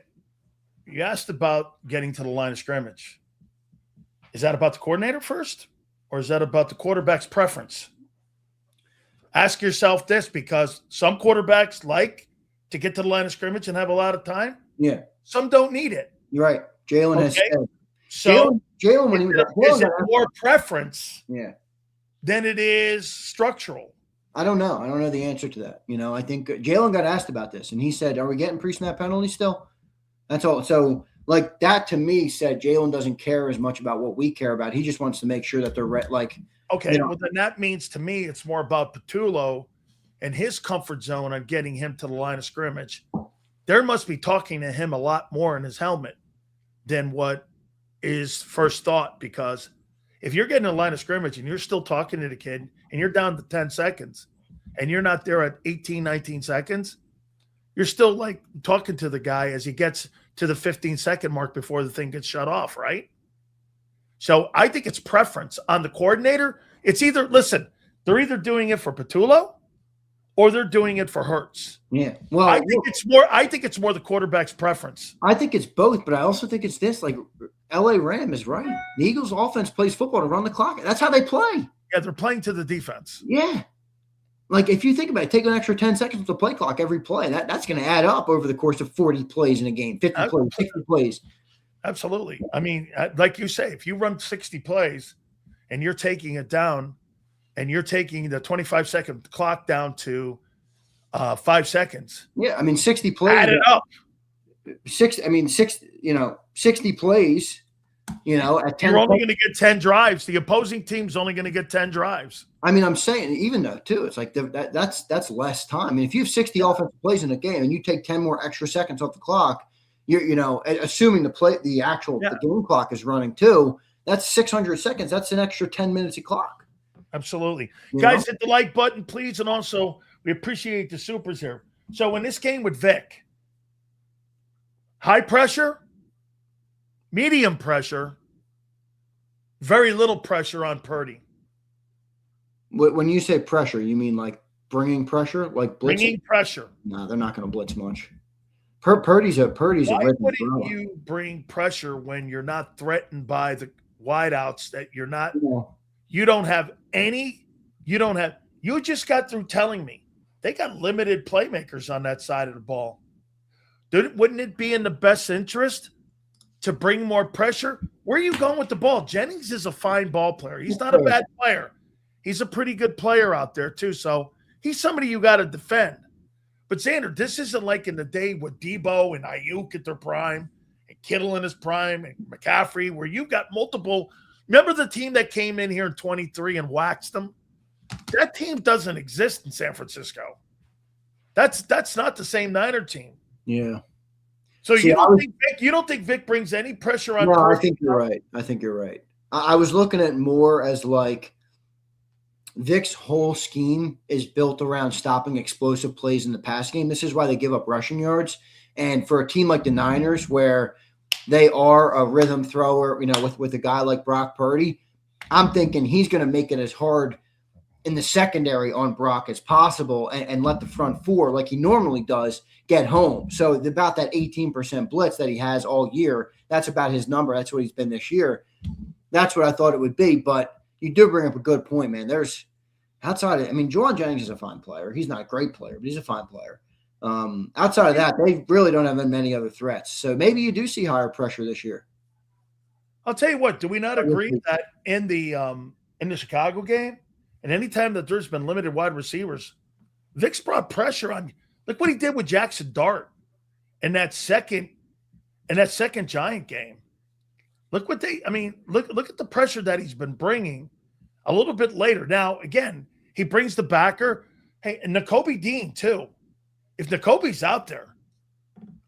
you asked about getting to the line of scrimmage. Is that about the coordinator first, or is that about the quarterback's preference? Ask yourself this, because some quarterbacks like to get to the line of scrimmage and have a lot of time. Yeah. Some don't need it. You're right. Jalen has said. So Jalen, when is it more preference than it is structural? I don't know. I don't know the answer to that. I think Jalen got asked about this, and he said, are we getting pre-snap penalties still? That's all. So, that to me said Jalen doesn't care as much about what we care about. He just wants to make sure that they're okay, well, then that means to me it's more about Patullo and his comfort zone on getting him to the line of scrimmage. There must be talking to him a lot more in his helmet than what is first thought, because if you're getting a line of scrimmage and you're still talking to the kid and you're down to 10 seconds and you're not there at 18, 19 seconds, you're still talking to the guy as he gets to the 15-second mark before the thing gets shut off, right? So I think it's preference on the coordinator. It's either, they're either doing it for Patullo or they're doing it for Hurts. Yeah. Well, I think it's more the quarterback's preference. I think it's both, but I also think it's this. LA Ram is right. The Eagles offense plays football to run the clock. That's how they play. Yeah, they're playing to the defense. Yeah. If you think about it, take an extra 10 seconds with the play clock every play. That's going to add up over the course of 40 plays in a game, 50 plays, 60 plays. Absolutely. I mean, like you say, if you run 60 plays and you're taking it down and you're taking the 25-second clock down to 5 seconds. Yeah, I mean, 60 plays. Add it up. 60 plays, at 10. You're only going to get 10 drives. The opposing team's only going to get 10 drives. I mean, I'm saying, even though, too, it's that's less time. I mean, if you have 60 offensive plays in a game and you take 10 more extra seconds off the clock, assuming the game clock is running too, that's 600 seconds. That's an extra 10 minutes of clock. Absolutely. Guys, hit the like button, please. And also, we appreciate the supers here. So in this game with Vic, high pressure, medium pressure, very little pressure on Purdy. When you say pressure, you mean bringing pressure, blitzing? Bringing pressure. No, they're not going to blitz much. Purdy's a Why wouldn't you bring pressure when you're not threatened by the wideouts, that you're not you don't have any, you just got through telling me they got limited playmakers on that side of the ball. Wouldn't it be in the best interest to bring more pressure? Where are you going with the ball? Jennings is a fine ball player. He's not a bad player. He's a pretty good player out there too. So he's somebody you got to defend. But Xander, this isn't like in the day with Debo and Ayuk at their prime and Kittle in his prime and McCaffrey, where you've got multiple. Remember the team that came in here in 23 and waxed them? That team doesn't exist in San Francisco. That's not the same Niner team. Yeah. So you don't think Vic brings any pressure on? No, I think you're right. I was looking at it more as like Vic's whole scheme is built around stopping explosive plays in the pass game. This is why they give up rushing yards. And for a team like the Niners, where they are a rhythm thrower, with a guy like Brock Purdy, I'm thinking he's going to make it as hard in the secondary on Brock as possible and let the front four, like he normally does, get home. So about that 18% blitz that he has all year, that's about his number. That's what he's been this year. That's what I thought it would be. But you do bring up a good point, man. There's outside of, Juwan Jennings is a fine player. He's not a great player, but he's a fine player. Outside of that, they really don't have many other threats. So maybe you do see higher pressure this year. I'll tell you what, do we not agree that in the Chicago game, and anytime that there's been limited wide receivers, Vic's brought pressure on. Look what he did with Jackson Dart in that second Giant game. Look what look at the pressure that he's been bringing a little bit later. Now, again, he brings the backer. Hey, and Nakobe Dean too. If Nakobe's out there,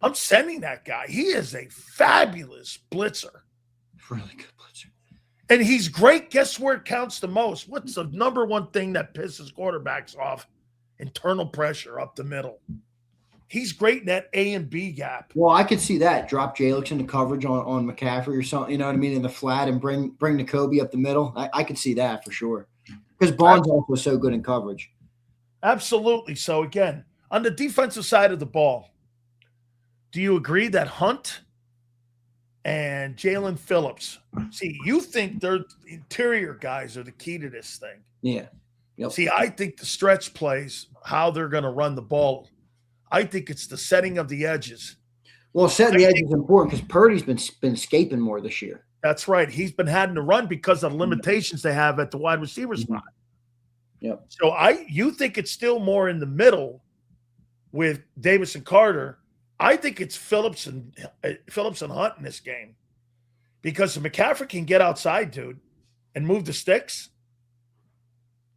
I'm sending that guy. He is a fabulous blitzer. Really good blitzer. And he's great. Guess where it counts the most? What's the number one thing that pisses quarterbacks off? Internal pressure up the middle. He's great in that A and B gap. Well, I could see that. Drop Jalix into coverage on McCaffrey or something, you know what I mean, in the flat and bring Nakobe up the middle. I could see that for sure. Because Bond's also so good in coverage. Absolutely. So, again, on the defensive side of the ball, do you agree that Hunt and Jalen Phillips, see, you think they're the interior guys are the key to this thing? Yeah. Yep. See, I think the stretch plays, how they're going to run the ball, I think it's the setting of the edges. Well, setting the edge is important because Purdy's been escaping more this year. That's right. He's been having to run because of the limitations they have at the wide receiver spot. Yep. So you think it's still more in the middle with Davis and Carter. I think it's Phillips and Hunt in this game, because if McCaffrey can get outside, dude, and move the sticks,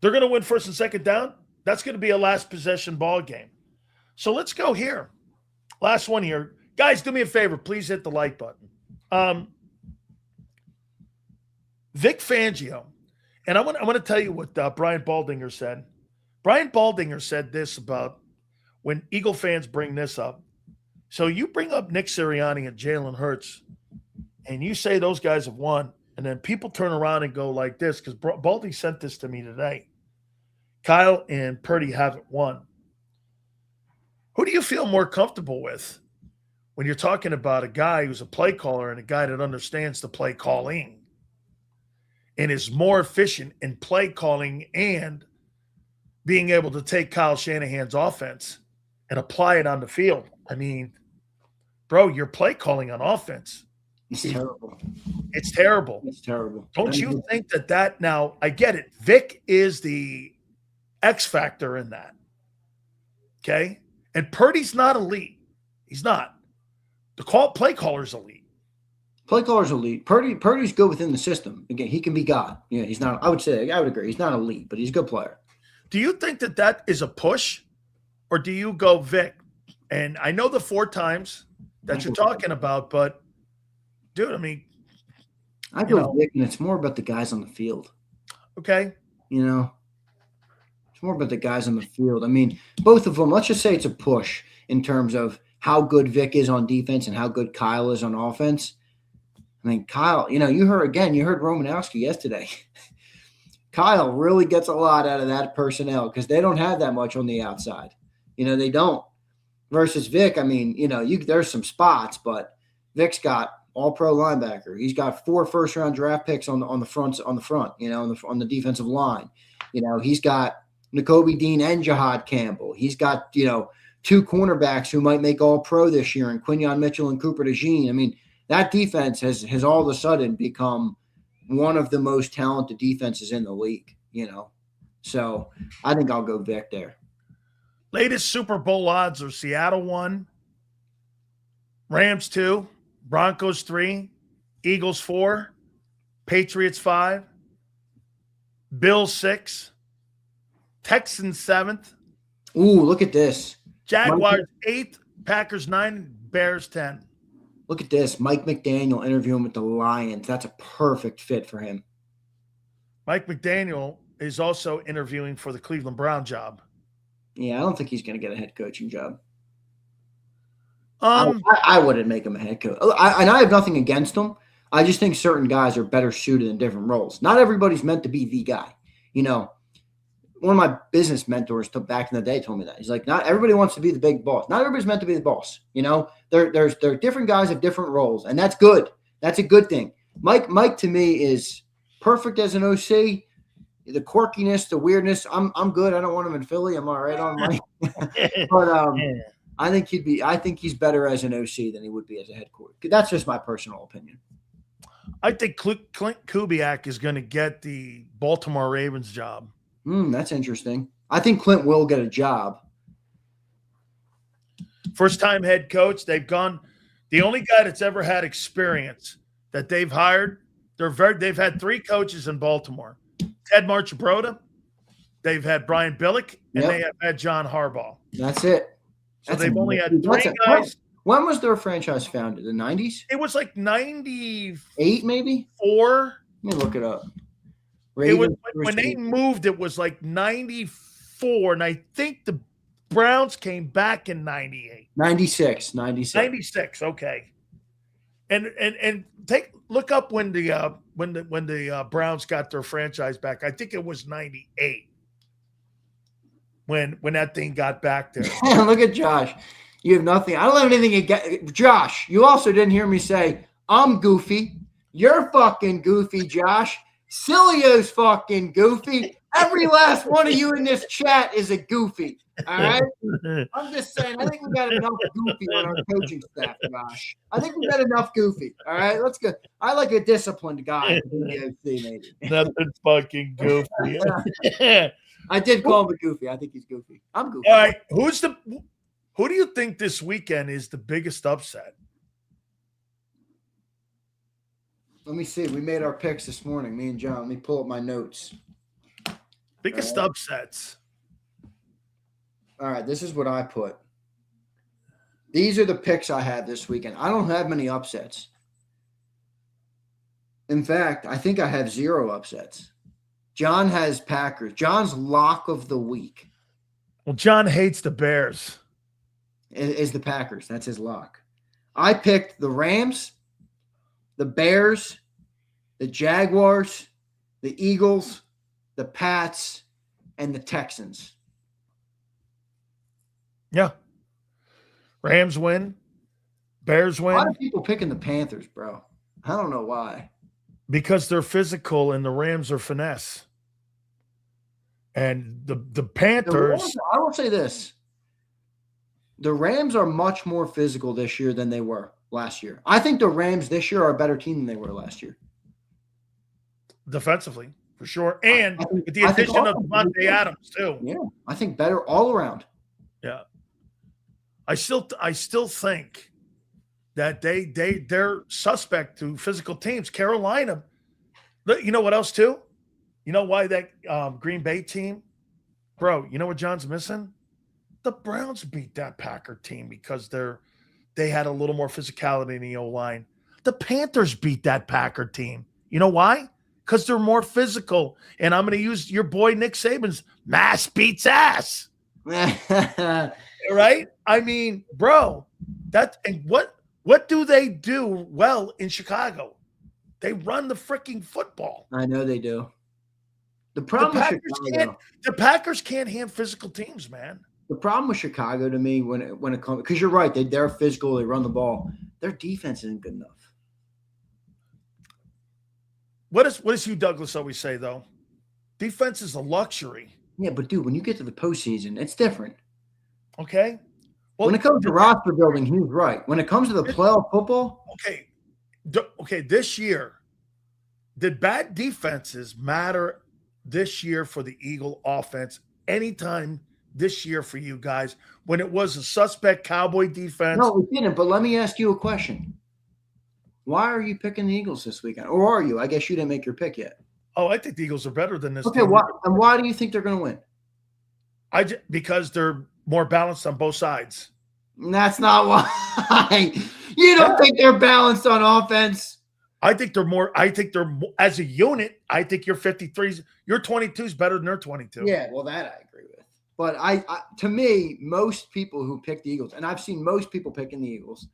they're going to win first and second down. That's going to be a last possession ball game. So let's go here. Last one here. Guys, do me a favor. Please hit the like button. Vic Fangio, and I want to tell you what Brian Baldinger said. Brian Baldinger said this about when Eagle fans bring this up. So you bring up Nick Sirianni and Jalen Hurts, and you say those guys have won, and then people turn around and go like this, because Baldy sent this to me today. Kyle and Purdy haven't won. Who do you feel more comfortable with when you're talking about a guy who's a play caller and a guy that understands the play calling and is more efficient in play calling and being able to take Kyle Shanahan's offense and apply it on the field? I mean, bro, your play calling on offense. It's terrible. It's terrible. It's terrible. Don't you think that now, I get it. Vic is the X factor in that. Okay? And Purdy's not elite. He's not. The play caller's elite. Play caller's elite. Purdy's good within the system. Again, he can be God. Yeah, he's not. I would agree. He's not elite, but he's a good player. Do you think that is a push, or do you go Vic? And I know the 4 times that you're talking about, but dude, I go Vic, and it's more about the guys on the field. Okay. It's more about the guys on the field. Both of them, let's just say it's a push in terms of how good Vic is on defense and how good Kyle is on offense. Kyle, you heard Romanowski yesterday. Kyle really gets a lot out of that personnel because they don't have that much on the outside. They don't. Versus Vic, there's some spots, but Vic's got all-pro linebacker. He's got 4 first-round draft picks on the front, on the defensive line. He's got Nakobe Dean and Jahad Campbell. He's got 2 cornerbacks who might make all-pro this year, and Quinyon Mitchell and Cooper DeJean. That defense has all of a sudden become one of the most talented defenses in the league. So I think I'll go Vic there. Latest Super Bowl odds are Seattle 1, Rams 2, Broncos 3, Eagles 4, Patriots 5, Bills 6, Texans 7th. Ooh, look at this. Jaguars 8th, Packers 9, Bears 10. Look at this. Mike McDaniel interviewing with the Lions. That's a perfect fit for him. Mike McDaniel is also interviewing for the Cleveland Brown job. Yeah, I don't think he's going to get a head coaching job. I wouldn't make him a head coach. And I have nothing against him. I just think certain guys are better suited in different roles. Not everybody's meant to be the guy. You know, one of my business mentors back in the day told me that. He's like, not everybody wants to be the big boss. Not everybody's meant to be the boss. You know, there are different guys have different roles, and that's good. That's a good thing. Mike to me is perfect as an OC. The quirkiness, the weirdness, I'm good. I don't want him in Philly. I'm all right on Mike. But I think he's better as an OC than he would be as a head coach. That's just my personal opinion. I think Clint Kubiak is going to get the Baltimore Ravens job. That's interesting. I think Clint will get a job. First-time head coach. They've gone – the only guy that's ever had experience that they've hired, they've had 3 coaches in Baltimore. Ted Marchibroda, they've had Brian Billick, and they have had John Harbaugh. That's it. So they've only had 3 guys. When was their franchise founded? The 90s? It was like 98, maybe? 4. Let me look it up. When they moved, it was like 94, and I think the Browns came back in 98. 96. 96, okay. And look up when the Browns got their franchise back. I think it was 98 when that thing got back there. Look at Josh. You have nothing. I don't have anything against Josh. You also didn't hear me say I'm goofy. You're fucking goofy, Josh. Sileo's fucking goofy. Every last one of you in this chat is a goofy. All right? I'm just saying, I think we got enough goofy on our coaching staff, Josh. I think we got enough goofy. All right, let's go. I like a disciplined guy. Maybe. Nothing fucking goofy. I did call him a goofy. I think he's goofy. I'm goofy. All right, who do you think this weekend is the biggest upset? Let me see. We made our picks this morning, me and John. Let me pull up my notes. Biggest upsets. All right, this is what I put. These are the picks I have this weekend. I don't have many upsets. In fact, I think I have 0 upsets. John has Packers. John's lock of the week. Well, John hates the Bears. Is the Packers. That's his lock. I picked the Rams, the Bears, the Jaguars, the Eagles, the Pats, and the Texans. Yeah. Rams win. Bears win. A lot of people picking the Panthers, bro. I don't know why. Because they're physical and the Rams are finesse. And the Panthers. I will say this. The Rams are much more physical this year than they were last year. I think the Rams this year are a better team than they were last year. Defensively, for sure. And with the addition of Devontae Adams, too. Yeah, I think better all around. Yeah. I still think that they're suspect to physical teams. Carolina, you know what else, too? You know why that Green Bay team? Bro, you know what John's missing? The Browns beat that Packer team because they had a little more physicality in the O-line. The Panthers beat that Packer team. You know why? Because they're more physical. And I'm going to use your boy Nick Saban's mass beats ass. Right? I mean, bro, what do they do well in Chicago? They run the freaking football. I know they do. The Packers can't hand physical teams, man. The problem with Chicago to me when it comes, because you're right, they're physical, they run the ball. Their defense isn't good enough. What does Hugh Douglas always say though? Defense is a luxury. Yeah, but dude, when you get to the postseason, it's different. Okay. Well, when it comes to roster building, he's right. When it comes to the playoff football, okay. This year, did bad defenses matter this year for the Eagle offense? Anytime this year for you guys when it was a suspect Cowboy defense. No, we didn't. But let me ask you a question. Why are you picking the Eagles this weekend? Or are you? I guess you didn't make your pick yet. Oh, I think the Eagles are better than this. Okay, why do you think they're going to win? Because they're more balanced on both sides. That's not why. You don't think they're balanced on offense? I think they're as a unit. I think your 53s, your 22 is better than their 22. Yeah, well, that I agree with. But I to me, most people who pick the Eagles, and I've seen most people picking the Eagles,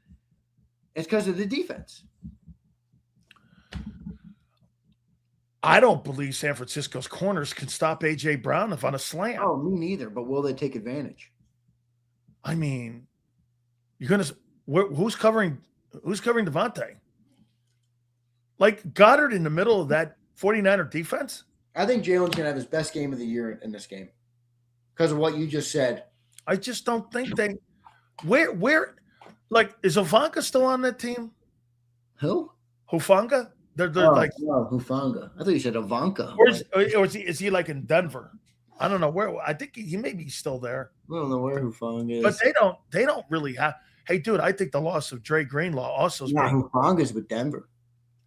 it's because of the defense. I don't believe San Francisco's corners can stop A.J. Brown if on a slant. Oh, me neither. But will they take advantage? I mean, who's covering Devontae? Like Goddard in the middle of that 49er defense? I think Jalen's going to have his best game of the year in this game because of what you just said. I just don't think they – where – like, is Hufanga still on that team? Who? Hufanga? They're like – no, Hufanga. I thought you said Ivanka. Or is he like in Denver? I don't know where. I think he may be still there. I don't know where Hufanga is. But they don't really have – hey, dude, I think the loss of Dre Greenlaw also is – Hufanga's with Denver.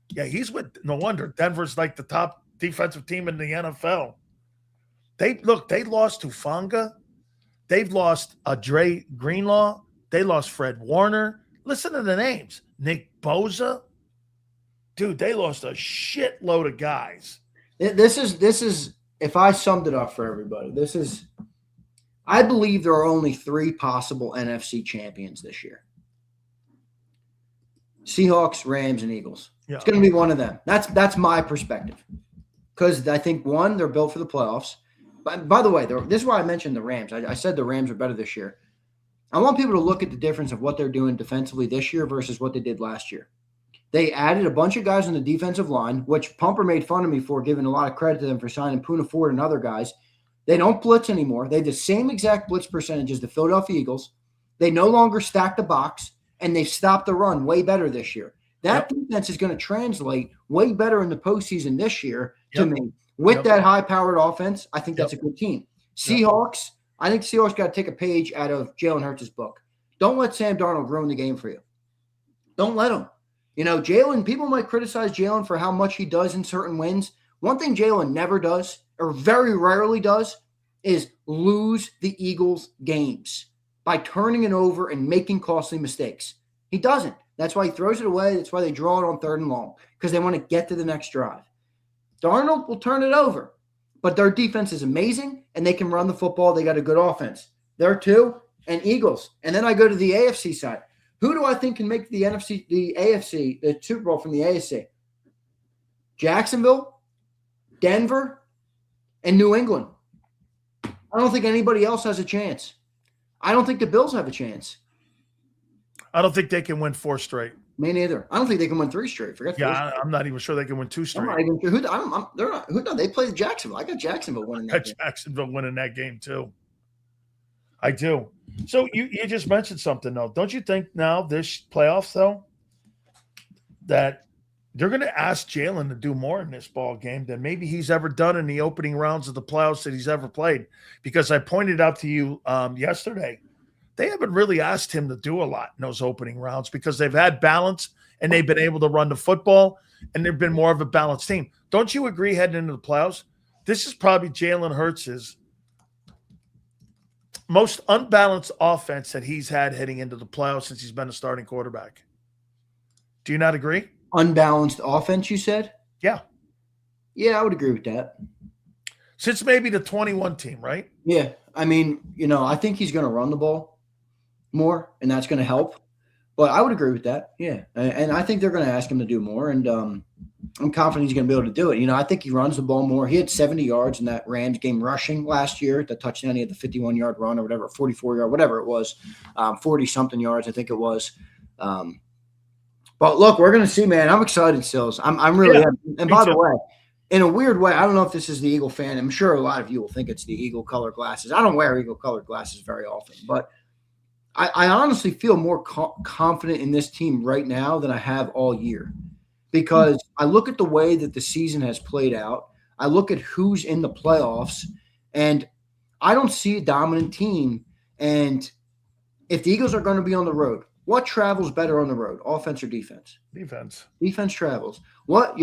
Yeah, he's with – no wonder. Denver's like the top defensive team in the NFL. They lost Hufanga. They've lost Dre Greenlaw. They lost Fred Warner. Listen to the names. Nick Bosa. Dude, they lost a shitload of guys. This is if I summed it up for everybody, I believe there are only 3 possible NFC champions this year. Seahawks, Rams, and Eagles. Yeah. It's going to be one of them. That's my perspective. Because I think, one, they're built for the playoffs. But by the way, this is why I mentioned the Rams. I said the Rams are better this year. I want people to look at the difference of what they're doing defensively this year versus what they did last year. They added a bunch of guys on the defensive line, which Pumper made fun of me for, giving a lot of credit to them for signing Poona Ford and other guys. They don't blitz anymore. They have the same exact blitz percentage as the Philadelphia Eagles. They no longer stack the box, and they've stopped the run way better this year. That defense is going to translate way better in the postseason this year to me. With that high-powered offense, I think that's a good team. Seahawks, I think Seahawks got to take a page out of Jalen Hurts' book. Don't let Sam Darnold ruin the game for you. Don't let him. You know, Jalen, people might criticize Jalen for how much he does in certain wins. One thing Jalen never does, or very rarely does, is lose the Eagles' games by turning it over and making costly mistakes. He doesn't. That's why he throws it away. That's why they draw it on 3rd and long, because they want to get to the next drive. Darnold will turn it over, but their defense is amazing, and they can run the football. They got a good offense. There too, and Eagles. And then I go to the AFC side. Who do I think can make the AFC, the Super Bowl from the AFC? Jacksonville, Denver, and New England. I don't think anybody else has a chance. I don't think the Bills have a chance. I don't think they can win 4 straight. Me neither. I don't think they can win 3 straight. Forget. Yeah, I'm not even sure they can win 2 straight. I'm not even sure. They played Jacksonville. I got Jacksonville winning that game. Jacksonville winning that game too. I do. So you just mentioned something though. Don't you think now this playoffs though that they're going to ask Jalen to do more in this ball game than maybe he's ever done in the opening rounds of the playoffs that he's ever played? Because I pointed out to you yesterday, they haven't really asked him to do a lot in those opening rounds because they've had balance and they've been able to run the football and they've been more of a balanced team. Don't you agree heading into the playoffs? This is probably Jalen Hurts' most unbalanced offense that he's had heading into the playoffs since he's been a starting quarterback. Do you not agree? Unbalanced offense, you said? Yeah. Yeah, I would agree with that. Since maybe the 21 team, right? Yeah. I mean, I think he's going to run the ball more, and that's going to help. But I would agree with that. Yeah. And I think they're going to ask him to do more, and I'm confident he's going to be able to do it. I think he runs the ball more. He had 70 yards in that Rams game rushing last year. The touchdown, he had the 51-yard run or whatever, 44-yard, whatever it was, 40-something yards, I think it was. But look, we're going to see, man. I'm excited, Sills. I'm really happy. And by the way, in a weird way, I don't know if this is the Eagle fan. I'm sure a lot of you will think it's the Eagle color glasses. I don't wear Eagle colored glasses very often, but I honestly feel more confident in this team right now than I have all year, because I look at the way that the season has played out. I look at who's in the playoffs, and I don't see a dominant team. And if the Eagles are going to be on the road, what travels better on the road, offense or defense? Defense. Defense travels. What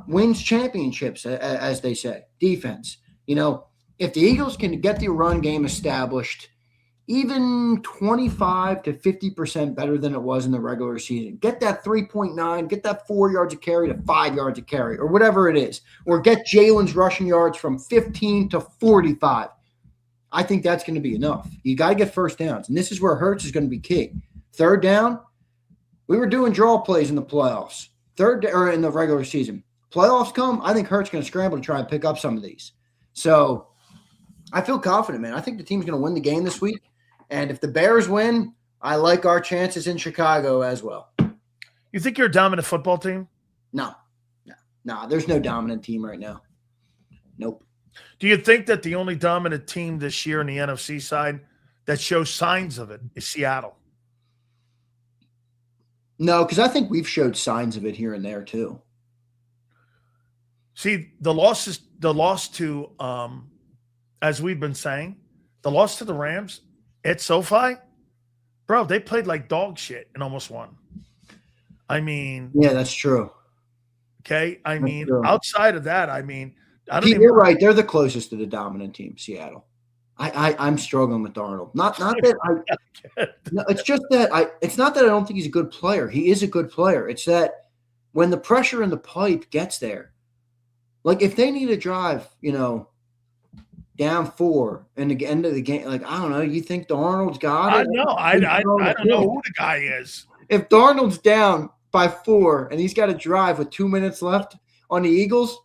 wins championships, as they say? Defense. If the Eagles can get the run game established, even 25 to 50% better than it was in the regular season, get that 3.9, get that 4 yards of carry to 5 yards of carry, or whatever it is, or get Jalen's rushing yards from 15 to 45. I think that's going to be enough. You got to get first downs, and this is where Hurts is going to be key. Third down, we were doing draw plays in the playoffs, or in the regular season. Playoffs come, I think Hurts is going to scramble to try and pick up some of these. So I feel confident, man. I think the team's going to win the game this week, and if the Bears win, I like our chances in Chicago as well. You think you're a dominant football team? No. There's no dominant team right now. Nope. Do you think that the only dominant team this year in the NFC side that shows signs of it is Seattle? No, because I think we've showed signs of it here and there too. See, the loss to, as we've been saying, the loss to the Rams at SoFi, bro, they played like dog shit and almost won. I mean, yeah, that's true. Okay, outside of that, you're right. They're the closest to the dominant team, Seattle. I'm struggling with Darnold. Not that it's just that it's not that I don't think he's a good player. He is a good player. It's that when the pressure in the pipe gets there, like if they need a drive, down 4 and the end of the game, like I don't know, you think Darnold's got it? I don't know who the guy is. If Darnold's down by 4 and he's got a drive with 2 minutes left on the Eagles,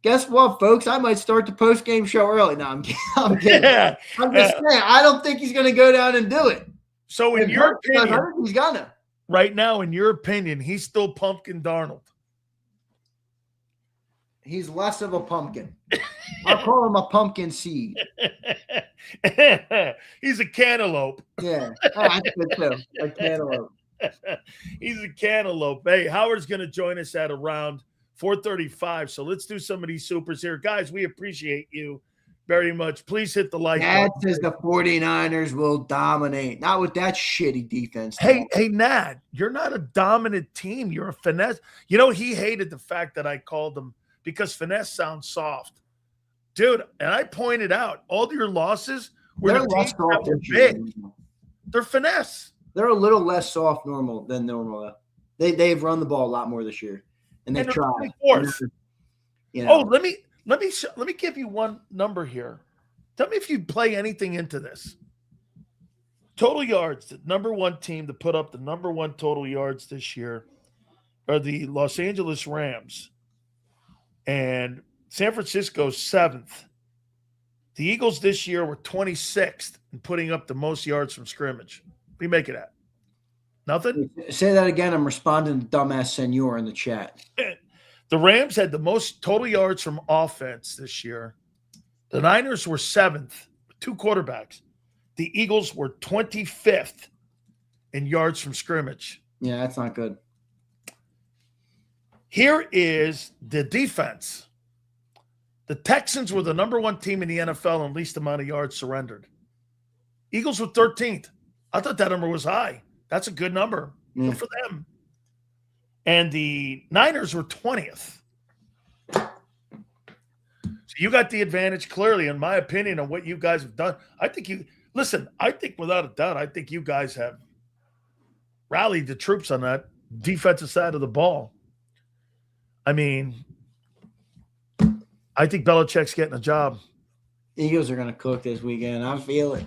guess what, folks? I might start the post-game show early. No, I'm kidding. Yeah. I'm just saying, I don't think he's going to go down and do it. So in your opinion, I think he's going to. Right now, in your opinion, he's still Pumpkin Darnold. He's less of a pumpkin. I'll call him a pumpkin seed. He's a cantaloupe. Yeah, that's good too. A cantaloupe. He's a cantaloupe. Hey, Howard's going to join us at around 4:35. So let's do some of these supers here. Guys, we appreciate you very much. Please hit the like button. That says the 49ers will dominate. Not with that shitty defense. Hey, Nad, you're not a dominant team. You're a finesse. He hated the fact that I called them because finesse sounds soft. Dude, and I pointed out all your losses were the teams that were big. They're finesse. They're a little less soft than normal. They've run the ball a lot more this year. And they've tried. Oh, let me give you one number here. Tell me if you play anything into this. Total yards, the number one team to put up the number one total yards this year are the Los Angeles Rams. And San Francisco's 7th. The Eagles this year were 26th in putting up the most yards from scrimmage. What do you make of that? Nothing? Say that again. I'm responding to dumbass Senor in the chat. The Rams had the most total yards from offense this year. The Niners were 7th with 2 quarterbacks. The Eagles were 25th in yards from scrimmage. Yeah, that's not good. Here is the defense. The Texans were the number one team in the NFL in least amount of yards surrendered. Eagles were 13th. I thought that number was high. That's a good number. Good for them. And the Niners were 20th. So you got the advantage clearly, in my opinion, on what you guys have done. I think without a doubt, I think you guys have rallied the troops on that defensive side of the ball. I mean, I think Belichick's getting a job. Eagles are going to cook this weekend. I feel it.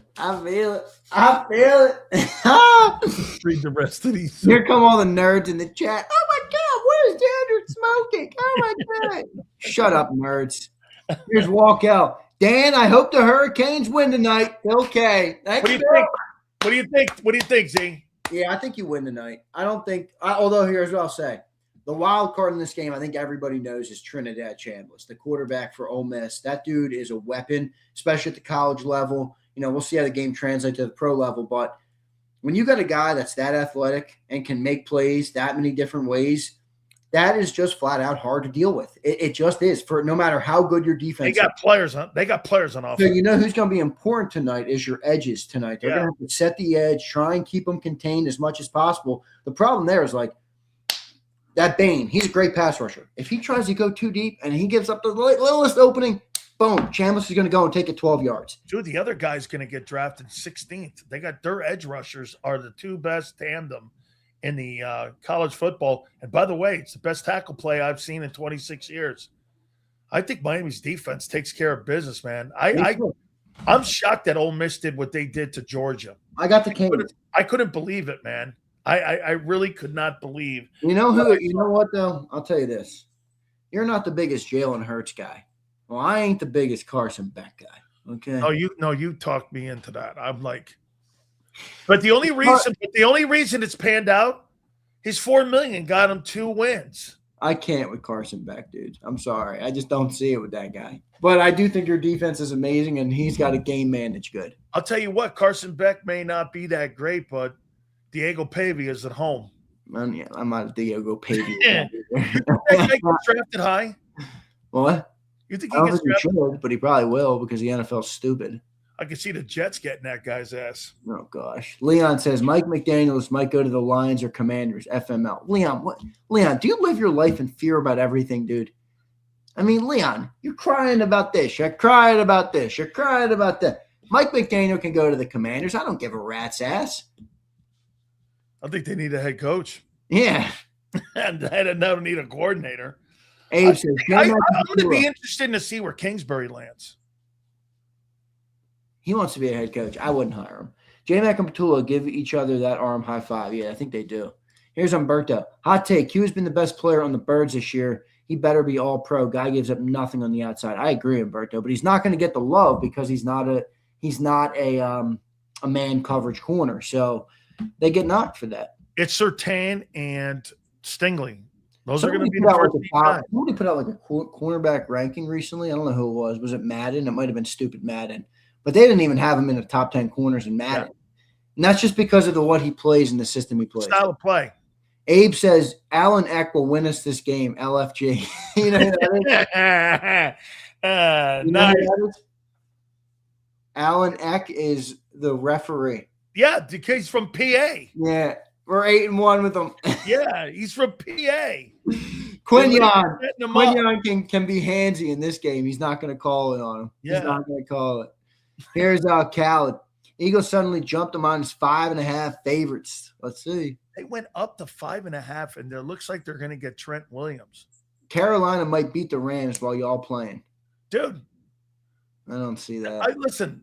Read the rest of these. Here come all the nerds in the chat. Oh, my God. What is Dandridge smoking? Oh, my God. Shut up, nerds. Here's Walkout. Dan, I hope the Hurricanes win tonight. Okay. What do you think? What do you think, Z? Yeah, I think you win tonight. I don't think – although here's what I'll say. The wild card in this game, I think everybody knows, is Trinidad Chambliss, the quarterback for Ole Miss. That dude is a weapon, especially at the college level. We'll see how the game translates to the pro level. But when you got a guy that's that athletic and can make plays that many different ways, that is just flat out hard to deal with. It just is, for no matter how good your defense is. They got players on offense. So you know who's going to be important tonight is your edges tonight. They're going to have to set the edge, try and keep them contained as much as possible. The problem there is like that Bain. He's a great pass rusher. If he tries to go too deep and he gives up the littlest opening, boom, Chambliss is going to go and take it 12 yards. Dude, the other guy's going to get drafted 16th. They got their edge rushers are the two best tandem in the college football. And by the way, it's the best tackle play I've seen in 26 years. I think Miami's defense takes care of business, man. I'm shocked that Ole Miss did what they did to Georgia. I got the Canes. I couldn't believe it, man. I really could not believe. You know what, though? I'll tell you this. You're not the biggest Jalen Hurts guy. Well, I ain't the biggest Carson Beck guy. Okay. You talked me into that. I'm like, but the only reason it's panned out, his $4 million got him 2 wins. I can't with Carson Beck, dude. I'm sorry. I just don't see it with that guy. But I do think your defense is amazing, and he's got a game managed good. I'll tell you what, Carson Beck may not be that great, but Diego Pavia is at home. Yeah, I'm not a Diego Pavia. Yeah. You think that guy gets drafted high? What? You think he should, but he probably will because the NFL's stupid. I can see the Jets getting that guy's ass. Oh, gosh. Leon says Mike McDaniels might go to the Lions or Commanders, FML. Leon, do you live your life in fear about everything, dude? I mean, Leon, you're crying about this. You're crying about this. You're crying about that. Mike McDaniel can go to the Commanders. I don't give a rat's ass. I think they need a head coach. Yeah. And they don't need a coordinator. Abe says, I'm going to be interested to see where Kingsbury lands. He wants to be a head coach. I wouldn't hire him. J-Mac and Petula give each other that arm high five. Yeah, I think they do. Here's Umberto. Hot take. Q has been the best player on the Birds this year. He better be all pro. Guy gives up nothing on the outside. I agree, Umberto, but he's not going to get the love because he's not a man coverage corner. So they get knocked for that. It's Surtain and Stingley. Those are going to be the first guys. Somebody put out like a cornerback ranking recently. I don't know who it was. Was it Madden? It might have been stupid Madden. But they didn't even have him in the top 10 corners in Madden. Yeah. And that's just because of what he plays and the system he plays. Style of play. Abe says, Alan Eck will win us this game, LFG. You know who that is? Nice. That is? Alan Eck is the referee. Yeah, because he's from PA. Yeah, we're 8-1 with him. Yeah, he's from PA. Quinyon can be handsy in this game. He's not going to call it on him. Yeah. He's not going to call it. Here's Khaled. Eagles suddenly jumped them on his 5.5 favorites. Let's see. They went up to 5.5, and it looks like they're going to get Trent Williams. Carolina might beat the Rams while y'all playing. Dude. I don't see that. Listen,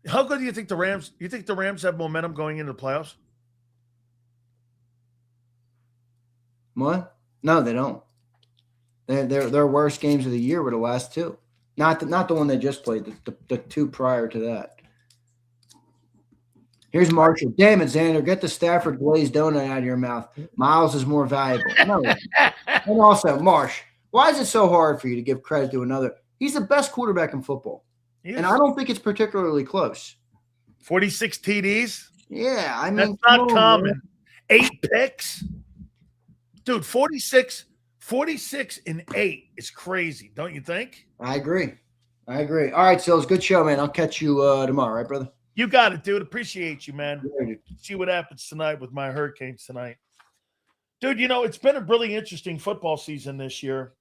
how good do you think the Rams – you think the Rams have momentum going into the playoffs? What? No, they don't. Their worst games of the year were the last two. Not the one they just played, the two prior to that. Here's Marshall. Damn it, Xander. Get the Stafford glazed donut out of your mouth. Miles is more valuable. No. And also, Marsh, why is it so hard for you to give credit to another? He's the best quarterback in football. And I don't think it's particularly close. 46 TDs? Yeah, I mean. That's not common. Man. 8 picks? Dude, 46 and 8 is crazy, don't you think? I agree. All right, Sills, good show, man. I'll catch you tomorrow, right, brother? You got it, dude. Appreciate you, man. See what happens tonight with my Hurricanes tonight. Dude, it's been a really interesting football season this year.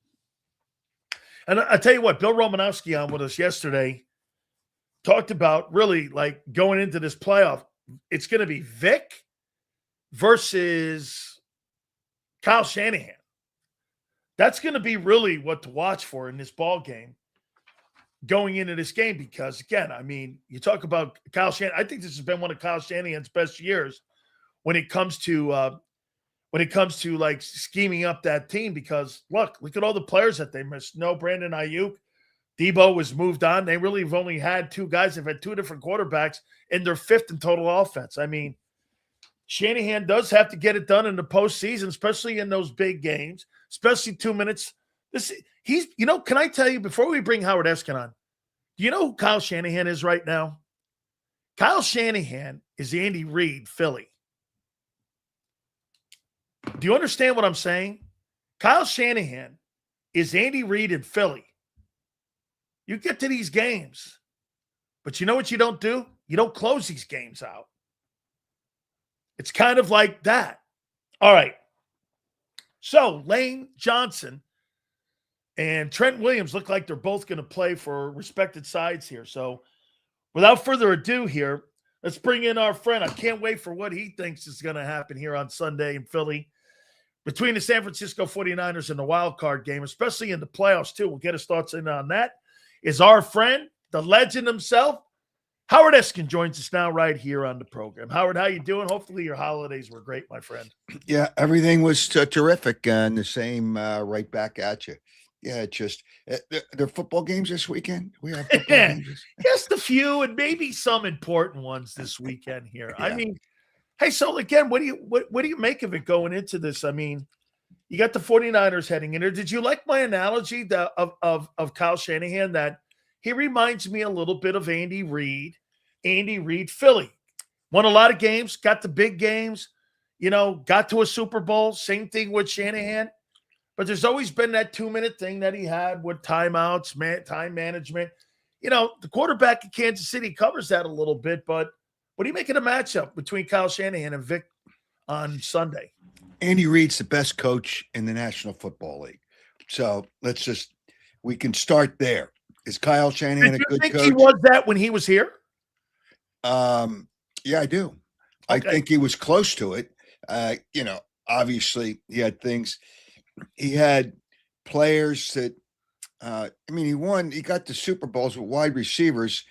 And I tell you what, Bill Romanowski on with us yesterday talked about really like going into this playoff. It's going to be Vic versus Kyle Shanahan. That's going to be really what to watch for in this ball game going into this game because, again, I mean, you talk about Kyle Shanahan. I think this has been one of Kyle Shanahan's best years when it comes to like scheming up that team because, look at all the players that they missed. No Brandon Ayuk. Debo was moved on. They really have only had 2 guys. They've had 2 different quarterbacks in their 5th in total offense. I mean, Shanahan does have to get it done in the postseason, especially in those big games, especially 2 minutes. Can I tell you before we bring Howard Eskin on, do you know who Kyle Shanahan is right now? Kyle Shanahan is Andy Reid, Philly. Do you understand what I'm saying? Kyle Shanahan is Andy Reid in Philly. You get to these games, but you know what you don't do? You don't close these games out. It's kind of like that. All right. So Lane Johnson and Trent Williams look like they're both going to play for respected sides here. So without further ado here, let's bring in our friend. I can't wait for what he thinks is going to happen here on Sunday in Philly between the San Francisco 49ers and the Wildcard game, especially in the playoffs too. We'll get his thoughts in on that. Is our friend, the legend himself, Howard Eskin, joins us now right here on the program. Howard, how you doing? Hopefully your holidays were great, my friend. Yeah, everything was terrific, and the same right back at you. Yeah, just there are football games this weekend. We have football games. Just a few, and maybe some important ones this weekend here. Yeah. I mean, hey, so again, what do you make of it going into this? I mean, you got the 49ers heading in there. Did you like my analogy of Kyle Shanahan, that he reminds me a little bit of Andy Reid? Andy Reid, Philly. Won a lot of games, got the big games, got to a Super Bowl. Same thing with Shanahan. But there's always been that 2-minute thing that he had with timeouts, time management. The quarterback in Kansas City covers that a little bit. But what do you make of the matchup between Kyle Shanahan and Vic on Sunday? Andy Reid's the best coach in the National Football League. So we can start there. Is Kyle Shanahan a good coach? He was that when he was here? Yeah, I do. Okay. I think he was close to it. Obviously he had things. He had players that, he got the Super Bowls with wide receivers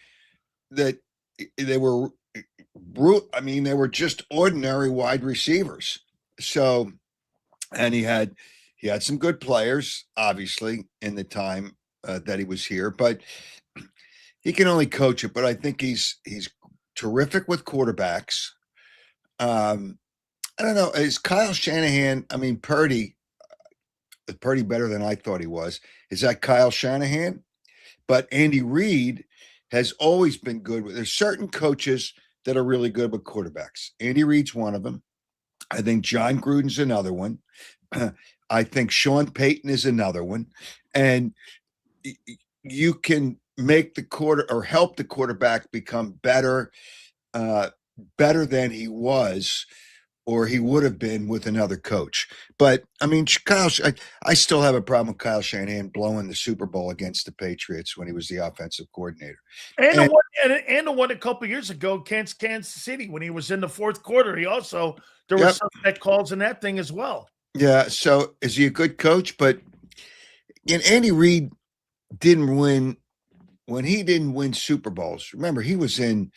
that they were they were just ordinary wide receivers. So, and he had some good players, obviously, in the time that he was here, but he can only coach it. But I think he's terrific with quarterbacks. I don't know. Is Kyle Shanahan? Purdy better than I thought he was. Is that Kyle Shanahan? But Andy Reid has always been good with. There's certain coaches that are really good with quarterbacks. Andy Reid's one of them. I think John Gruden's another one. I think Sean Payton is another one. And you can make help the quarterback become better than he was or he would have been with another coach. But I still have a problem with Kyle Shanahan blowing the Super Bowl against the Patriots when he was the offensive coordinator. And the one a couple of years ago against Kansas City when he was in the fourth quarter. There were some that calls in that thing as well. Yeah. So is he a good coach? But Andy Reid didn't win when he didn't win Super Bowls. Remember, he was in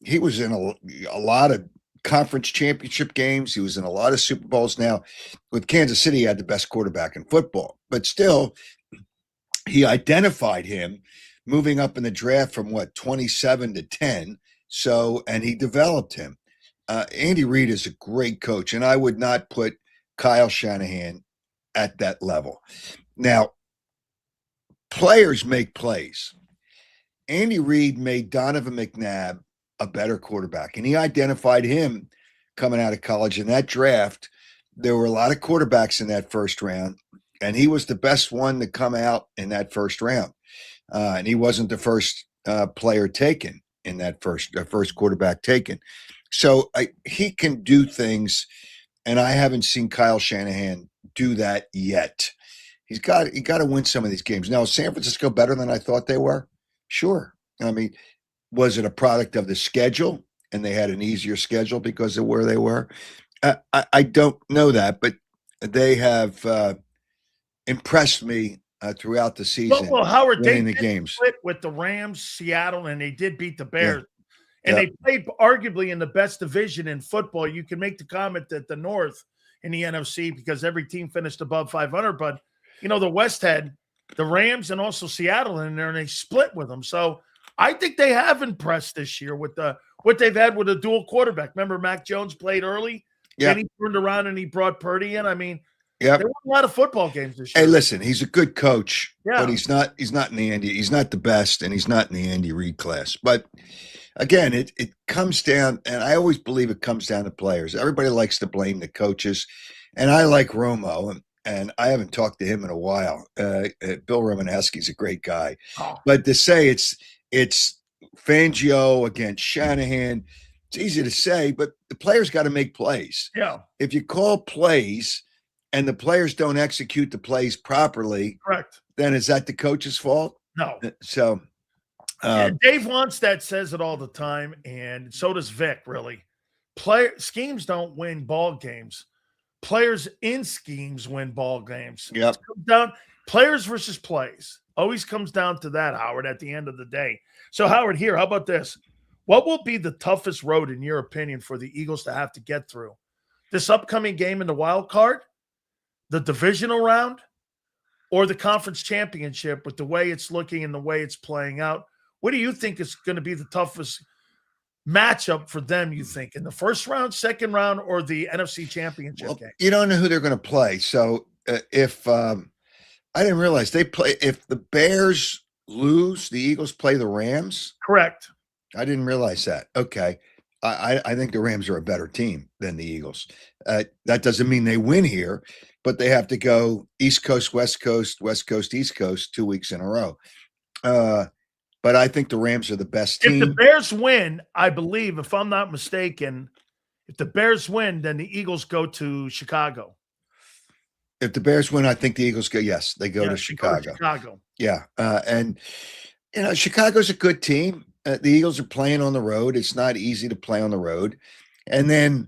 a lot of conference championship games. He was in a lot of Super Bowls. Now, with Kansas City, he had the best quarterback in football. But still, he identified him moving up in the draft from 27 to 10. So, and he developed him. Andy Reid is a great coach, and I would not put Kyle Shanahan at that level. Now, players make plays. Andy Reid made Donovan McNabb a better quarterback, and he identified him coming out of college. In that draft, there were a lot of quarterbacks in that first round, and he was the best one to come out in that first round. And he wasn't the first player taken in that first quarterback taken. So he can do things, and I haven't seen Kyle Shanahan do that yet. He got to win some of these games. Now, is San Francisco better than I thought they were? Sure. Was it a product of the schedule, and they had an easier schedule because of where they were? I don't know that, but they have impressed me throughout the season. Well, Howard, they the games split with the Rams, Seattle, and they did beat the Bears. Yeah. And they played arguably in the best division in football. You can make the comment that the North in the NFC, because every team finished above 500, but the West had the Rams and also Seattle in there, and they split with them. So I think they have impressed this year with what they've had with a dual quarterback. Remember, Mac Jones played early, then he turned around and he brought Purdy in. They won a lot of football games this year. Hey, listen, he's a good coach, but he's not in the Andy. He's not the best, and he's not in the Andy Reid class. But again, it comes down, and I always believe it comes down to players. Everybody likes to blame the coaches, and I like Romo, and I haven't talked to him in a while. Bill Romanesky's a great guy, Oh. but to say it's Fangio against Shanahan, it's easy to say, but the players got to make plays. Yeah. If you call plays and the players don't execute the plays properly, correct, then is that the coach's fault? No. So Dave Wannstedt says it all the time, and so does Vic, really. Schemes don't win ball games. Players in schemes win ball games. Yep. Players versus plays. Always comes down to that, Howard, at the end of the day. So, Howard, here, how about this? What will be the toughest road, in your opinion, for the Eagles to have to get through? This upcoming game in the wild card, the divisional round, or the conference championship with the way it's looking and the way it's playing out? What do you think is going to be the toughest matchup for them, you think, in the first round, second round, or the NFC championship game? You don't know who they're going to play. So if I didn't realize they play, if the Bears lose, the Eagles play the Rams. Correct. I didn't realize that. Okay. I think the Rams are a better team than the Eagles. That doesn't mean they win here, but they have to go East Coast, West Coast, West Coast, East Coast 2 weeks in a row. But I think the Rams are the best team. If the Bears win, I believe, if I'm not mistaken, if the Bears win, then the Eagles go to Chicago. If the Bears win, I think the Eagles go. Yes, they go to Chicago. Yeah, and Chicago's a good team. The Eagles are playing on the road. It's not easy to play on the road, and then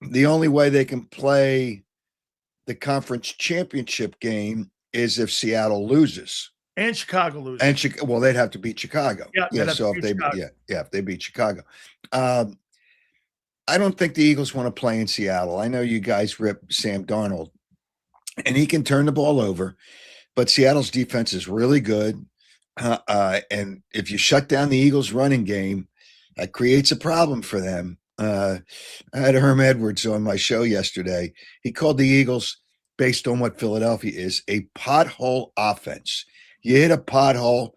the only way they can play the conference championship game is if Seattle loses. And Chicago loses. And well, they'd have to beat Chicago. Yeah. So if they beat Chicago, I don't think the Eagles want to play in Seattle. I know you guys rip Sam Darnold, and he can turn the ball over, but Seattle's defense is really good. And if you shut down the Eagles' running game, that creates a problem for them. I had Herm Edwards on my show yesterday. He called the Eagles, based on what Philadelphia is, a pothole offense. You hit a pothole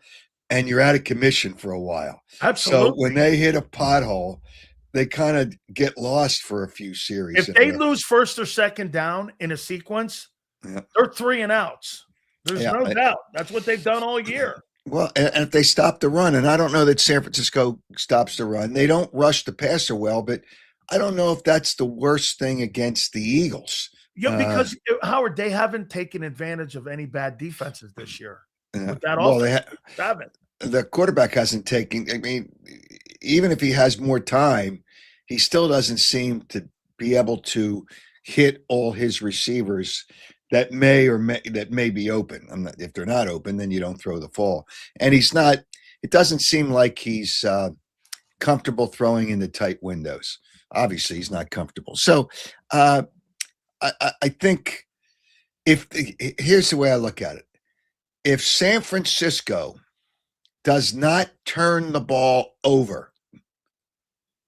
and you're out of commission for a while. Absolutely. So when they hit a pothole, they kind of get lost for a few series. If they lose first or second down in a sequence, they're 3 and outs. There's no doubt. That's what they've done all year. Well, and if they stop the run, and I don't know that San Francisco stops the run, they don't rush the passer well, but I don't know if that's the worst thing against the Eagles. Yeah, because, Howard, they haven't taken advantage of any bad defenses this year. With that offense, the quarterback hasn't taken. I mean, even if he has more time, he still doesn't seem to be able to hit all his receivers that may be open. If they're not open, then you don't throw the ball. And he's not. It doesn't seem like he's comfortable throwing in the tight windows. Obviously, he's not comfortable. So, I think here's the way I look at it. If San Francisco does not turn the ball over,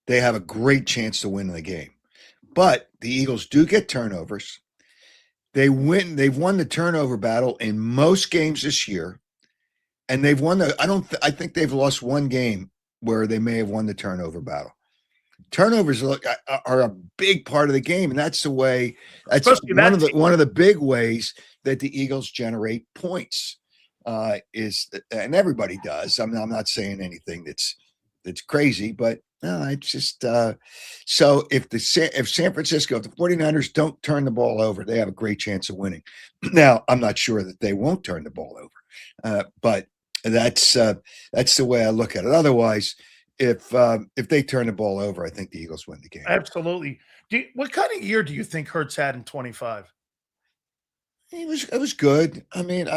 they have a great chance to win the game. But the Eagles do get turnovers. They win. They've won the turnover battle in most games this year, and they've won I think they've lost one game where they may have won the turnover battle. Turnovers are a big part of the game, and that's the way. That's one of the big ways that the Eagles generate points. And everybody does. I'm not saying anything that's crazy, but no, it's just so if San Francisco, if the 49ers don't turn the ball over, they have a great chance of winning. Now, I'm not sure that they won't turn the ball over, but that's the way I look at it. Otherwise, if they turn the ball over, I think the Eagles win the game. Absolutely. What kind of year do you think Hurts had in 25? It was good. I mean,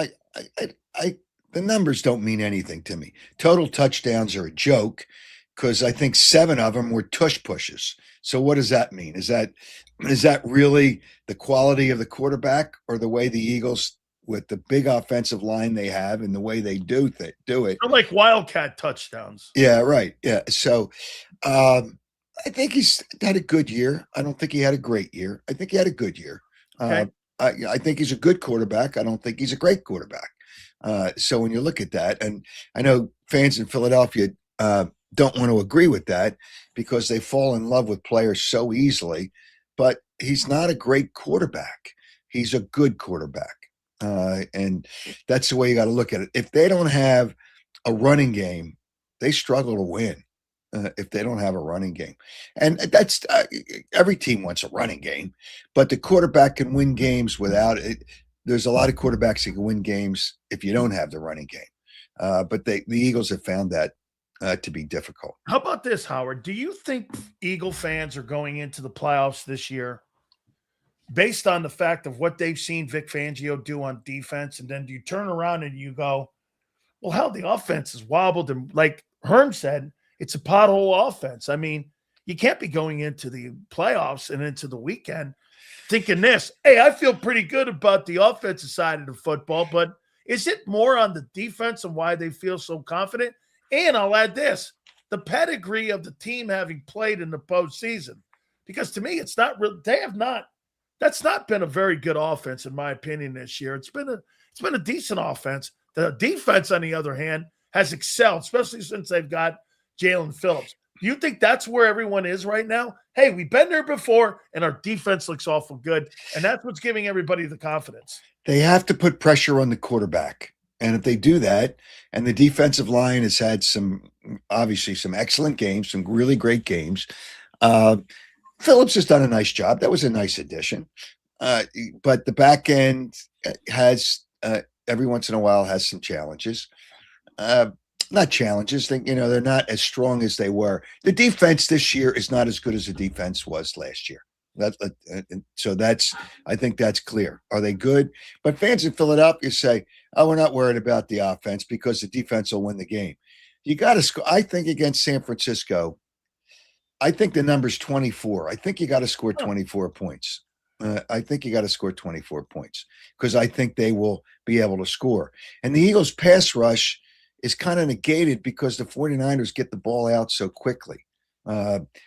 the numbers don't mean anything to me. Total touchdowns are a joke because I think 7 of them were tush pushes. So what does that mean? Is that really the quality of the quarterback or the way the Eagles, with the big offensive line they have and the way they do it? They're like Wildcard touchdowns. Yeah, right. Yeah. So I think he's had a good year. I don't think he had a great year. I think he had a good year. Okay. I think he's a good quarterback. I don't think he's a great quarterback. So when you look at that, and I know fans in Philadelphia don't want to agree with that because they fall in love with players so easily, but he's not a great quarterback. He's a good quarterback. And that's the way you got to look at it. If they don't have a running game, they struggle to win. If they don't have a running game, and that's every team wants a running game, but the quarterback can win games without it. There's a lot of quarterbacks that can win games if you don't have the running game. But the Eagles have found that to be difficult. How about this, Howard? Do you think Eagle fans are going into the playoffs this year based on the fact of what they've seen Vic Fangio do on defense? And then do you turn around and you go, well, hell, the offense is wobbled. And like Herm said, it's a pothole offense. I mean, you can't be going into the playoffs and into the weekend thinking this. Hey, I feel pretty good about the offensive side of the football, but is it more on the defense and why they feel so confident? And I'll add this, the pedigree of the team having played in the postseason. Because to me, it's not real. That's not been a very good offense, in my opinion, this year. It's been a decent offense. The defense, on the other hand, has excelled, especially since they've got Jalen Phillips. Do you think that's where everyone is right now? Hey, we've been there before, and our defense looks awful good, and that's what's giving everybody the confidence. They have to put pressure on the quarterback, and if they do that, and the defensive line has had some excellent games, some really great games. Phillips has done a nice job. That was a nice addition, but the back end has every once in a while has some challenges. Not challenges. They're not as strong as they were. The defense this year is not as good as the defense was last year. I think that's clear. Are they good? But fans in Philadelphia say, "Oh, we're not worried about the offense because the defense will win the game." You got to score. I think against San Francisco, I think the number's 24. I think you got to score 24 points. I think you got to score 24 points because I think they will be able to score. And the Eagles' pass rush is kind of negated because the 49ers get the ball out so quickly.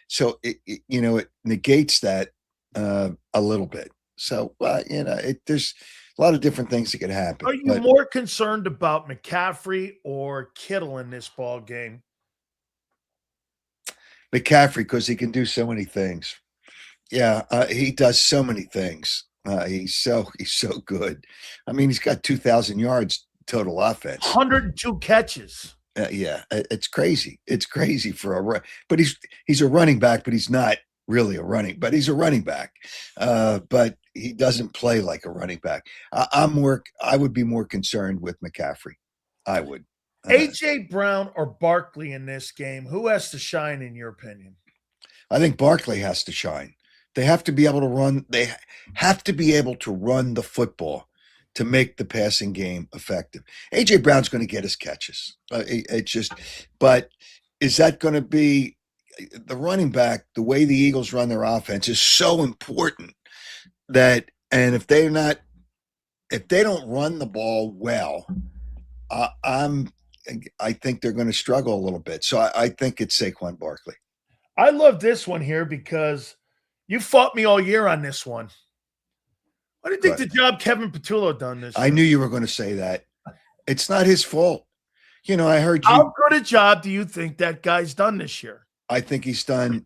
So it negates that a little bit. So, there's a lot of different things that could happen. Are you more concerned about McCaffrey or Kittle in this ball game? McCaffrey, because he can do so many things. Yeah, he does so many things. He's so good. I mean, he's got 2,000 yards total offense, 102 catches. Yeah, it's crazy. It's crazy for a run. But he's a running back, but he's not really a running. But he's a running back. But he doesn't play like a running back. I would be more concerned with McCaffrey. I would. A.J. Brown or Barkley in this game? Who has to shine, in your opinion? I think Barkley has to shine. They have to be able to run. They have to be able to run the football to make the passing game effective. A.J. Brown's going to get his catches. But is that going to be the running back? The way the Eagles run their offense is so important and if they don't run the ball well, I think they're going to struggle a little bit. So I think it's Saquon Barkley. I love this one here because you fought me all year on this one. What do you think the job Kevin Patullo done this year? I knew you were going to say that. It's not his fault. I heard you. How good a job do you think that guy's done this year? I think he's done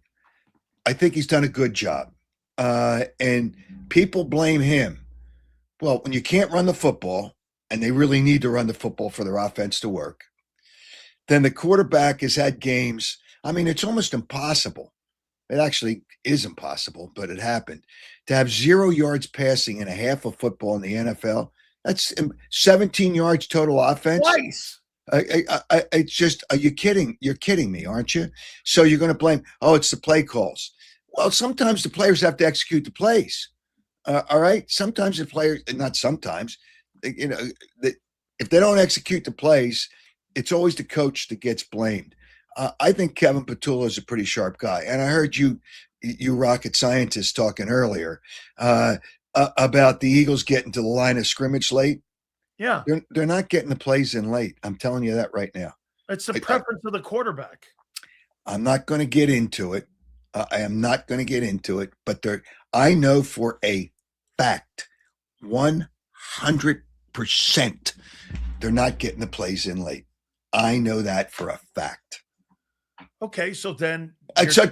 a good job. And people blame him. Well, when you can't run the football, and they really need to run the football for their offense to work, then the quarterback has had games. I mean, it's almost impossible. It actually is impossible, but it happened. To have 0 yards passing in a half of football in the NFL, that's 17 yards total offense. Twice. It's just, are you kidding? You're kidding me, aren't you? So you're going to blame, it's the play calls. Well, sometimes the players have to execute the plays. All right? Sometimes the players, not sometimes, if they don't execute the plays, it's always the coach that gets blamed. I think Kevin Patullo is a pretty sharp guy. And I heard you rocket scientists talking earlier about the Eagles getting to the line of scrimmage late. Yeah. They're not getting the plays in late. I'm telling you that right now. It's the preference of the quarterback. I'm not going to get into it. I am not going to get into it. But I know for a fact, 100%, they're not getting the plays in late. I know that for a fact. Okay, so then wait a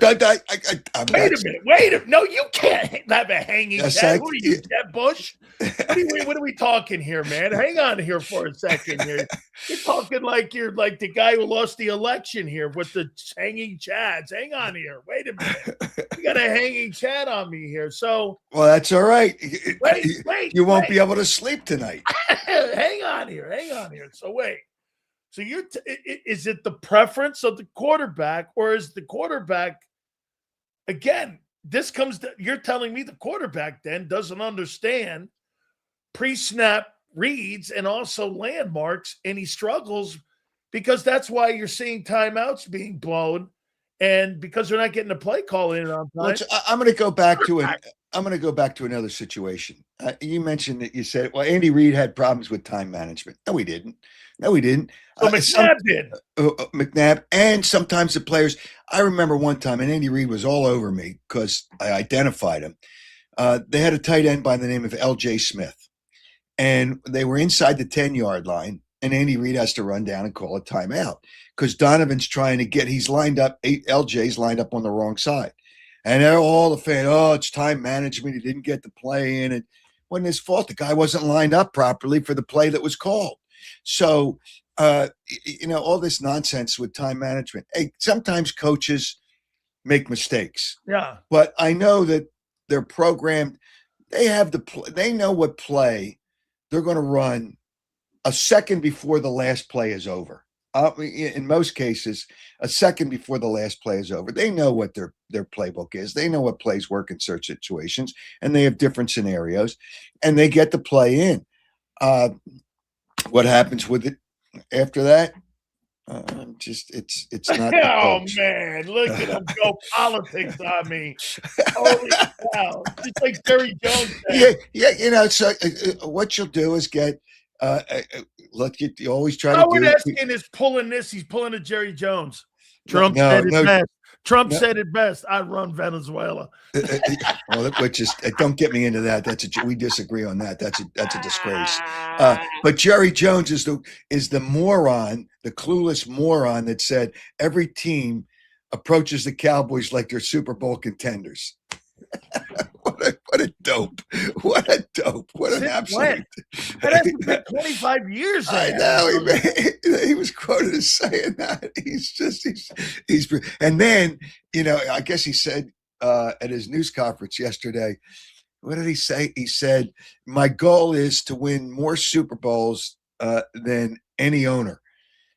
minute. No, you can't have a hanging cat. What are you, Jeb Bush? What are we talking here, man? Hang on here for a second here. You're talking like you're like the guy who lost the election here with the hanging chads. Hang on here. Wait a minute. You got a hanging chat on me here. So well, that's all right. Wait. You won't be able to sleep tonight. Hang on here. So wait. So is it the preference of the quarterback, or is the quarterback again? This comes to you're telling me the quarterback then doesn't understand pre-snap reads and also landmarks, and he struggles because that's why you're seeing timeouts being blown, and because they're not getting a play call in on time. I'm going to go back to it. I'm going to go back to another situation. You mentioned that you said, well, Andy Reid had problems with time management. No, he didn't. So McNabb did. McNabb and sometimes the players. I remember one time, and Andy Reid was all over me because I identified him. They had a tight end by the name of L.J. Smith, and they were inside the 10-yard line, and Andy Reid has to run down and call a timeout because Donovan's trying to get – he's lined up – LJ's lined up on the wrong side. And they're all the fans, it's time management. He didn't get the play in. It wasn't his fault. The guy wasn't lined up properly for the play that was called. So, all this nonsense with time management. Hey, sometimes coaches make mistakes. Yeah. But I know that they're programmed. They have they know what play they're going to run a second before the last play is over. In most cases, a second before the last play is over. They know what their playbook is. They know what plays work in certain situations, and they have different scenarios, and they get the play in. What happens with it after that? It's not. Oh man, look at him go politics on me! Holy cow! It's like Jerry Jones said. Yeah. So what you'll do is get. You always try Howard Eskin is pulling this. He's pulling a Jerry Jones. Trump said it best. Trump said it best. I run Venezuela. Well, don't get me into that. We disagree on that. That's a disgrace. But Jerry Jones is the moron, the clueless moron that said every team approaches the Cowboys like they're Super Bowl contenders. What a dope. What an absolute. That hasn't been 25 years. I know. He was quoted as saying that. He's and then, I guess he said at his news conference yesterday, what did he say? He said, my goal is to win more Super Bowls than any owner.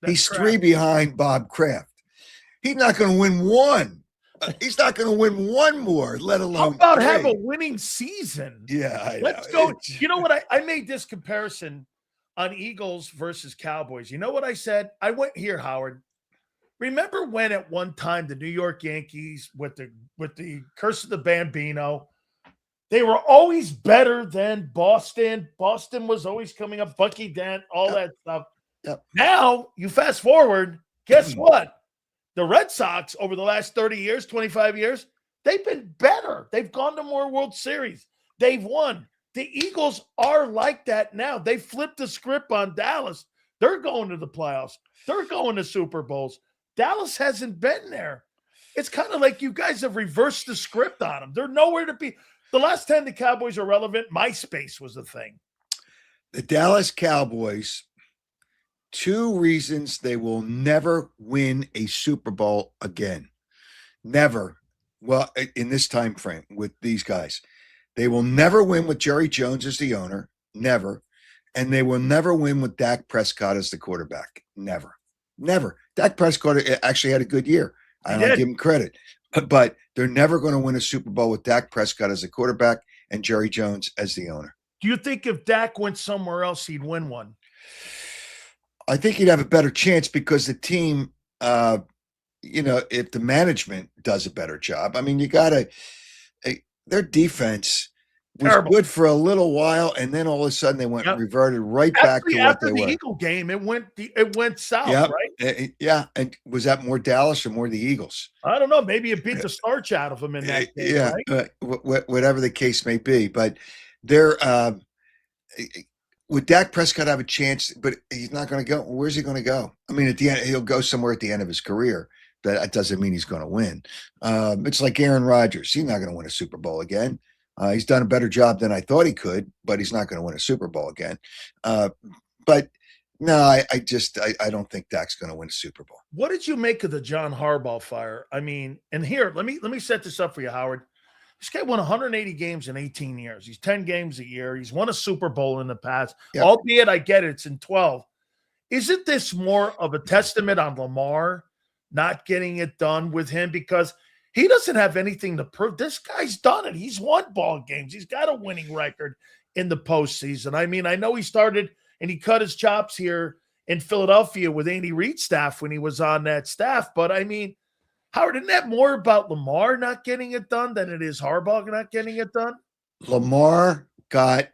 He's correct. 3 behind Bob Kraft. He's not going to win one. He's not going to win one more, let alone. How about 3? Have a winning season? Yeah, let's go. You know what? I made this comparison on Eagles versus Cowboys. You know what I said? I went here, Howard. Remember when at one time the New York Yankees with the curse of the Bambino, they were always better than Boston. Boston was always coming up, Bucky Dent, all that stuff. Yep. Now you fast forward. Guess what? The Red Sox over the last 30 years, 25 years, they've been better. They've gone to more World Series. They've won. The Eagles are like that now. They flipped the script on Dallas. They're going to the playoffs. They're going to Super Bowls. Dallas hasn't been there. It's kind of like you guys have reversed the script on them. They're nowhere to be. The last time the Cowboys are relevant, MySpace was the thing. The Dallas Cowboys, 2 reasons they will never win a Super Bowl again. Never. Well, in this time frame with these guys. They will never win with Jerry Jones as the owner. Never. And they will never win with Dak Prescott as the quarterback. Never. Dak Prescott actually had a good year. I don't give him credit. But they're never going to win a Super Bowl with Dak Prescott as the quarterback and Jerry Jones as the owner. Do you think if Dak went somewhere else, he'd win one? I think he'd have a better chance because the team, if the management does a better job. I mean, their defense was good for a little while, and then all of a sudden they reverted right back to what they were. After the Eagle game, it went south, right? Yeah, and was that more Dallas or more the Eagles? I don't know. Maybe it beat the starch out of them in that game, right? Whatever the case may be, but they're would Dak Prescott have a chance? But he's not going to go. Where's he going to go? I mean, at the end, he'll go somewhere at the end of his career. That doesn't mean he's going to win. It's like Aaron Rodgers. He's not going to win a Super Bowl again. He's done a better job than I thought he could, but he's not going to win a Super Bowl again. But no, I don't think Dak's going to win a Super Bowl. What did you make of the John Harbaugh fire? I mean, and here, let me set this up for you, Howard. This guy won 180 games in 18 years. He's 10 games a year. He's won a Super Bowl in the past, albeit I get it, it's in 12. Isn't this more of a testament on Lamar not getting it done with him? Because he doesn't have anything to prove. This guy's done it. He's won ball games. He's got a winning record in the postseason. I mean, I know he started and he cut his chops here in Philadelphia with Andy Reid's staff when he was on that staff. But I mean, Howard, isn't that more about Lamar not getting it done than it is Harbaugh not getting it done? Lamar got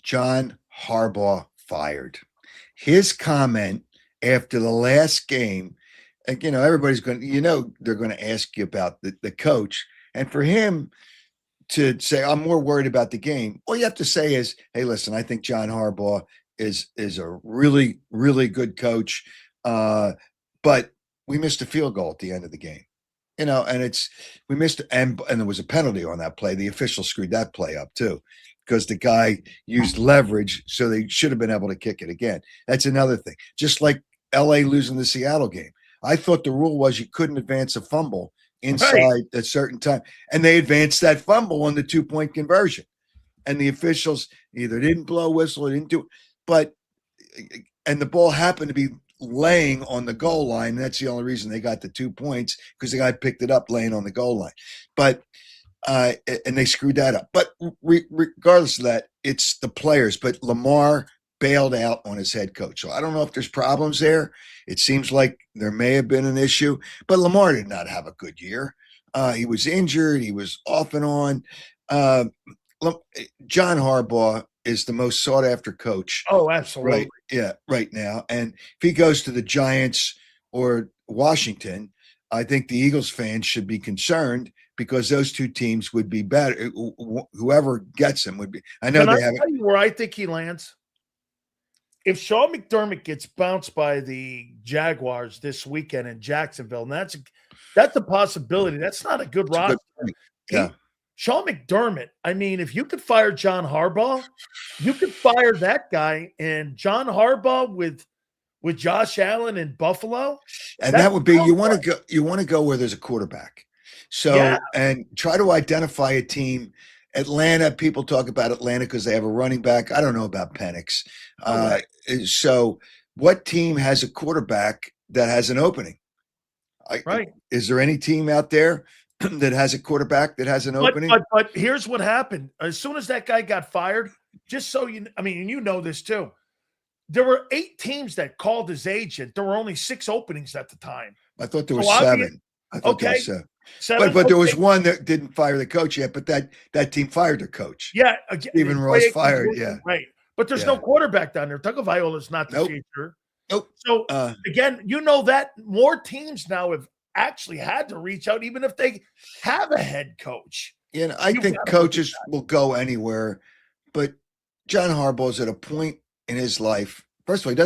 John Harbaugh fired. His comment after the last game, and everybody's going to, they're going to ask you about the coach. And for him to say, I'm more worried about the game, all you have to say is, hey, listen, I think John Harbaugh is a really, really good coach. But we missed a field goal at the end of the game. And we missed, and there was a penalty on that play. The official screwed that play up too, because the guy used leverage, so they should have been able to kick it again. That's another thing. Just like LA losing the Seattle game. I thought the rule was you couldn't advance a fumble inside a certain time. And they advanced that fumble on the 2-point conversion. And the officials either didn't blow a whistle or didn't do it. And the ball happened to be laying on the goal line. That's the only reason they got the 2 points, because the guy picked it up laying on the goal line. But and they screwed that up. But regardless of that, it's the players. But Lamar bailed out on his head coach. So I don't know if there's problems there. It seems like there may have been an issue. But Lamar did not have a good year. He was injured. He was off and on. John Harbaugh is the most sought after coach. Oh, absolutely. Right now. And if he goes to the Giants or Washington, I think the Eagles fans should be concerned, because those two teams would be better. Whoever gets him would be. I know they have. Tell you where I think he lands. If Sean McDermott gets bounced by the Jaguars this weekend in Jacksonville, and that's a possibility. That's not a good roster. Sean McDermott, I mean, if you could fire John Harbaugh, you could fire that guy, and John Harbaugh with Josh Allen in Buffalo. And that would be, you want to go where there's a quarterback. So, and try to identify a team. Atlanta, people talk about Atlanta because they have a running back. I don't know about Penix. So what team has a quarterback that has an opening? Is there any team out there that has a quarterback that has an opening? But here's what happened. As soon as that guy got fired, just so you know this too, there were 8 teams that called his agent. There were only 6 openings at the time. I thought there were 7. I thought there was 7. But there was one that didn't fire the coach yet, but that team fired their coach. Yeah. Stephen Ross fired, Right. But there's no quarterback down there. Tagovailoa's not the future. Nope. So, again, that more teams now have actually had to reach out, even if they have a head coach. I think coaches will go anywhere, but John Harbaugh's at a point in his life. First of all, he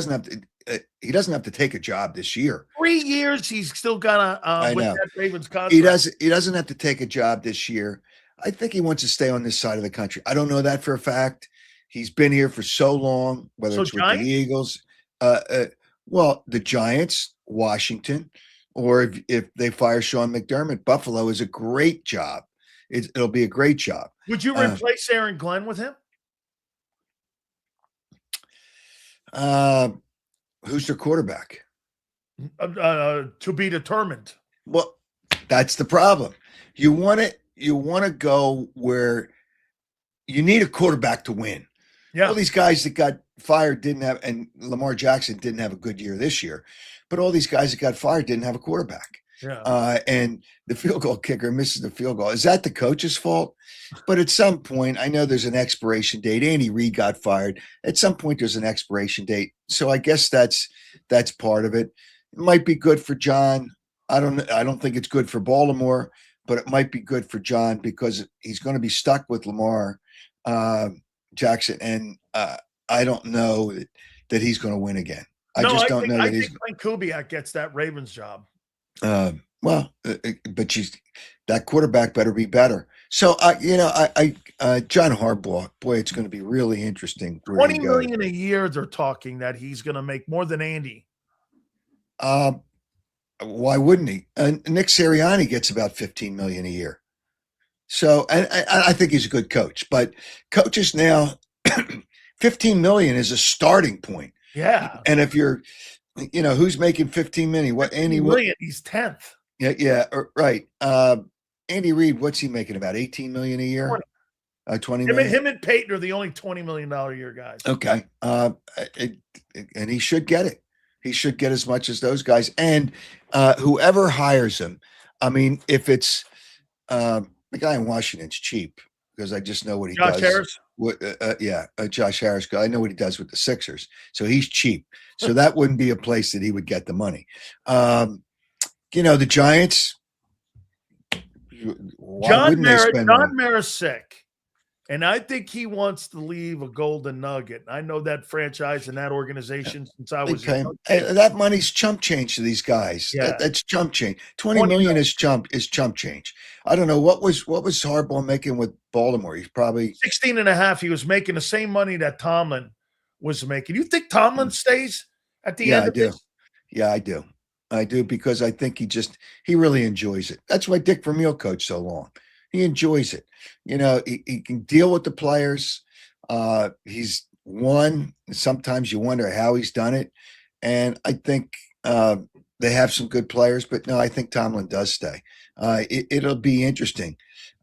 doesn't have to take a job this year. 3 years, he's still got with that Ravens contract. He doesn't have to take a job this year. I think he wants to stay on this side of the country. I don't know that for a fact. He's been here for so long, whether it's with the Eagles, well, the Giants, Washington, or if they fire Sean McDermott, Buffalo is a great job. It'll be a great job. Would you replace Aaron Glenn with him? Who's their quarterback? To be determined. Well, that's the problem. You want to go where you need a quarterback to win. Yeah. All these guys that got fired and Lamar Jackson didn't have a good year this year, but all these guys that got fired didn't have a quarterback. Yeah. And the field goal kicker misses the field goal. Is that the coach's fault? But at some point, I know there's an expiration date. Andy Reid got fired. At some point, there's an expiration date. So I guess that's part of it. It might be good for John. I don't think it's good for Baltimore, but it might be good for John because he's going to be stuck with Lamar Jackson, and I don't know that he's going to win again. I don't know that he's. I think Glenn Kubiak gets that Ravens job. Well, but that quarterback better be better. So, John Harbaugh, boy, it's going to be really interesting where he 20 goes. million a year, they're talking that he's going to make more than Andy. Why wouldn't he? Nick Sirianni gets about 15 million a year. So, and I think he's a good coach, but coaches now, 15 million is a starting point. Yeah. And if you're, who's making 15 million? What, Andy? Million, he's 10th. Yeah, right. Andy Reid, what's he making? About 18 million a year? 20 million? Him and Peyton are the only $20 million a year guys. Okay. And he should get it. He should get as much as those guys. And whoever hires him, I mean, if it's the guy in Washington's cheap, because I just know what he does. Harris? Josh Harris. I know what he does with the Sixers. So he's cheap. So that wouldn't be a place that he would get the money. The Giants. John Mara's sick. And I think he wants to leave a golden nugget. I know that franchise and that organization since I was that money's chump change to these guys. Yeah. That's chump change. 20 million is chump change. I don't know what was Harbaugh making with Baltimore. He's probably 16 and a half. He was making the same money that Tomlin was making. You think Tomlin stays at the end of this? Yeah, I do. I do, because I think he really enjoys it. That's why Dick Vermeil coached so long. He enjoys it. He can deal with the players. He's won. Sometimes you wonder how he's done it. And I think they have some good players, but no, I think Tomlin does stay. It'll be interesting.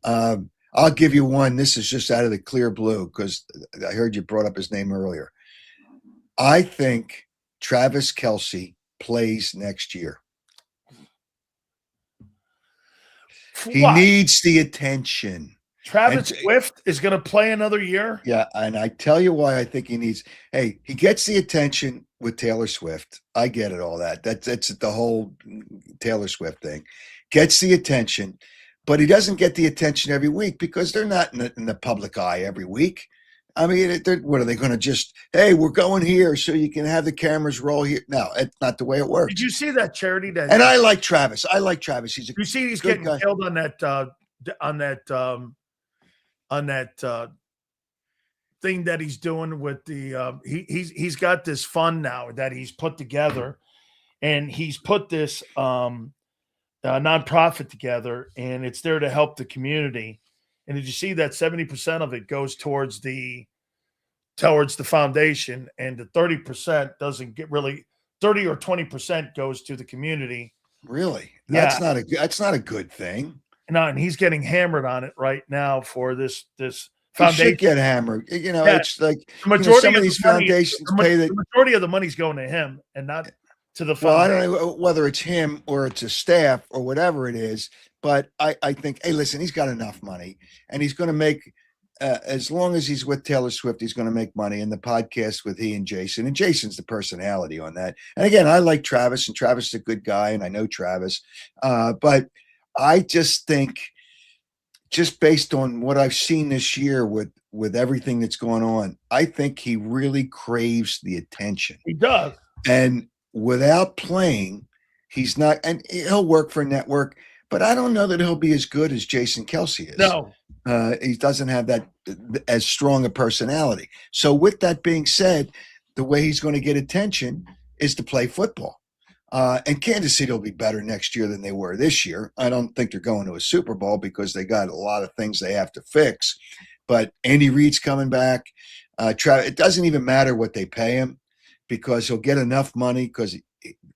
I'll give you one. This is just out of the clear blue, because I heard you brought up his name earlier. I think Travis Kelce plays next year. He needs the attention. Travis Swift is going to play another year? Yeah, and I tell you why I think he needs. Hey, he gets the attention with Taylor Swift. I get it, all that. That's the whole Taylor Swift thing. Gets the attention, but he doesn't get the attention every week because they're not in the public eye every week. I mean, what are they going to just, hey, we're going here so you can have the cameras roll here? No, it's not the way it works. Did you see that charity? And I like Travis. He's a You see he's good getting guy. killed on that thing that he's doing with the he's got this fund now that he's put together, and he's put this nonprofit together, and it's there to help the community. And did you see that 70% of it goes towards the foundation, and the 30% doesn't get really 30 or 20% goes to the community. Really? Yeah. That's not a good thing. No, and he's getting hammered on it right now for this foundation. He should get hammered. It's like the majority some of these foundations pay the majority of the money's going to him and not to the foundation. Well, I don't know whether it's him or it's a staff or whatever it is, but I think, hey, listen, he's got enough money, and he's going to make, as long as he's with Taylor Swift, he's going to make money. And the podcast with he and Jason's the personality on that. And again, I like Travis, and Travis is a good guy, and I know Travis, but I just think, just based on what I've seen this year with everything that's going on, I think he really craves the attention. He does. And without playing, he's not, and he'll work for a network, but I don't know that he'll be as good as Jason Kelce is. No. He doesn't have that as strong a personality. So with that being said, the way he's going to get attention is to play football. And Kansas City will be better next year than they were this year. I don't think they're going to a Super Bowl because they got a lot of things they have to fix. But Andy Reid's coming back. It doesn't even matter what they pay him because he'll get enough money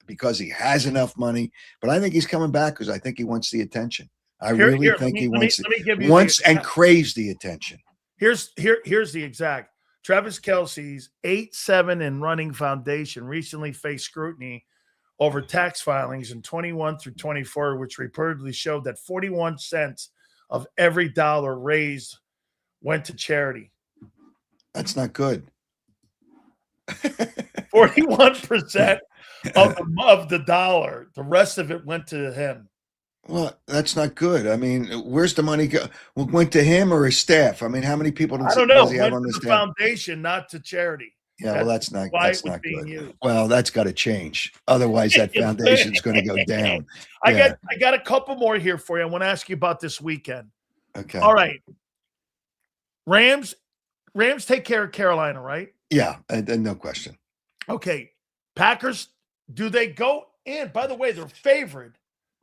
because he has enough money. But I think he's coming back because I think he wants the attention. I really think he wants and craves the attention. Here's the exact. Travis Kelce's 8-7 and running foundation recently faced scrutiny over tax filings in 21 through 24, which reportedly showed that 41 cents of every dollar raised went to charity. That's not good. 41% of the dollar. The rest of it went to him. Well, that's not good. I mean, where's the money go? Went to him or his staff? I mean, how many people does he have on the staff? Foundation, not to charity. Yeah, well, that's not being good. used. Well, that's got to change. Otherwise, that foundation's going to go down. I got a couple more here for you. I want to ask you about this weekend. Okay. All right. Rams take care of Carolina, right? Yeah, no question. Okay. Packers, do they go in? By the way, they're favored.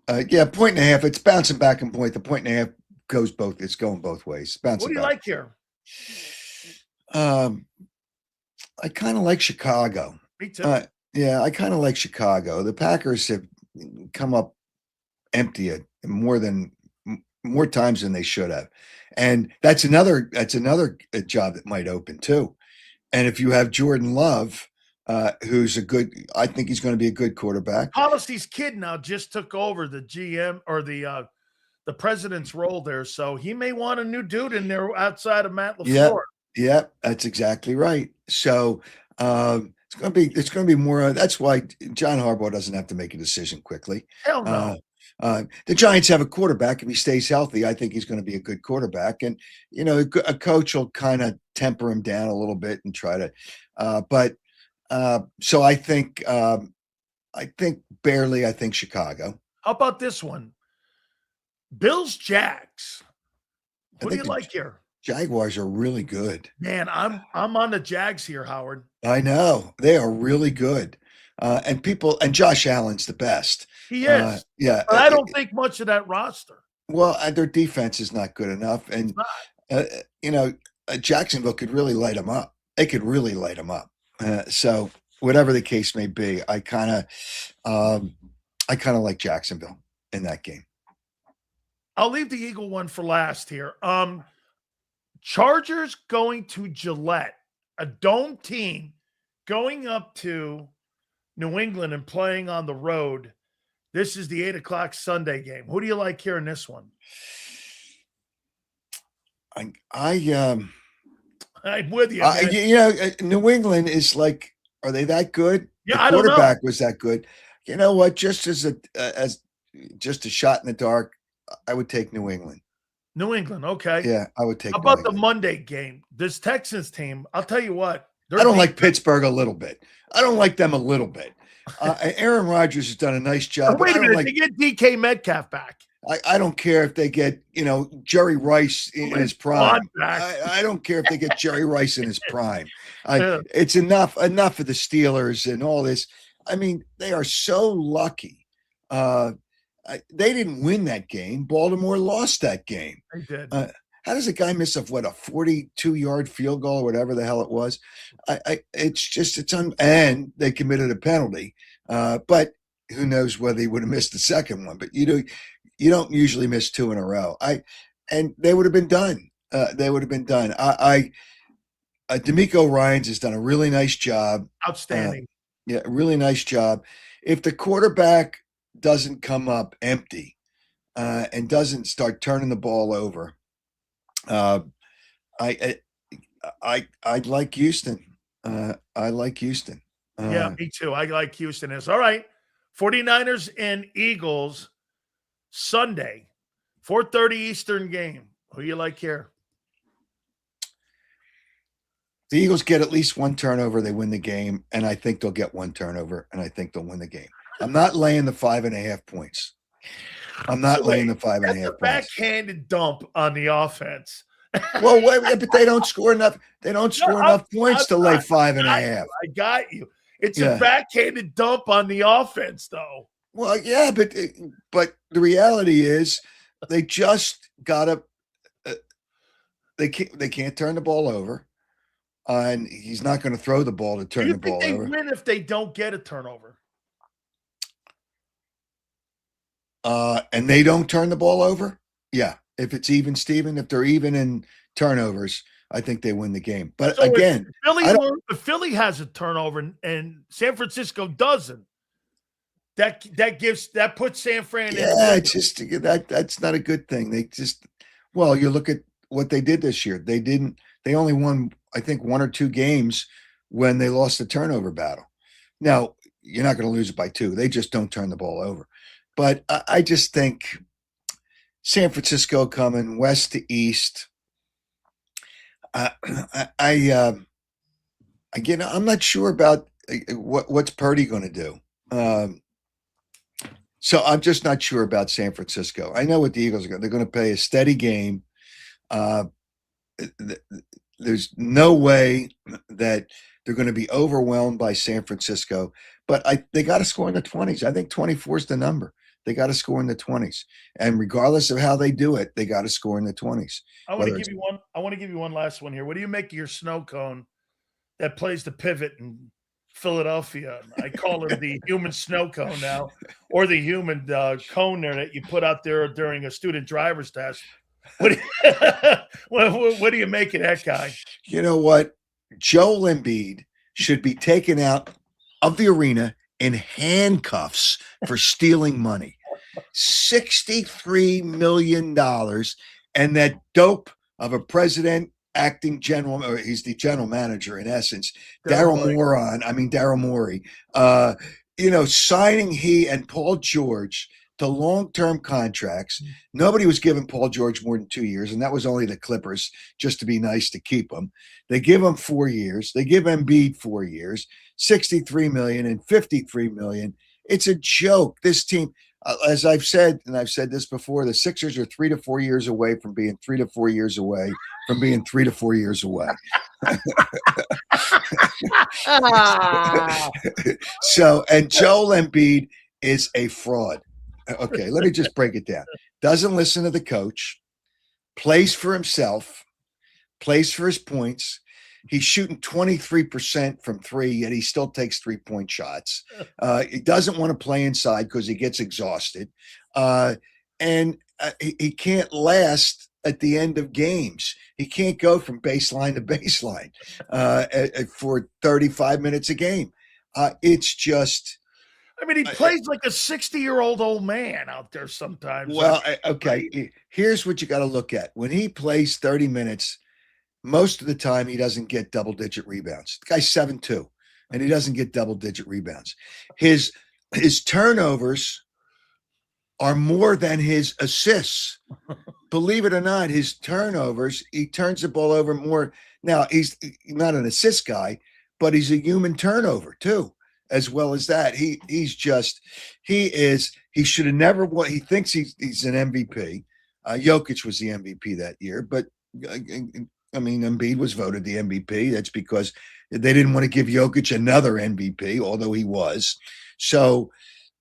Yeah, 1.5. It's bouncing back and point. The 1.5 goes both. It's going both ways. Bouncing What do you back. like here? I kind of like Chicago. Me too. Yeah, I kind of like Chicago. The Packers have come up empty more times than they should have, and that's another job that might open too. And if you have Jordan Love, who's I think he's going to be a good quarterback. Policy's kid now just took over the GM or the president's role there, so he may want a new dude in there outside of Matt LaFleur. Yeah, that's exactly right. So it's going to be more. That's why John Harbaugh doesn't have to make a decision quickly. Hell no. The Giants have a quarterback. If he stays healthy, I think he's going to be a good quarterback. And a coach will kind of temper him down a little bit and try to. So I think barely. I think Chicago. How about this one? Bills Jags. What do you like here? Jaguars are really good. Man, I'm on the Jags here, Howard. I know they are really good, and Josh Allen's the best. He is. Yeah, but I don't think much of that roster. Well, their defense is not good enough, and Jacksonville could really light them up. They could really light them up. So whatever the case may be, I kind of like Jacksonville in that game. I'll leave the Eagle one for last here. Chargers going to Gillette, a dome team going up to New England and playing on the road. This is the 8:00 Sunday game. Who do you like here in this one? I'm with you. New England is like, are they that good? Yeah, the quarterback was that good. You know what? Just as a shot in the dark, I would take New England. New England, okay. Yeah, I would take. How about the Monday game? This Texans team, I'll tell you what. I don't like Pittsburgh a little bit. I don't like them a little bit. Aaron Rodgers has done a nice job. Wait a minute, they get DK Metcalf back. I don't care if they get, Jerry Rice in his prime. I don't care if they get Jerry Rice in his prime. It's enough of the Steelers and all this. I mean, they are so lucky. They didn't win that game. Baltimore lost that game. They did. How does a guy miss a 42-yard field goal or whatever the hell it was? And they committed a penalty. But who knows whether he would have missed the second one? But you don't usually miss two in a row. And they would have been done. D'Amico Ryans has done a really nice job. Outstanding. Really nice job. If the quarterback doesn't come up empty and doesn't start turning the ball over, I like Houston. I like Houston. Me too. I like Houston. All right. 49ers and Eagles Sunday, 4:30 Eastern game. Who you like here? The Eagles get at least one turnover. They win the game, and I think they'll get one turnover, and I think they'll win the game. I'm not laying the 5.5 points. I'm not laying the 5.5 points. That's a backhanded dump on the offense. Well, wait, but they don't score enough. They don't score enough points to lay 5.5. I got you. It's a backhanded dump on the offense, though. Well, yeah, but the reality is they just gotta. They can't turn the ball over, and he's not going to throw the ball to turn the ball over. Do you think they win if they don't get a turnover? And they don't turn the ball over? Yeah. If it's even, Steven, if they're even in turnovers, I think they win the game. But so again, if Philly has a turnover and San Francisco doesn't, that puts San Fran in. Yeah, it's just that's not a good thing. You look at what they did this year. They only won, I think, one or two games when they lost the turnover battle. Now, you're not going to lose it by 2. They just don't turn the ball over. But I just think San Francisco coming west to east. I Again, I'm not sure about what's Purdy going to do. So I'm just not sure about San Francisco. I know what the Eagles are going. They're going to play a steady game. There's no way that they're going to be overwhelmed by San Francisco, but they got to score in the 20s. I think 24 is the number. They got to score in the 20s, and regardless of how they do it, they got to score in the 20s. I want to give you one. I want to give you one last one here. What do you make of your snow cone that plays the pivot in Philadelphia? I call it the human snow cone now, or the human cone there that you put out there during a student driver's test. What do you make of that guy? You know what? Joel Embiid should be taken out of the arena in handcuffs for stealing money. $63 million. And that dope of a president acting general, or he's the general manager in essence, Daryl Morey, signing he and Paul George to long-term contracts. Nobody was giving Paul George more than 2 years, and that was only the Clippers, just to be nice to keep him. They give him 4 years. They give Embiid 4 years, $63 million and $53 million. It's a joke. This team, as I've said, and I've said this before, the Sixers are 3 to 4 years away from being 3 to 4 years away from being 3 to 4 years away. So, and Joel Embiid is a fraud. Okay, let me just break it down. Doesn't listen to the coach, plays for himself, plays for his points. He's shooting 23% from three, yet he still takes 3-point shots. He doesn't want to play inside because he gets exhausted. And he can't last at the end of games. He can't go from baseline to baseline for 35 minutes a game. It's just... I mean, he plays like a 60-year-old old man out there sometimes. Well, okay, here's what you got to look at. When he plays 30 minutes, most of the time he doesn't get double-digit rebounds. The guy's 7'2", and he doesn't get double-digit rebounds. His turnovers are more than his assists. Believe it or not, his turnovers, he turns the ball over more. Now, he's not an assist guy, but he's a human turnover too. As well as that, he should have never won. He thinks he's an MVP. Jokic was the MVP that year, but I mean, Embiid was voted the MVP. That's because they didn't want to give Jokic another MVP, although he was. So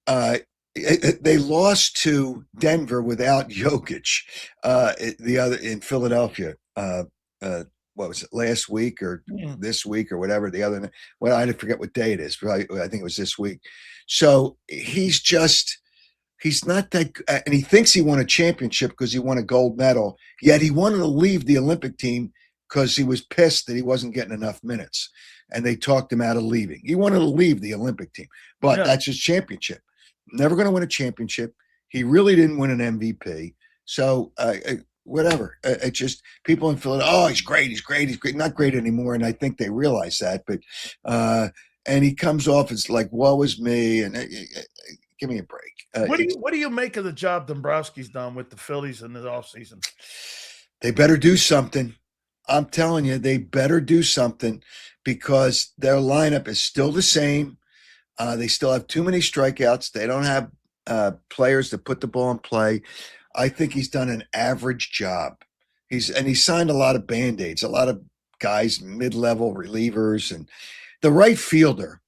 they lost to Denver without Jokic. The other in Philadelphia. What was it, last week or this week or whatever, the other, well, I forget what day it is, but I think it was this week. So he's not that, and he thinks he won a championship because he won a gold medal, yet he wanted to leave the Olympic team because he was pissed that he wasn't getting enough minutes, and they talked him out of leaving. He wanted to leave the Olympic team, but that's his championship. Never going to win a championship. He really didn't win an MVP. So, whatever. It's just people in Philadelphia. Oh, he's great. Not great anymore, and I think they realize that. But and he comes off as like, "Woe is me," and give me a break. What do you make of the job Dombrowski's done with the Phillies in the offseason? They better do something. I'm telling you, they better do something because their lineup is still the same. They still have too many strikeouts. They don't have players to put the ball in play. I think he's done an average job. He signed a lot of Band-Aids, a lot of guys, mid-level relievers. And the right fielder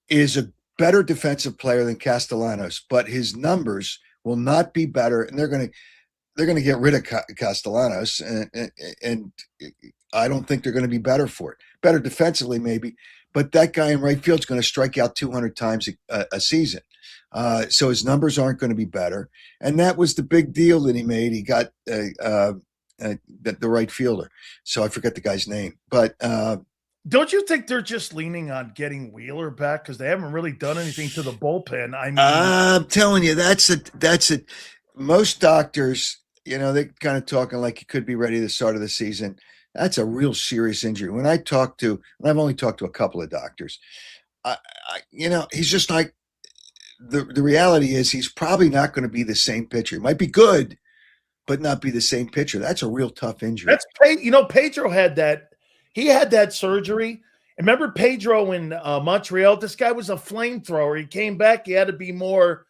is a better defensive player than Castellanos, but his numbers will not be better. And they're going to get rid of Castellanos. And I don't think they're going to be better for it. Better defensively, maybe. But that guy in right field is going to strike out 200 times a season. So his numbers aren't going to be better. And that was the big deal that he made. He got the right fielder. So I forget the guy's name. But don't you think they're just leaning on getting Wheeler back because they haven't really done anything to the bullpen? I mean, I'm telling you, that's it. Most doctors, they're kind of talking like he could be ready the start of the season. That's a real serious injury. When I talk to, and I've only talked to a couple of doctors, he's just like, the reality is he's probably not going to be the same pitcher. He might be good, but not be the same pitcher. That's a real tough injury. Pedro had that. He had that surgery, remember Pedro in Montreal? This guy was a flamethrower. He came back. He had to be more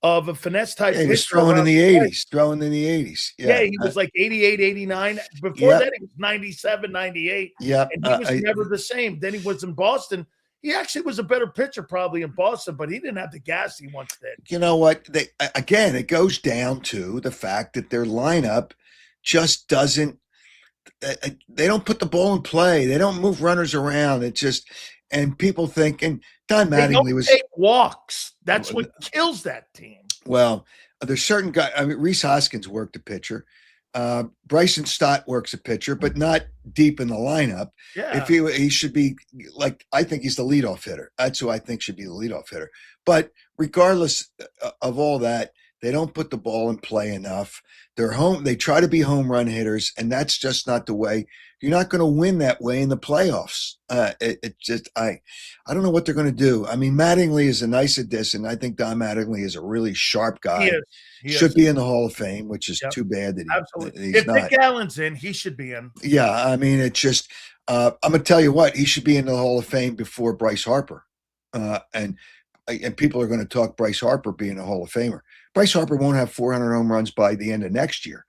of a finesse type. Yeah, he was pitcher throwing in around the the plate. 80s, throwing in the 80s. Yeah, Yeah. he was like 88, 89. Before Yep. that, he was 97, 98. Yep. And he was never the same. Then he was in Boston. He actually was a better pitcher probably in Boston, but he didn't have the gas he once did. You know what? Again, it goes down to the fact that their lineup just doesn't – they don't put the ball in play. They don't move runners around. It just – and people think – and Don Mattingly was – take walks. That's what kills that team. Well, there's certain guys. I mean, Reese Hoskins worked a pitcher. Bryson Stott works a pitcher, but not deep in the lineup. Yeah. If he should be like, I think he's the leadoff hitter. That's who I think should be the leadoff hitter. But regardless of all that, they don't put the ball in play enough. They try to be home run hitters, and that's just not the way. You're not going to win that way in the playoffs. I don't know what they're going to do. I mean, Mattingly is a nice addition. I think Don Mattingly is a really sharp guy. He should be in the Hall of Fame, which is too bad that he's not. If Nick Allen's in, he should be in. Yeah, I mean, it's just I'm going to tell you what, he should be in the Hall of Fame before Bryce Harper. And people are going to talk Bryce Harper being a Hall of Famer. Bryce Harper won't have 400 home runs by the end of next year.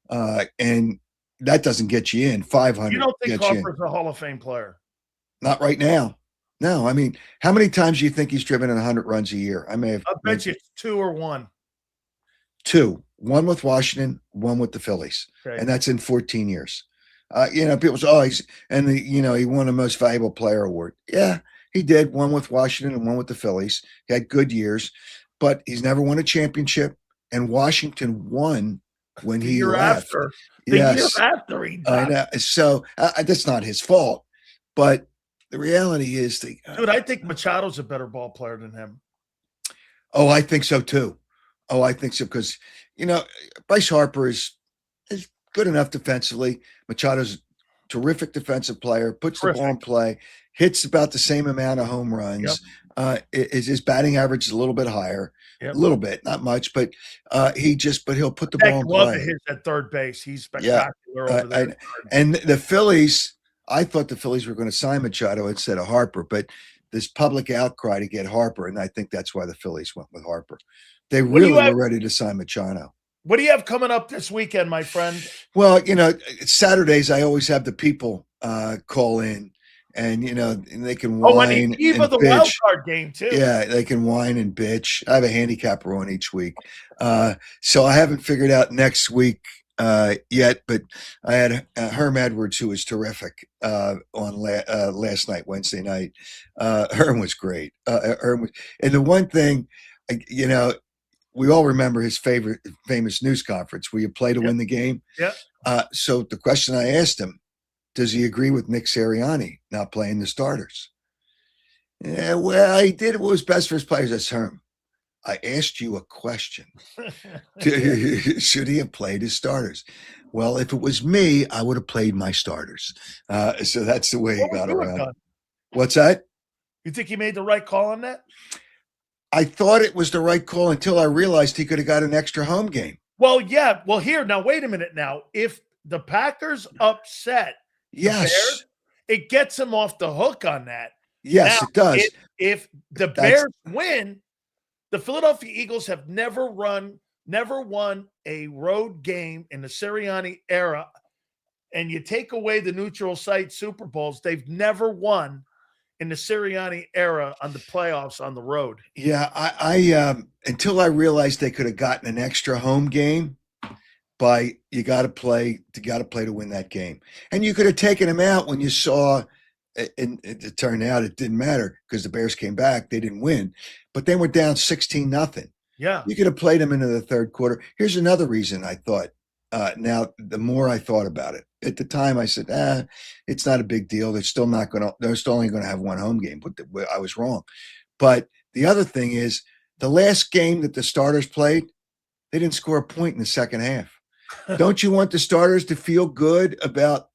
And that doesn't get you in. 500. You don't think Harper's a Hall of Fame player? Not right now. No, I mean, how many times do you think he's driven 100 runs a year? I bet you it's 2 or 1. 2. 1 with Washington, 1 with the Phillies. Okay. And that's in 14 years. People say, he won the most valuable player award. Yeah, he did. 1 with Washington and 1 with the Phillies. He had good years, but he's never won a championship. And Washington won when he left. The year after he died. I know. So that's not his fault. But the reality is, dude, I think Machado's a better ball player than him. Oh, I think so too. Oh, I think so because Bryce Harper is good enough defensively. Machado's a terrific defensive player. Puts the ball in play. Hits about the same amount of home runs. Yep. His batting average is a little bit higher. Yep. A little bit, not much, but he'll put the ball in play. Hits at third base. He's spectacular over there. And the Phillies, I thought the Phillies were going to sign Machado instead of Harper, but this public outcry to get Harper, and I think that's why the Phillies went with Harper. They really were ready to sign Machado. What do you have coming up this weekend, my friend? Well, Saturdays I always have the people call in. And and they can whine and the Wildcard game too. Yeah, they can whine and bitch. I have a handicapper on each week, so I haven't figured out next week yet. But I had Herm Edwards, who was terrific on last night, Wednesday night. Herm was great. And the one thing, we all remember his famous news conference where you play to win the game. Yeah. So the question I asked him. Does he agree with Nick Sirianni not playing the starters? Yeah, well, he did what was best for his players. That's Herm. I asked you a question. Should he have played his starters? Well, if it was me, I would have played my starters. So that's the way he got around it. What's that? You think he made the right call on that? I thought it was the right call until I realized he could have got an extra home game. Well, yeah. Well, now, wait a minute now. If the Packers upset Yes, Bears, it gets him off the hook on that. Yes, it does. If the Bears win, the Philadelphia Eagles have never won a road game in the Sirianni era, and you take away the neutral site Super Bowls, they've never won in the Sirianni era on the playoffs on the road. Yeah, I until I realized they could have gotten an extra home game. By you got to play to win that game, and you could have taken him out when you saw, and it turned out it didn't matter because the Bears came back, they didn't win, but they were down 16-0. Yeah, you could have played him into the third quarter. Here's another reason I thought. Now the more I thought about it, at the time I said, it's not a big deal. They're still only going to have one home game, but I was wrong. But the other thing is, the last game that the starters played, they didn't score a point in the second half. Don't you want the starters to feel good about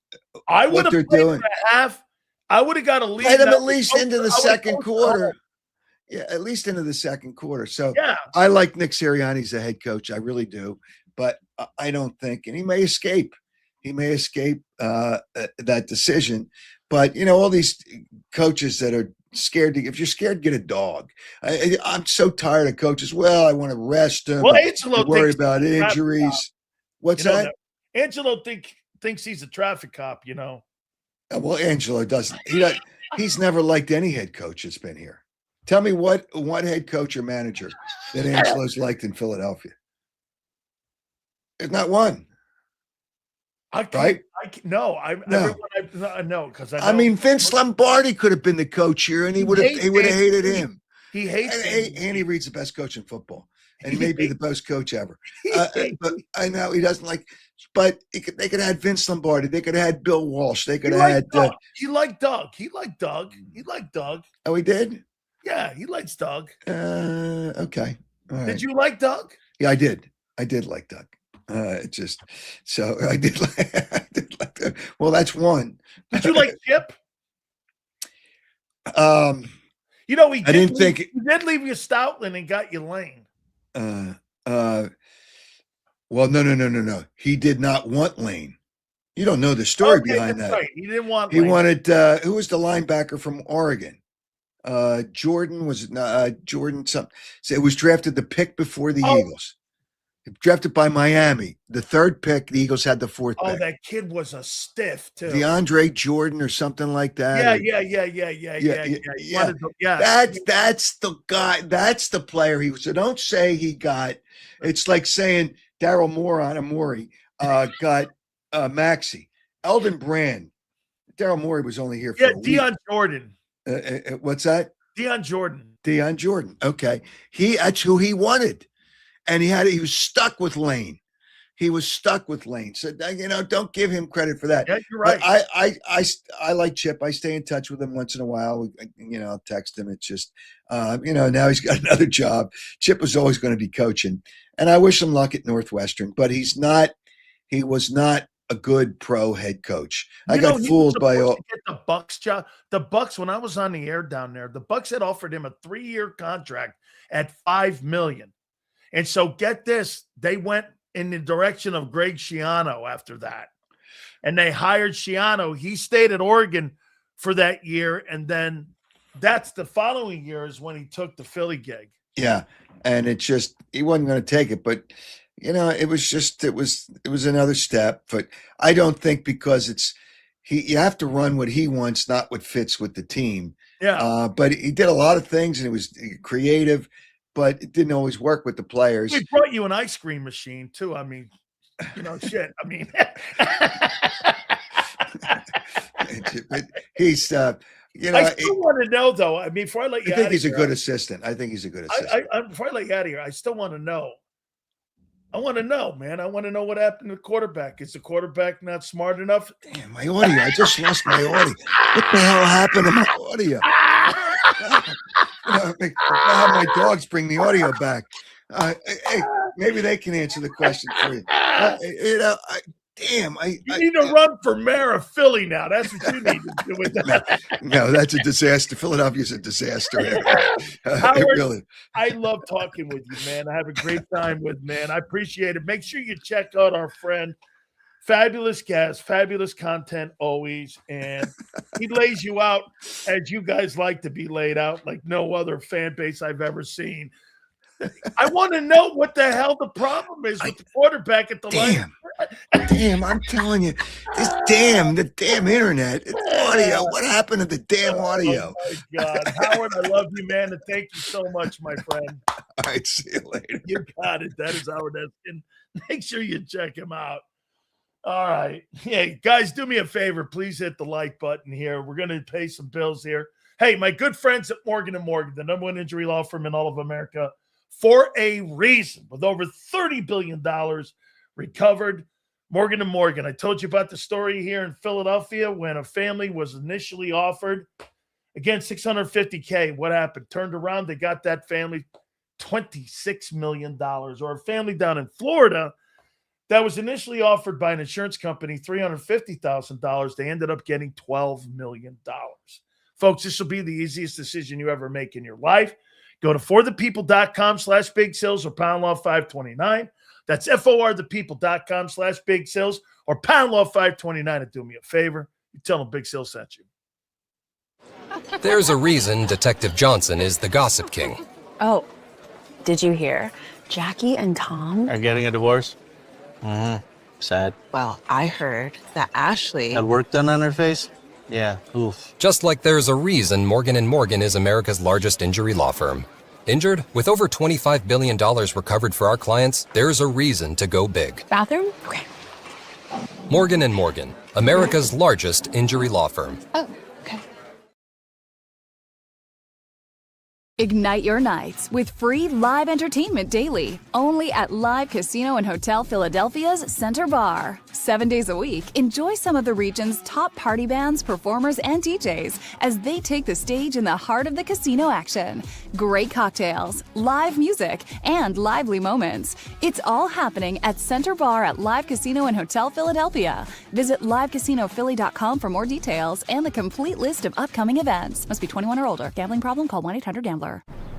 what they're doing? Half. I would have got a lead. Play them at least into the second quarter. Yeah, at least into the second quarter. So I like Nick Sirianni as a head coach. I really do. But I don't think, and he may escape. he may escape that decision. But, all these coaches that are scared if you're scared, get a dog. I'm so tired of coaches. Well, I want to rest them. Well, Angelo worry about injuries. What's that? Angelo thinks he's a traffic cop, Well, Angelo doesn't. He's never liked any head coach that's been here. Tell me what head coach or manager that Angelo's liked in Philadelphia. There's not one. Right? No. I mean, Vince Lombardi could have been the coach here, and he would have hated him. He hates Andy Reid's the best coach in football, and he may be the best coach ever. But I know he doesn't like. But they could have had Vince Lombardi. They could have had Bill Walsh. They could have had. He liked Doug. Oh, he did. Yeah, he likes Doug. Okay. All right. Did you like Doug? Yeah, I did. I did like Doug. I did like that. Well, that's one. Did you like Chip? He did leave you Stoutland and got you Lane. Well, no. He did not want Lane. You don't know the story behind that. Right. He didn't want Lane. He wanted who was the linebacker from Oregon? Jordan something. So it was drafted the pick before the Eagles. Drafted by Miami. The third pick, the Eagles had the fourth pick. Oh, that kid was a stiff, too. DeAndre Jordan or something like that. Yeah. That's the guy. That's the player he was. So don't say he got. It's like saying Daryl Morey got Maxey. Eldon Brand. Daryl Morey was only here for a week. Deion Jordan. What's that? Deion Jordan. Okay. That's who he wanted. And he was stuck with Lane. So, don't give him credit for that. Yeah, you're right. But I like Chip. I stay in touch with him once in a while. I'll text him. It's just, now he's got another job. Chip was always going to be coaching. And I wish him luck at Northwestern, but he was not a good pro head coach. I got fooled by all. Get the Bucs job. The Bucs, when I was on the air down there, the Bucs had offered him a 3-year contract at $5 million. And so get this, they went in the direction of Greg Schiano after that. And they hired Schiano. He stayed at Oregon for that year. And then that's the following year is when he took the Philly gig. Yeah. And it just, he wasn't going to take it. But, it was another step. But I don't think because you have to run what he wants, not what fits with the team. Yeah. But he did a lot of things and it was creative. But it didn't always work with the players. We brought you an ice cream machine too. I mean, shit. I mean, he's, I still want to know though. I mean, before I let you, I think he's a good assistant. Before I let you out of here, I still want to know. I want to know, man. I want to know what happened to the quarterback. Is the quarterback not smart enough? Damn, my audio. I just lost my audio. What the hell happened to my audio? I have my dogs bring the audio back. Hey, maybe they can answer the question for you. You need to run for mayor of Philly now. That's what you need to do with that. No, that's a disaster. Philadelphia's a disaster. Howard, really. I love talking with you, man. I have a great time man. I appreciate it. Make sure you check out our friend. Fabulous guest, fabulous content always. And he lays you out as you guys like to be laid out, like no other fan base I've ever seen. I want to know what the hell the problem is with the quarterback at the line. Damn, I'm telling you, the damn internet, it's audio. What happened to the damn audio? Oh my God. Howard, I love you, man. And thank you so much, my friend. All right, see you later. You got it. That is Howard Eskin. Make sure you check him out. All right. Hey, guys, do me a favor. Please hit the like button here. We're going to pay some bills here. Hey, my good friends at Morgan & Morgan, the number one injury law firm in all of America, for a reason, with over $30 billion recovered. Morgan & Morgan. I told you about the story here in Philadelphia when a family was initially offered, again, $650K. What happened? Turned around. They got that family $26 million. Or a family down in Florida that was initially offered by an insurance company $350,000. They ended up getting $12 million. Folks, this will be the easiest decision you ever make in your life. Go to forthepeople.com/big sales or pound law 529. That's forthepeople.com/big sales. or Pound Law 529 to do me a favor. You tell them Big Sil sent you. There's a reason Detective Johnson is the gossip king. Oh, did you hear? Jackie and Tom are getting a divorce? Mm-hmm. Sad. Well, I heard that Ashley had work done on her face? Yeah, oof. Just like there's a reason Morgan & Morgan is America's largest injury law firm. Injured? With over $25 billion recovered for our clients, there's a reason to go big. Bathroom? Okay. Morgan & Morgan, America's largest injury law firm. Oh, okay. Ignite your nights with free live entertainment daily, only at Live Casino and Hotel Philadelphia's Center Bar. 7 days a week, enjoy some of the region's top party bands, performers, and DJs as they take the stage in the heart of the casino action. Great cocktails, live music, and lively moments. It's all happening at Center Bar at Live Casino and Hotel Philadelphia. Visit livecasinophilly.com for more details and the complete list of upcoming events. Must be 21 or older. Gambling problem? Call 1-800-GAMBLER.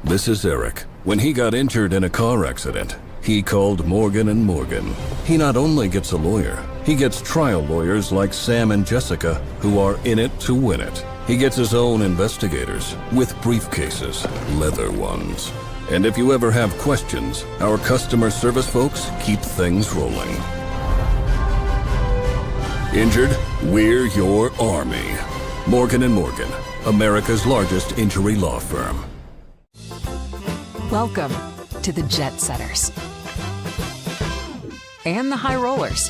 This is Eric. When he got injured in a car accident, he called Morgan & Morgan. He not only gets a lawyer, he gets trial lawyers like Sam and Jessica, who are in it to win it. He gets his own investigators with briefcases, leather ones. And if you ever have questions, our customer service folks keep things rolling. Injured? We're your army. Morgan & Morgan, America's largest injury law firm. Welcome to the Jet Setters and the High Rollers,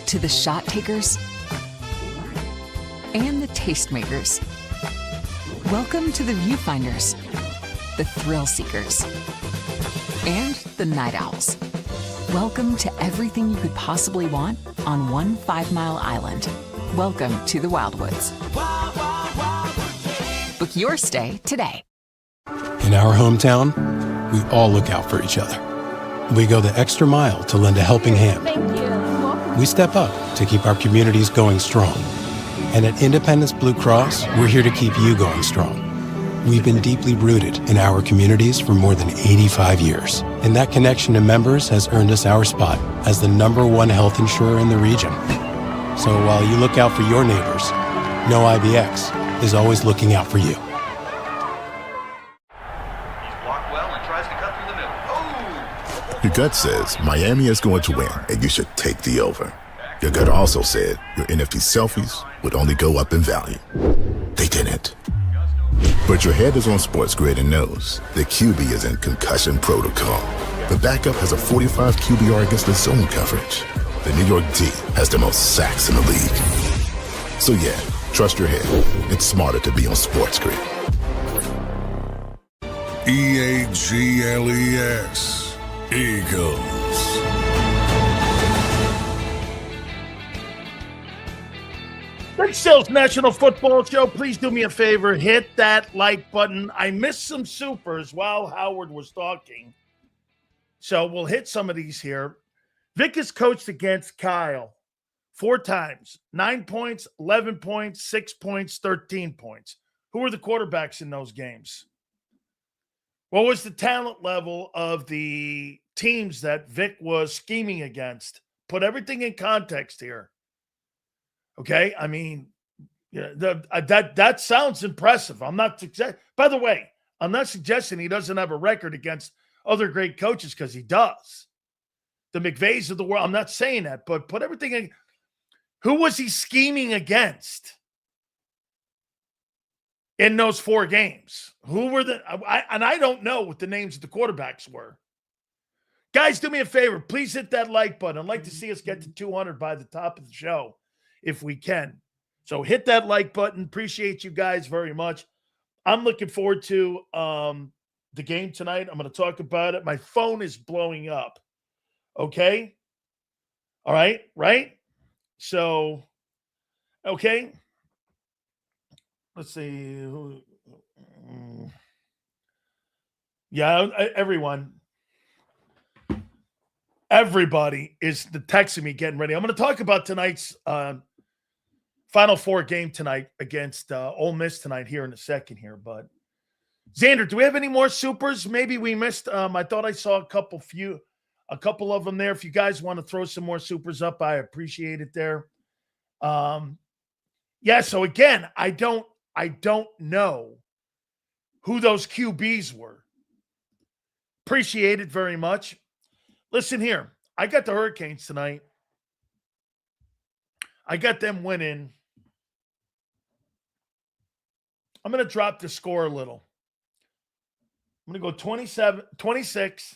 to the Shot Takers and the Tastemakers. Welcome to the Viewfinders, the Thrill Seekers, and the Night Owls. Welcome to everything you could possibly want on one 5-mile island. Welcome to the Wildwoods. Book your stay today. In our hometown, we all look out for each other. We go the extra mile to lend a helping hand. We step up to keep our communities going strong. And at Independence Blue Cross, we're here to keep you going strong. We've been deeply rooted in our communities for more than 85 years. And that connection to members has earned us our spot as the #1 health insurer in the region. So while you look out for your neighbors, know IBX is always looking out for you. Your gut says Miami is going to win, and you should take the over. Your gut also said your NFT selfies would only go up in value. They didn't. But your head is on Sports Grid and knows the QB is in concussion protocol. The backup has a 45 QBR against the zone coverage. The New York D has the most sacks in the league. So yeah, trust your head. It's smarter to be on Sports Grid. EAGLES. Eagles. Big Sil's National Football Show. Please do me a favor. Hit that like button. I missed some supers while Howard was talking. So we'll hit some of these here. Vic has coached against Kyle 4 times. 9 points, 11 points, 6 points, 13 points. Who were the quarterbacks in those games? What was the talent level of the teams that Vic was scheming against? Put everything in context here. Okay? I mean, yeah, that sounds impressive. I'm not by the way, I'm not suggesting he doesn't have a record against other great coaches, because he does. The McVays of the world. I'm not saying that, but put everything in. Who was he scheming against in those 4 games? Who were I don't know what the names of the quarterbacks were. Guys, do me a favor. Please hit that like button. I'd like to see us get to 200 by the top of the show if we can. So hit that like button. Appreciate you guys very much. I'm looking forward to the game tonight. I'm going to talk about it. My phone is blowing up. Okay? All right? Right? So, okay. Let's see. Yeah, everybody is texting me getting ready. I'm going to talk about tonight's Final Four game tonight against Ole Miss tonight here in a second here. But Xander, do we have any more supers? Maybe we missed. I thought I saw a couple few. a couple of them there. If you guys want to throw some more supers up, I appreciate it there. Yeah, so again, I don't know who those QBs were. Appreciate it very much. Listen here, I got the Hurricanes tonight. I got them winning. I'm going to drop the score a little. I'm going to go 26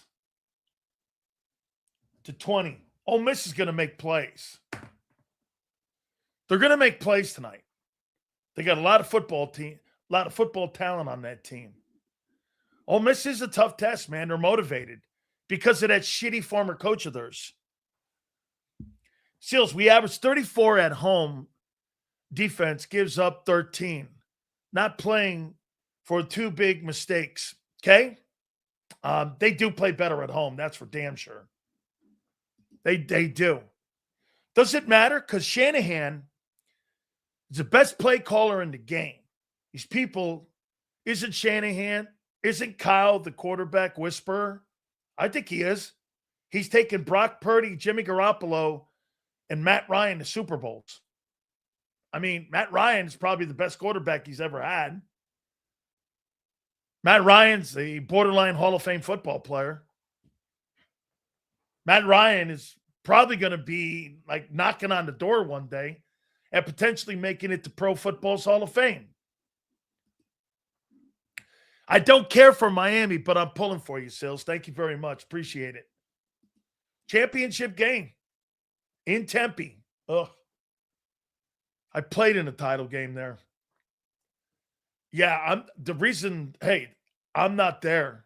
to 20. Ole Miss is going to make plays. They're going to make plays tonight. They got a lot of football talent on that team. Ole Miss is a tough test, man. They're motivated because of that shitty former coach of theirs. Seals, we averaged 34 at home. Defense gives up 13. Not playing for two big mistakes. Okay? They do play better at home. That's for damn sure. They do. Does it matter? Because Shanahan is the best play caller in the game. These people, isn't Shanahan, isn't Kyle the quarterback whisperer? I think he is. He's taken Brock Purdy, Jimmy Garoppolo, and Matt Ryan to Super Bowls. I mean, Matt Ryan is probably the best quarterback he's ever had. Matt Ryan's a borderline Hall of Fame football player. Matt Ryan is probably going to be like knocking on the door one day and potentially making it to Pro Football's Hall of Fame. I don't care for Miami, but I'm pulling for you, Sills. Thank you very much. Appreciate it. Championship game in Tempe. Ugh. I played in a title game there. Yeah, I'm not there.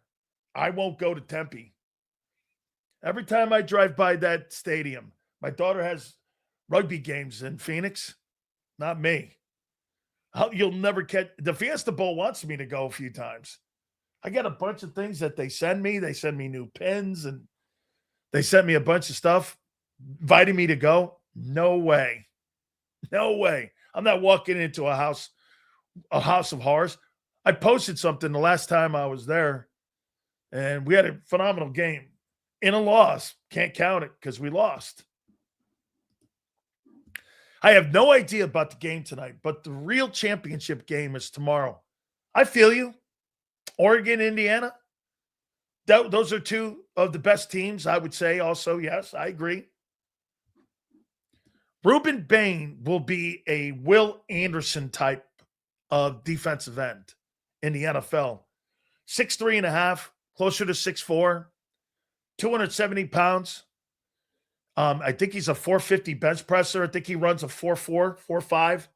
I won't go to Tempe. Every time I drive by that stadium, my daughter has rugby games in Phoenix. Not me. You'll never catch. The Fiesta Bowl wants me to go a few times. I got a bunch of things that they send me. They send me new pins and they sent me a bunch of stuff inviting me to go. No way. No way. I'm not walking into a house of horrors. I posted something the last time I was there, and we had a phenomenal game. In a loss. Can't count it because we lost. I have no idea about the game tonight, but the real championship game is tomorrow. I feel you. Oregon, Indiana. Those are two of the best teams, I would say also. Yes, I agree. Reuben Bain will be a Will Anderson type of defensive end in the NFL. 6'3.5", closer to 6'4", 270 pounds. I think he's a 450 bench presser. I think he runs a 4'4", 4'5".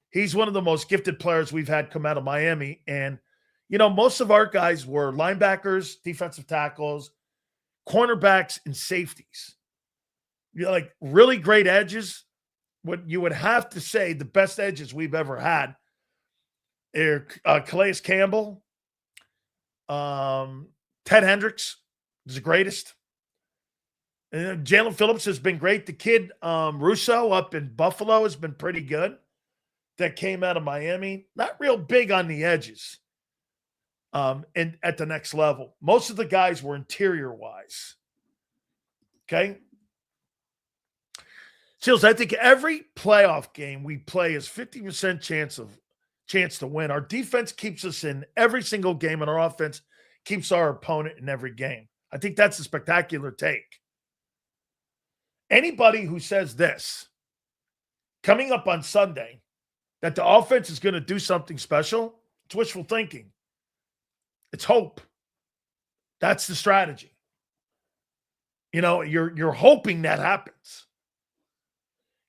He's one of the most gifted players we've had come out of Miami. And, most of our guys were linebackers, defensive tackles, cornerbacks, and safeties. Like really great edges. What you would have to say the best edges we've ever had are Calais Campbell, Ted Hendricks is the greatest. And Jalen Phillips has been great. The kid Russo up in Buffalo has been pretty good. That came out of Miami. Not real big on the edges and at the next level. Most of the guys were interior-wise. Okay? Seals, I think every playoff game we play is 50% chance to win. Our defense keeps us in every single game, and our offense keeps our opponent in every game. I think that's a spectacular take. Anybody who says this, coming up on Sunday, that the offense is going to do something special, it's wishful thinking. It's hope. That's the strategy. You're hoping that happens.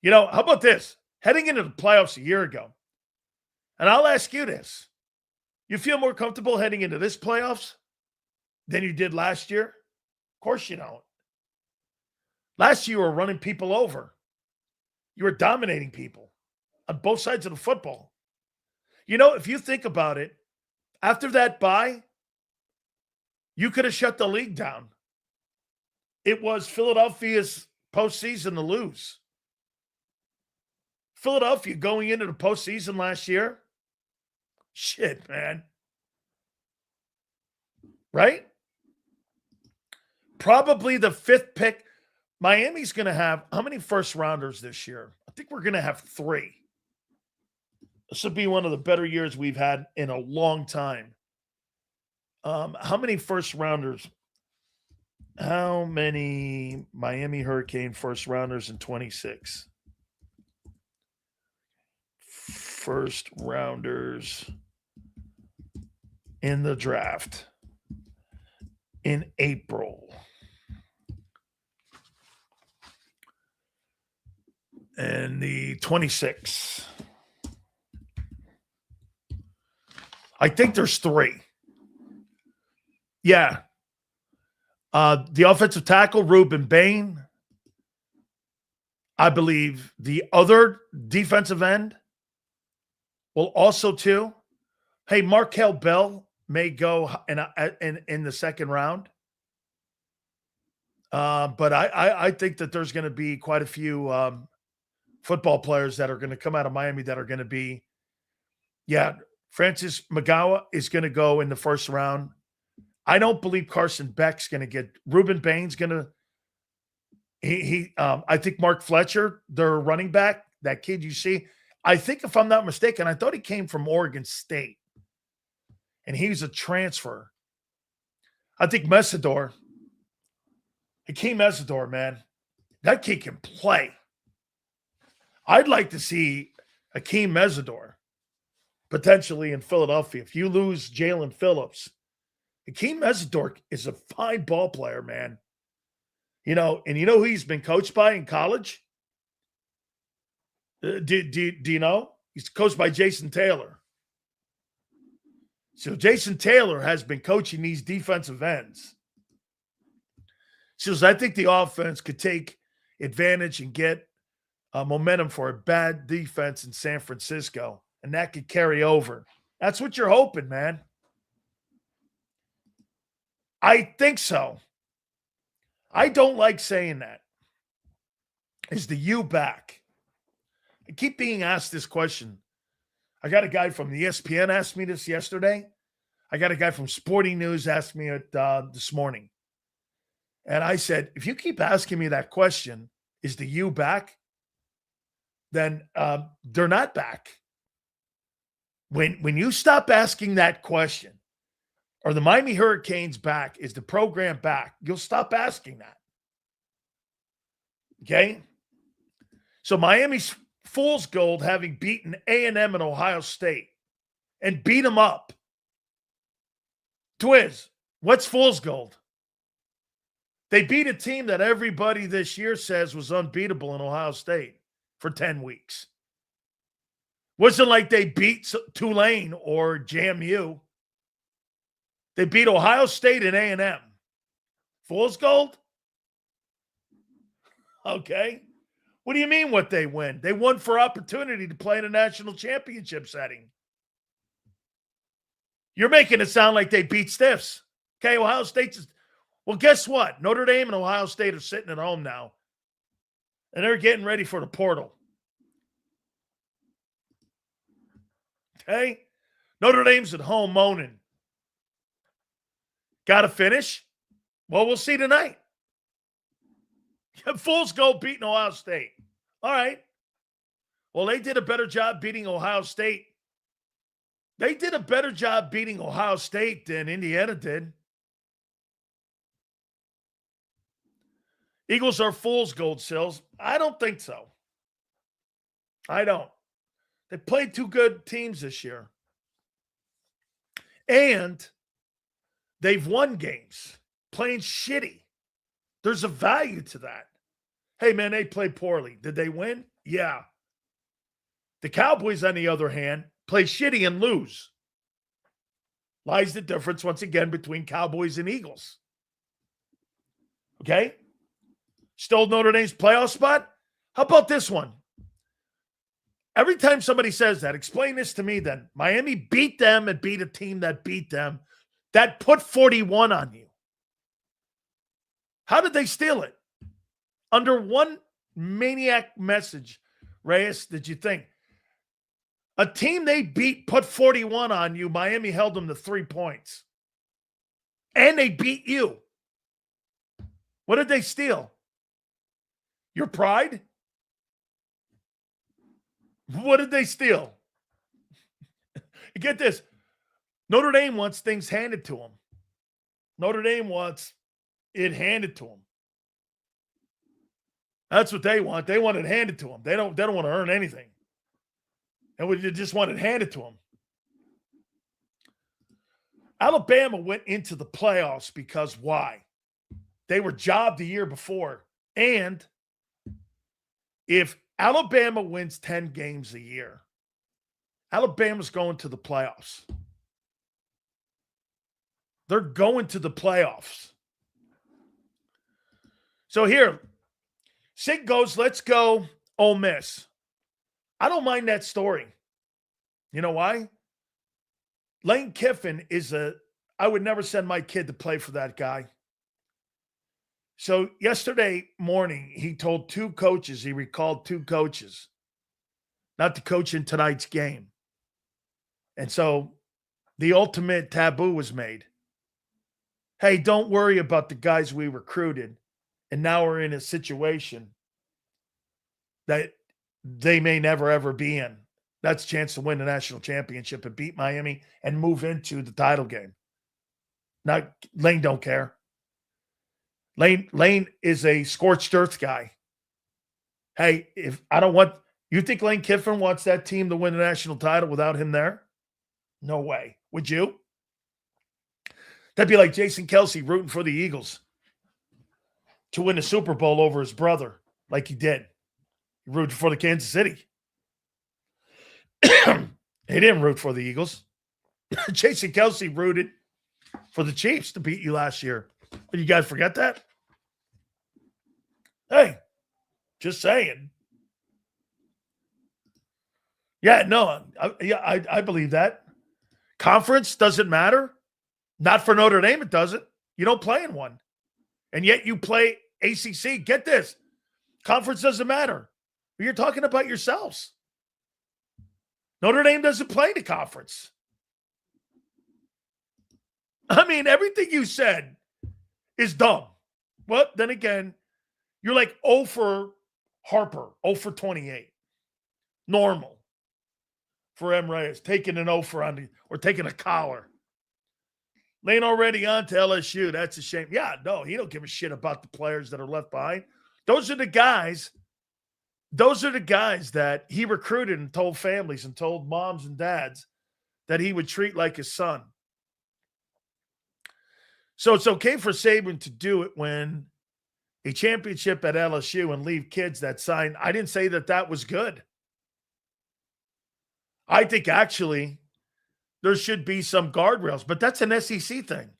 How about this? Heading into the playoffs a year ago, and I'll ask you this. You feel more comfortable heading into this playoffs than you did last year? Of course you don't. Last year, you were running people over. You were dominating people on both sides of the football. If you think about it, after that bye, you could have shut the league down. It was Philadelphia's postseason to lose. Philadelphia going into the postseason last year? Shit, man. Right? probably the 5th pick. Miami's going to have how many first rounders this year? I think we're going to have 3. This will be one of the better years we've had in a long time. How many first rounders? How many Miami Hurricane first rounders in 26? First rounders in the draft in April. And the 26. I think there's 3. Yeah. The offensive tackle, Reuben Bain. I believe the other defensive end will also too. Hey, Markel Bell may go in the second round. But I think that there's going to be quite a few football players that are going to come out of Miami that are going to be, Francis Magawa is going to go in the first round. I don't believe Carson Beck's going to get. Reuben Bain's going to. I think Mark Fletcher, their running back, that kid you see. I think if I'm not mistaken, I thought he came from Oregon State, and he's a transfer. I think Hakeem Mesidor, man, that kid can play. I'd like to see Hakeem Mesidor potentially in Philadelphia. If you lose Jalen Phillips, Hakeem Mesidor is a fine ball player, man. And who he's been coached by in college? Do you know? He's coached by Jason Taylor. So Jason Taylor has been coaching these defensive ends. So I think the offense could take advantage and get momentum for a bad defense in San Francisco, and that could carry over. That's what you're hoping, man. I think so. I don't like saying that. Is the U back? I keep being asked this question. I got a guy from the ESPN asked me this yesterday. I got a guy from Sporting News asked me it this morning. And I said, if you keep asking me that question, is the U back? Then they're not back. When you stop asking that question, are the Miami Hurricanes back? Is the program back? You'll stop asking that. Okay? So Miami's fool's gold, having beaten A&M and Ohio State and beat them up. Twiz, what's fool's gold? They beat a team that everybody this year says was unbeatable in Ohio State for 10 weeks. Wasn't like they beat Tulane or JMU. They beat Ohio State and A&M. Fool's gold? Okay. What do you mean what they win? They won for opportunity to play in a national championship setting. You're making it sound like they beat stiffs. Okay, Ohio State's. Well, guess what? Notre Dame and Ohio State are sitting at home now, and they're getting ready for the portal. Okay? Notre Dame's at home moaning. Got to finish? Well, we'll see tonight. Fool's gold beating Ohio State. All right. Well, they did a better job beating Ohio State. They did a better job beating Ohio State than Indiana did. Eagles are fool's gold, Sills. I don't think so. I don't. They played 2 good teams this year. And they've won games playing shitty. There's a value to that. Hey, man, they played poorly. Did they win? Yeah. The Cowboys, on the other hand, play shitty and lose. Lies the difference, once again, between Cowboys and Eagles. Okay? Stole Notre Dame's playoff spot? How about this one? Every time somebody says that, explain this to me then. Miami beat them and beat a team that beat them that put 41 on you. How did they steal it? Under one maniac message, Reyes, did you think? A team they beat put 41 on you. Miami held them to 3 points. And they beat you. What did they steal? Your pride? What did they steal? Get this. Notre Dame wants things handed to them. Notre Dame wants it handed to them. That's what they want. They want it handed to them. They don't want to earn anything. And we just want it handed to them. Alabama went into the playoffs because why? They were jobbed the year before. And if Alabama wins 10 games a year, Alabama's going to the playoffs. They're going to the playoffs. So here, Sig goes, let's go Ole Miss. I don't mind that story. You know why? Lane Kiffin I would never send my kid to play for that guy. So yesterday morning, he recalled two coaches, not to coach in tonight's game. And so the ultimate taboo was made. Hey, don't worry about the guys we recruited. And now we're in a situation that they may never, ever be in. That's a chance to win the national championship and beat Miami and move into the title game. Now, Lane don't care. Lane is a scorched earth guy. Hey, you think Lane Kiffin wants that team to win the national title without him there? No way. Would you? That'd be like Jason Kelce rooting for the Eagles to win the Super Bowl over his brother, like he did. He rooted for the Kansas City. He didn't root for the Eagles. Jason Kelce rooted for the Chiefs to beat you last year. But you guys forget that? Hey, just saying. Yeah, no, I believe that. Conference doesn't matter. Not for Notre Dame, it doesn't. You don't play in one. And yet you play ACC. Get this. Conference doesn't matter. You're talking about yourselves. Notre Dame doesn't play the conference. I mean, everything you said is dumb. Well, then again, you're like 0 for Harper, 0 for 28. Normal for M. Reyes, taking an 0 for or taking a collar. Lane already on to LSU. That's a shame. Yeah, no, he don't give a shit about the players that are left behind. Those are the guys that he recruited and told families and told moms and dads that he would treat like his son. So it's okay for Saban to do it when a championship at LSU and leave kids that sign. I didn't say that was good. I think actually there should be some guardrails, but that's an SEC thing.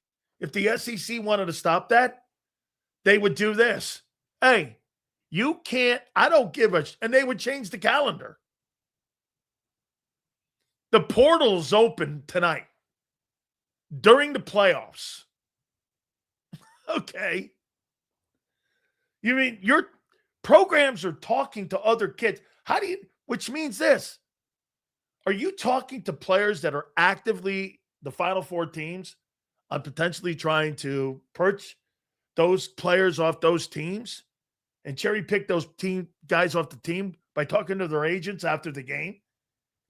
If the SEC wanted to stop that, they would do this. Hey, you can't, I don't give a, and they would change the calendar. The portal's open tonight during the playoffs. Okay. You mean your programs are talking to other kids? Which means this. Are you talking to players that are actively the Final Four teams on potentially trying to perch those players off those teams and cherry pick those team guys off the team by talking to their agents after the game,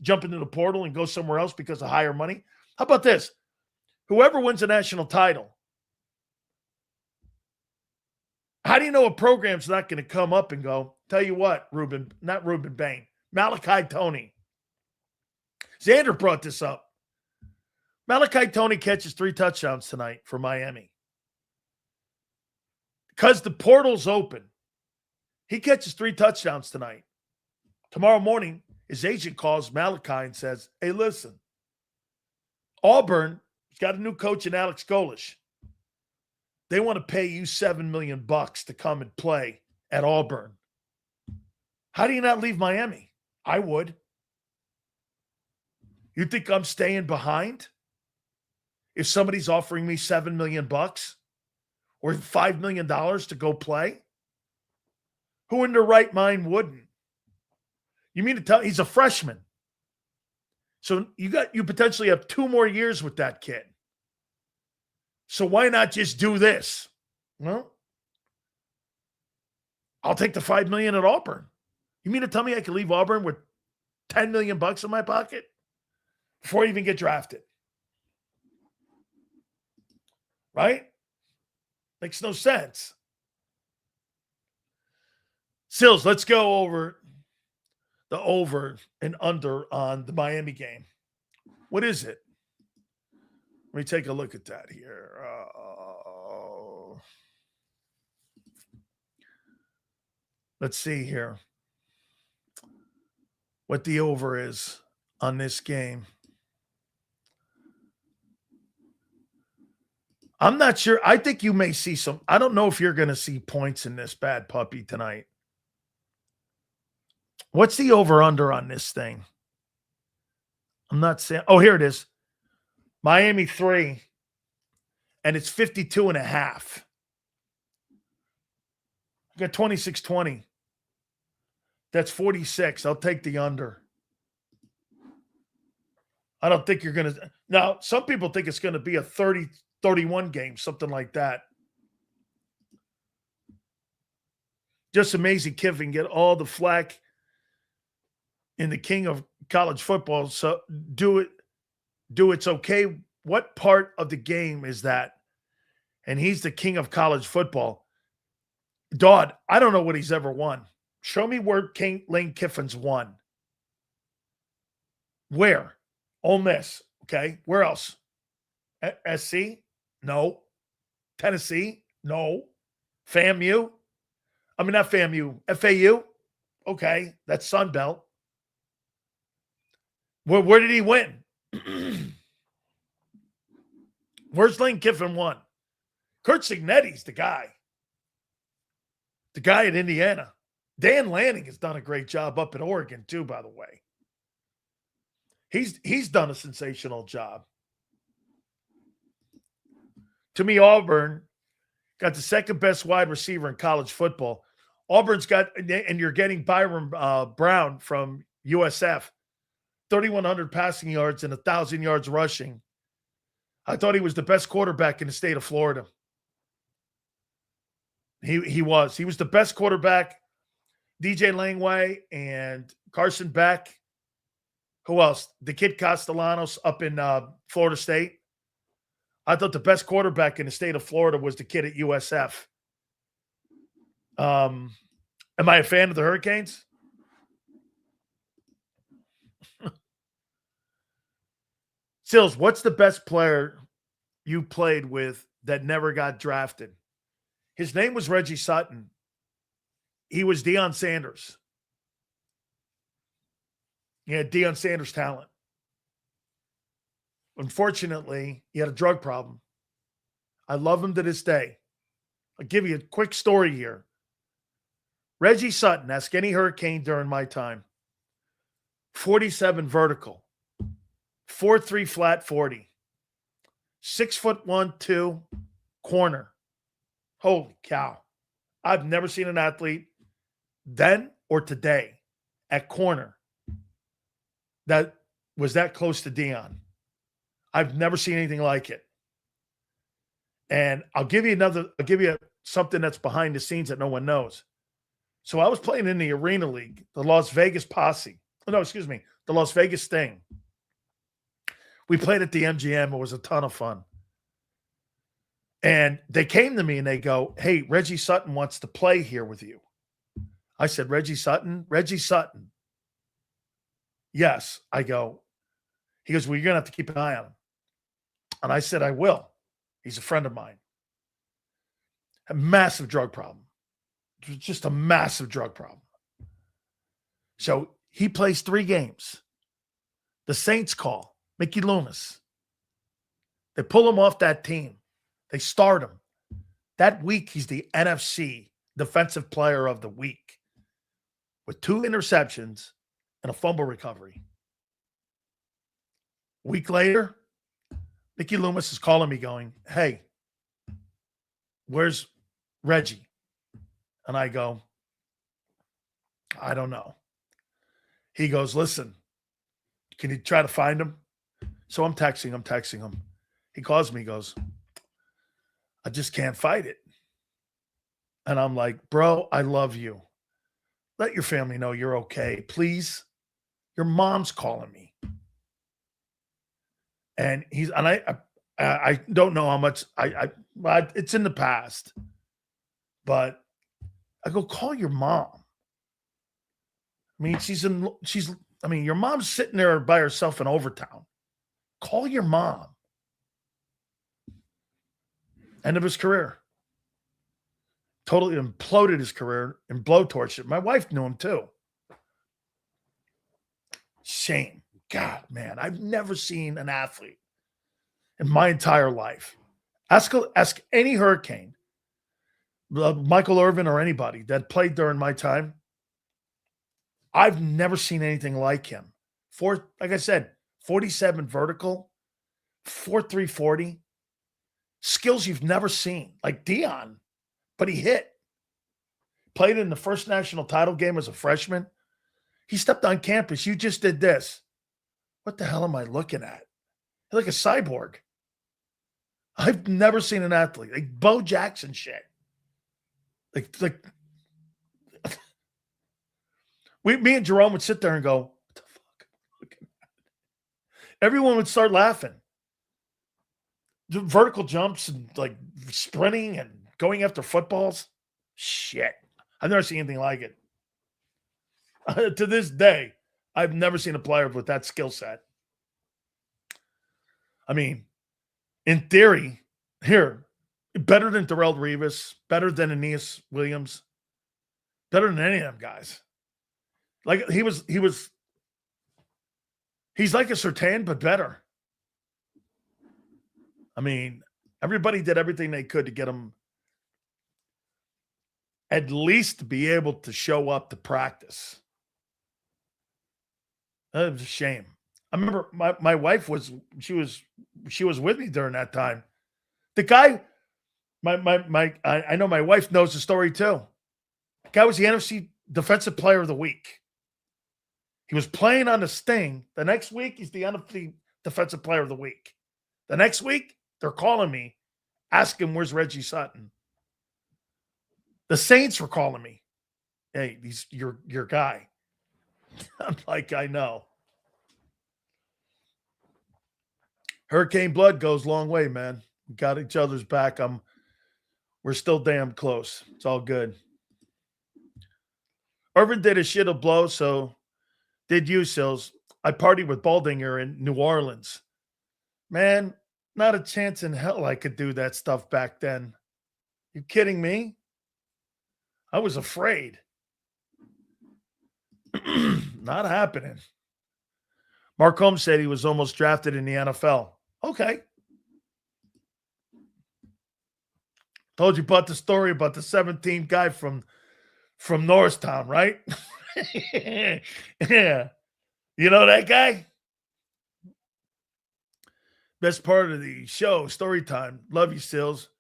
jump into the portal and go somewhere else because of higher money? How about this? Whoever wins a national title, how do you know a program's not going to come up and go, tell you what, not Reuben Bain, Malachi Tony. Xander brought this up. Malachi Tony catches 3 touchdowns tonight for Miami. Because the portal's open, he catches 3 touchdowns tonight. Tomorrow morning, his agent calls Malachi and says, hey, listen, Auburn's got a new coach in Alex Golish. They want to pay you $7 million to come and play at Auburn. How do you not leave Miami? I would. You think I'm staying behind? If somebody's offering me $7 million or $5 million to go play? Who in their right mind wouldn't? You mean to tell he's a freshman? So you potentially have 2 more years with that kid. So why not just do this? Well, I'll take the $5 million at Auburn. You mean to tell me I can leave Auburn with $10 million in my pocket before I even get drafted? Right? Makes no sense. Sills, let's go over the over and under on the Miami game. What is it? Let me take a look at that here. Let's see here what the over is on this game. I'm not sure. I think you may see some. I don't know if you're going to see points in this bad puppy tonight. What's the over-under on this thing? I'm not saying. Oh, here it is. Miami 3, and it's 52.5. I got 26-20. That's 46. I'll take the under. I don't think you're going to. Now, some people think it's going to be a 30-31 game, something like that. Just amazing Kiffin get all the flack in the king of college football. So do it's okay. What part of the game is that? And he's the king of college football. Dodd, I don't know what he's ever won. Show me where Lane Kiffin's won. Where? Ole Miss. Okay. Where else? SC? No. Tennessee? No. FAMU? I mean, not FAMU. FAU? Okay. That's Sun Belt. Where did he win? Where's Lane Kiffin won? Kurt Cignetti's the guy. The guy at Indiana. Dan Lanning has done a great job up in Oregon, too, by the way. He's done a sensational job. To me, Auburn got the second best wide receiver in college football. Auburn's got, and you're getting Byron Brown from USF, 3,100 passing yards and 1,000 yards rushing. I thought he was the best quarterback in the state of Florida. He was. He was the best quarterback. DJ Langway and Carson Beck. Who else? The kid Castellanos up in Florida State. I thought the best quarterback in the state of Florida was the kid at USF. Am I a fan of the Hurricanes? Sills, what's the best player you played with that never got drafted? His name was Reggie Sutton. He was Deion Sanders. He had Deion Sanders talent. Unfortunately, he had a drug problem. I love him to this day. I'll give you a quick story here. Reggie Sutton, ask any Hurricane during my time. 47 vertical. 4.3 flat 40. 6'1", 2 corner. Holy cow. I've never seen an athlete then or today at corner that was that close to Deion. I've never seen anything like it. And I'll give you something that's behind the scenes that no one knows. So I was playing in the Arena League, the Las Vegas Posse. No, excuse me, the Las Vegas Sting. We played at the MGM. It was a ton of fun. And they came to me and they go, "Hey, Reggie Sutton wants to play here with you." I said, "Reggie Sutton? Reggie Sutton." "Yes." I go, he goes, "Well, you're going to have to keep an eye on him." And I said, "I will. He's a friend of mine." A massive drug problem. Just a massive drug problem. So he plays 3 games. The Saints call Mickey Loomis. They pull him off that team. They start him. That week, he's the NFC Defensive Player of the Week with 2 interceptions and a fumble recovery. A week later, Mickey Loomis is calling me going, "Hey, where's Reggie?" And I go, "I don't know." He goes, "Listen, can you try to find him?" So I'm texting him. He calls me, goes, "I just can't fight it." And I'm like, bro, I love you. Let your family know you're okay, please. Your mom's calling me. And I don't know how much it's in the past, but I go, call your mom. I mean, your mom's sitting there by herself in Overtown. Call your mom. End of his career. Totally imploded his career and blowtorched it. My wife knew him too. Shame. God, man, I've never seen an athlete in my entire life. Ask any Hurricane, Michael Irvin or anybody that played during my time. I've never seen anything like him. Like I said, 47 vertical, 4.3 40. Skills you've never seen, like Dion, but he hit. Played in the first national title game as a freshman. He stepped on campus. You just did this. What the hell am I looking at? You're like a cyborg. I've never seen an athlete like Bo Jackson shit. Like me and Jerome would sit there and go, what the fuck? Everyone would start laughing. The vertical jumps and like sprinting and going after footballs. Shit. I've never seen anything like it. To this day, I've never seen a player with that skill set. I mean, in theory, better than Darrell Revis, better than Aeneas Williams, better than any of them guys. Like he's like a Surtain, but better. I mean, everybody did everything they could to get him at least to be able to show up to practice. That was a shame. I remember my wife was with me during that time. The guy, I know my wife knows the story too. The guy was the NFC Defensive Player of the Week. He was playing on the Sting. The next week, he's the NFC Defensive Player of the Week. The next week, they're calling me, asking where's Reggie Sutton. The Saints were calling me. Hey, he's your guy. I'm like, I know. Hurricane blood goes a long way, man. We got each other's back. We're still damn close. It's all good. Irvin did a shit of blow, so did you, Sills. I partied with Baldinger in New Orleans. Man, not a chance in hell I could do that stuff back then. You kidding me? I was afraid. Not happening. Mark Holmes said he was almost drafted in the NFL. Okay. Told you about the story about the 17th guy from Norristown, right? Yeah. You know that guy? Best part of the show, story time. Love you, Sills.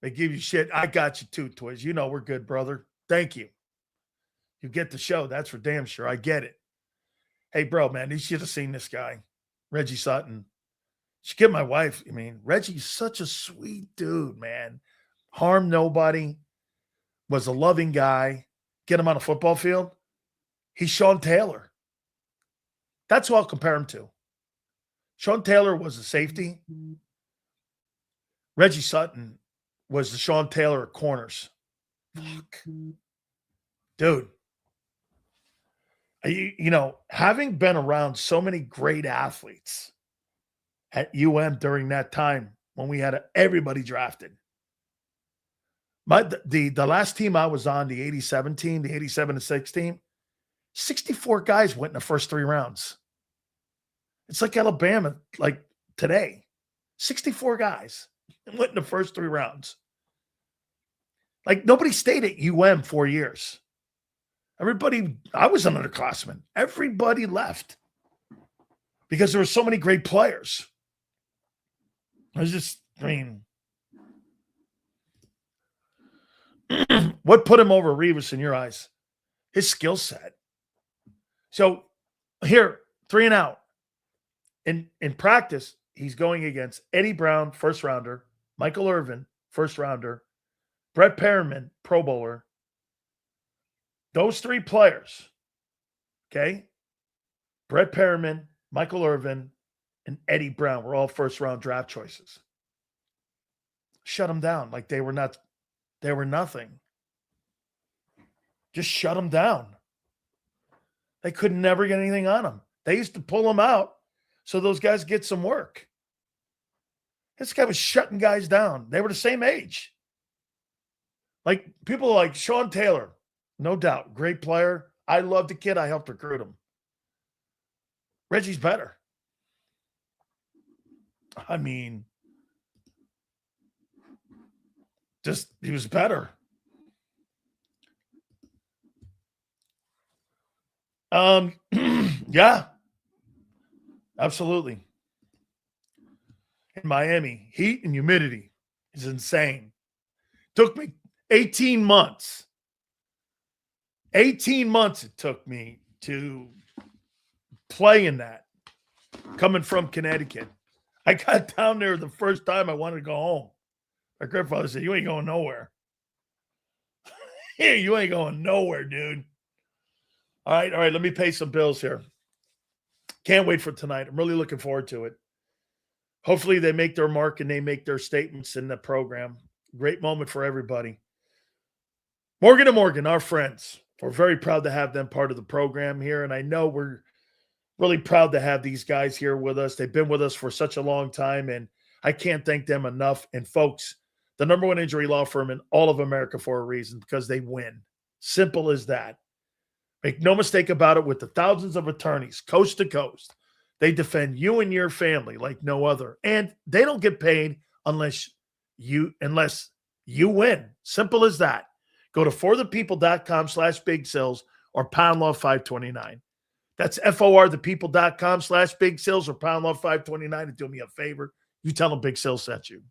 They give you shit. I got you too, Toys. You know we're good, brother. Thank you. You get the show. That's for damn sure. I get it. Hey, bro, man, you should have seen this guy, Reggie Sutton. Should get my wife. I mean, Reggie's such a sweet dude, man. Harmed nobody. Was a loving guy. Get him on a football field. He's Sean Taylor. That's who I'll compare him to. Sean Taylor was a safety. Reggie Sutton was the Sean Taylor of corners. Fuck. Dude. You know, having been around so many great athletes at during that time when we had everybody drafted. The last team I was on, the 87 team, the 87-6 team, 64 guys went in the first 3 rounds. It's like Alabama, like today. 64 guys went in the first 3 rounds. Like nobody stayed at 4 years. Everybody, I was an underclassman. Everybody left because there were so many great players. What put him over Revis in your eyes? His skill set. So here, 3 and out. In practice, he's going against Eddie Brown, first rounder, Michael Irvin, first rounder, Brett Perriman, Pro Bowler. Those three players, okay? Brett Perriman, Michael Irvin, and Eddie Brown were all first-round draft choices. Shut them down like they were nothing. Just shut them down. They could never get anything on them. They used to pull them out so those guys get some work. This guy was shutting guys down. They were the same age. Like people like Sean Taylor, no doubt, great player. I loved the kid. I helped recruit him. Reggie's better. I mean, just he was better. Yeah, absolutely. In Miami, heat and humidity is insane. Took me 18 months. 18 months it took me to play in that, coming from Connecticut. I got down there the first time I wanted to go home. My grandfather said, "You ain't going nowhere." Yeah, you ain't going nowhere, dude. All right. Let me pay some bills here. Can't wait for tonight. I'm really looking forward to it. Hopefully they make their mark and they make their statements in the program. Great moment for everybody. Morgan and Morgan, our friends. We're very proud to have them part of the program here. And I know we're really proud to have these guys here with us. They've been with us for such a long time, and I can't thank them enough. And folks, the number one injury law firm in all of America for a reason, because they win. Simple as that. Make no mistake about it, with the thousands of attorneys coast to coast, they defend you and your family like no other. And they don't get paid unless you win. Simple as that. Go to forthepeople.com/big sales or pound law 529. That's FORthepeople.com/big sales or pound law 529. And do me a favor. You tell them Big Sales sent you.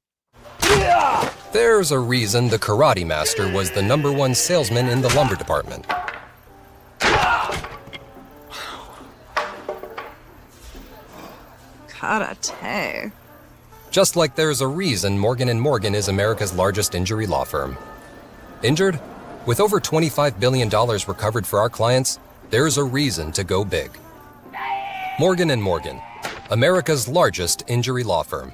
Yeah! There's a reason the Karate Master was the #1 salesman in the lumber department. Karate. Just like there's a reason Morgan & Morgan is America's largest injury law firm. Injured? With over $25 billion recovered for our clients, there's a reason to go big. Morgan & Morgan, America's largest injury law firm.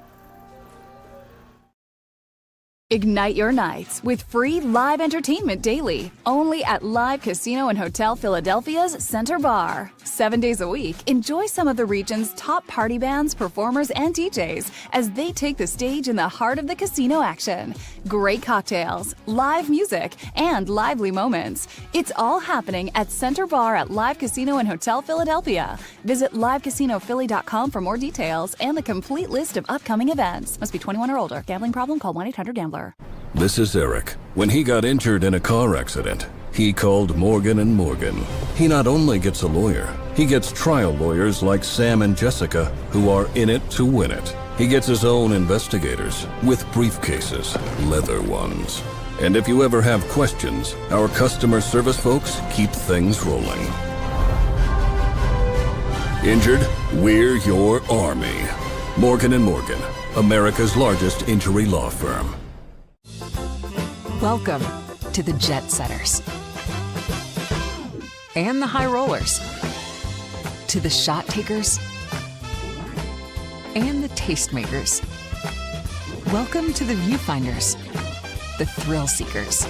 Ignite your nights with free live entertainment daily, only at Live Casino and Hotel Philadelphia's Center Bar. 7 days a week, enjoy some of the region's top party bands, performers, and DJs as they take the stage in the heart of the casino action. Great cocktails, live music, and lively moments. It's all happening at Center Bar at Live Casino and Hotel Philadelphia. Visit livecasinophilly.com for more details and the complete list of upcoming events. Must be 21 or older. Gambling problem? Call 1-800-GAMBLER. This is Eric. When he got injured in a car accident, he called Morgan & Morgan. He not only gets a lawyer, he gets trial lawyers like Sam and Jessica, who are in it to win it. He gets his own investigators with briefcases, leather ones. And if you ever have questions, our customer service folks keep things rolling. Injured? We're your army. Morgan & Morgan, America's largest injury law firm. Welcome to the Jet Setters and the High Rollers, to the Shot Takers and the Tastemakers. Welcome to the Viewfinders, the Thrill Seekers,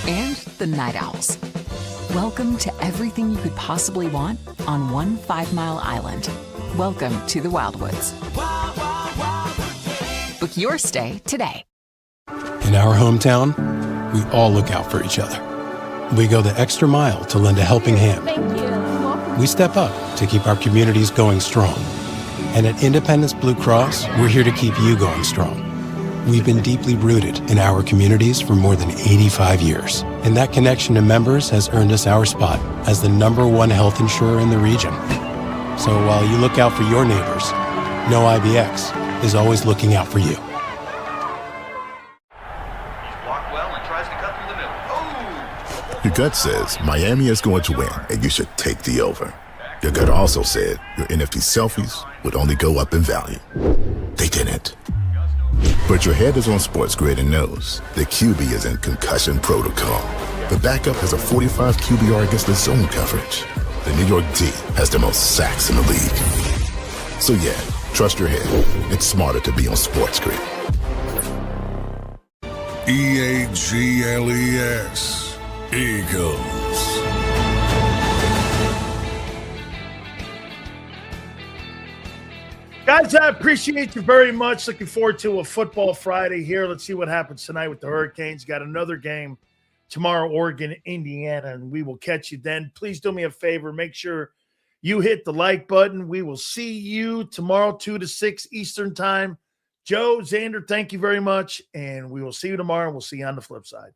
and the Night Owls. Welcome to everything you could possibly want on one 5-mile island. Welcome to the Wildwoods. Book your stay today. In our hometown, we all look out for each other. We go the extra mile to lend a helping hand. We step up to keep our communities going strong. And at Independence Blue Cross, we're here to keep you going strong. We've been deeply rooted in our communities for more than 85 years. And that connection to members has earned us our spot as the #1 health insurer in the region. So while you look out for your neighbors, know IBX is always looking out for you. Your gut says Miami is going to win, and you should take the over. Your gut also said your NFT selfies would only go up in value. They didn't. But your head is on Sports Grid and knows the QB is in concussion protocol. The backup has a 45 QBR against the zone coverage. The New York D has the most sacks in the league. So yeah, trust your head. It's smarter to be on Sports Grid. EAGLES. Eagles. Guys, I appreciate you very much. Looking forward to a football Friday here. Let's see what happens tonight with the Hurricanes. Got another game tomorrow, Oregon, Indiana, and we will catch you then. Please do me a favor. Make sure you hit the like button. We will see you tomorrow, 2 to 6 Eastern time. Joe, Xander, thank you very much, and we will see you tomorrow, and we'll see you on the flip side.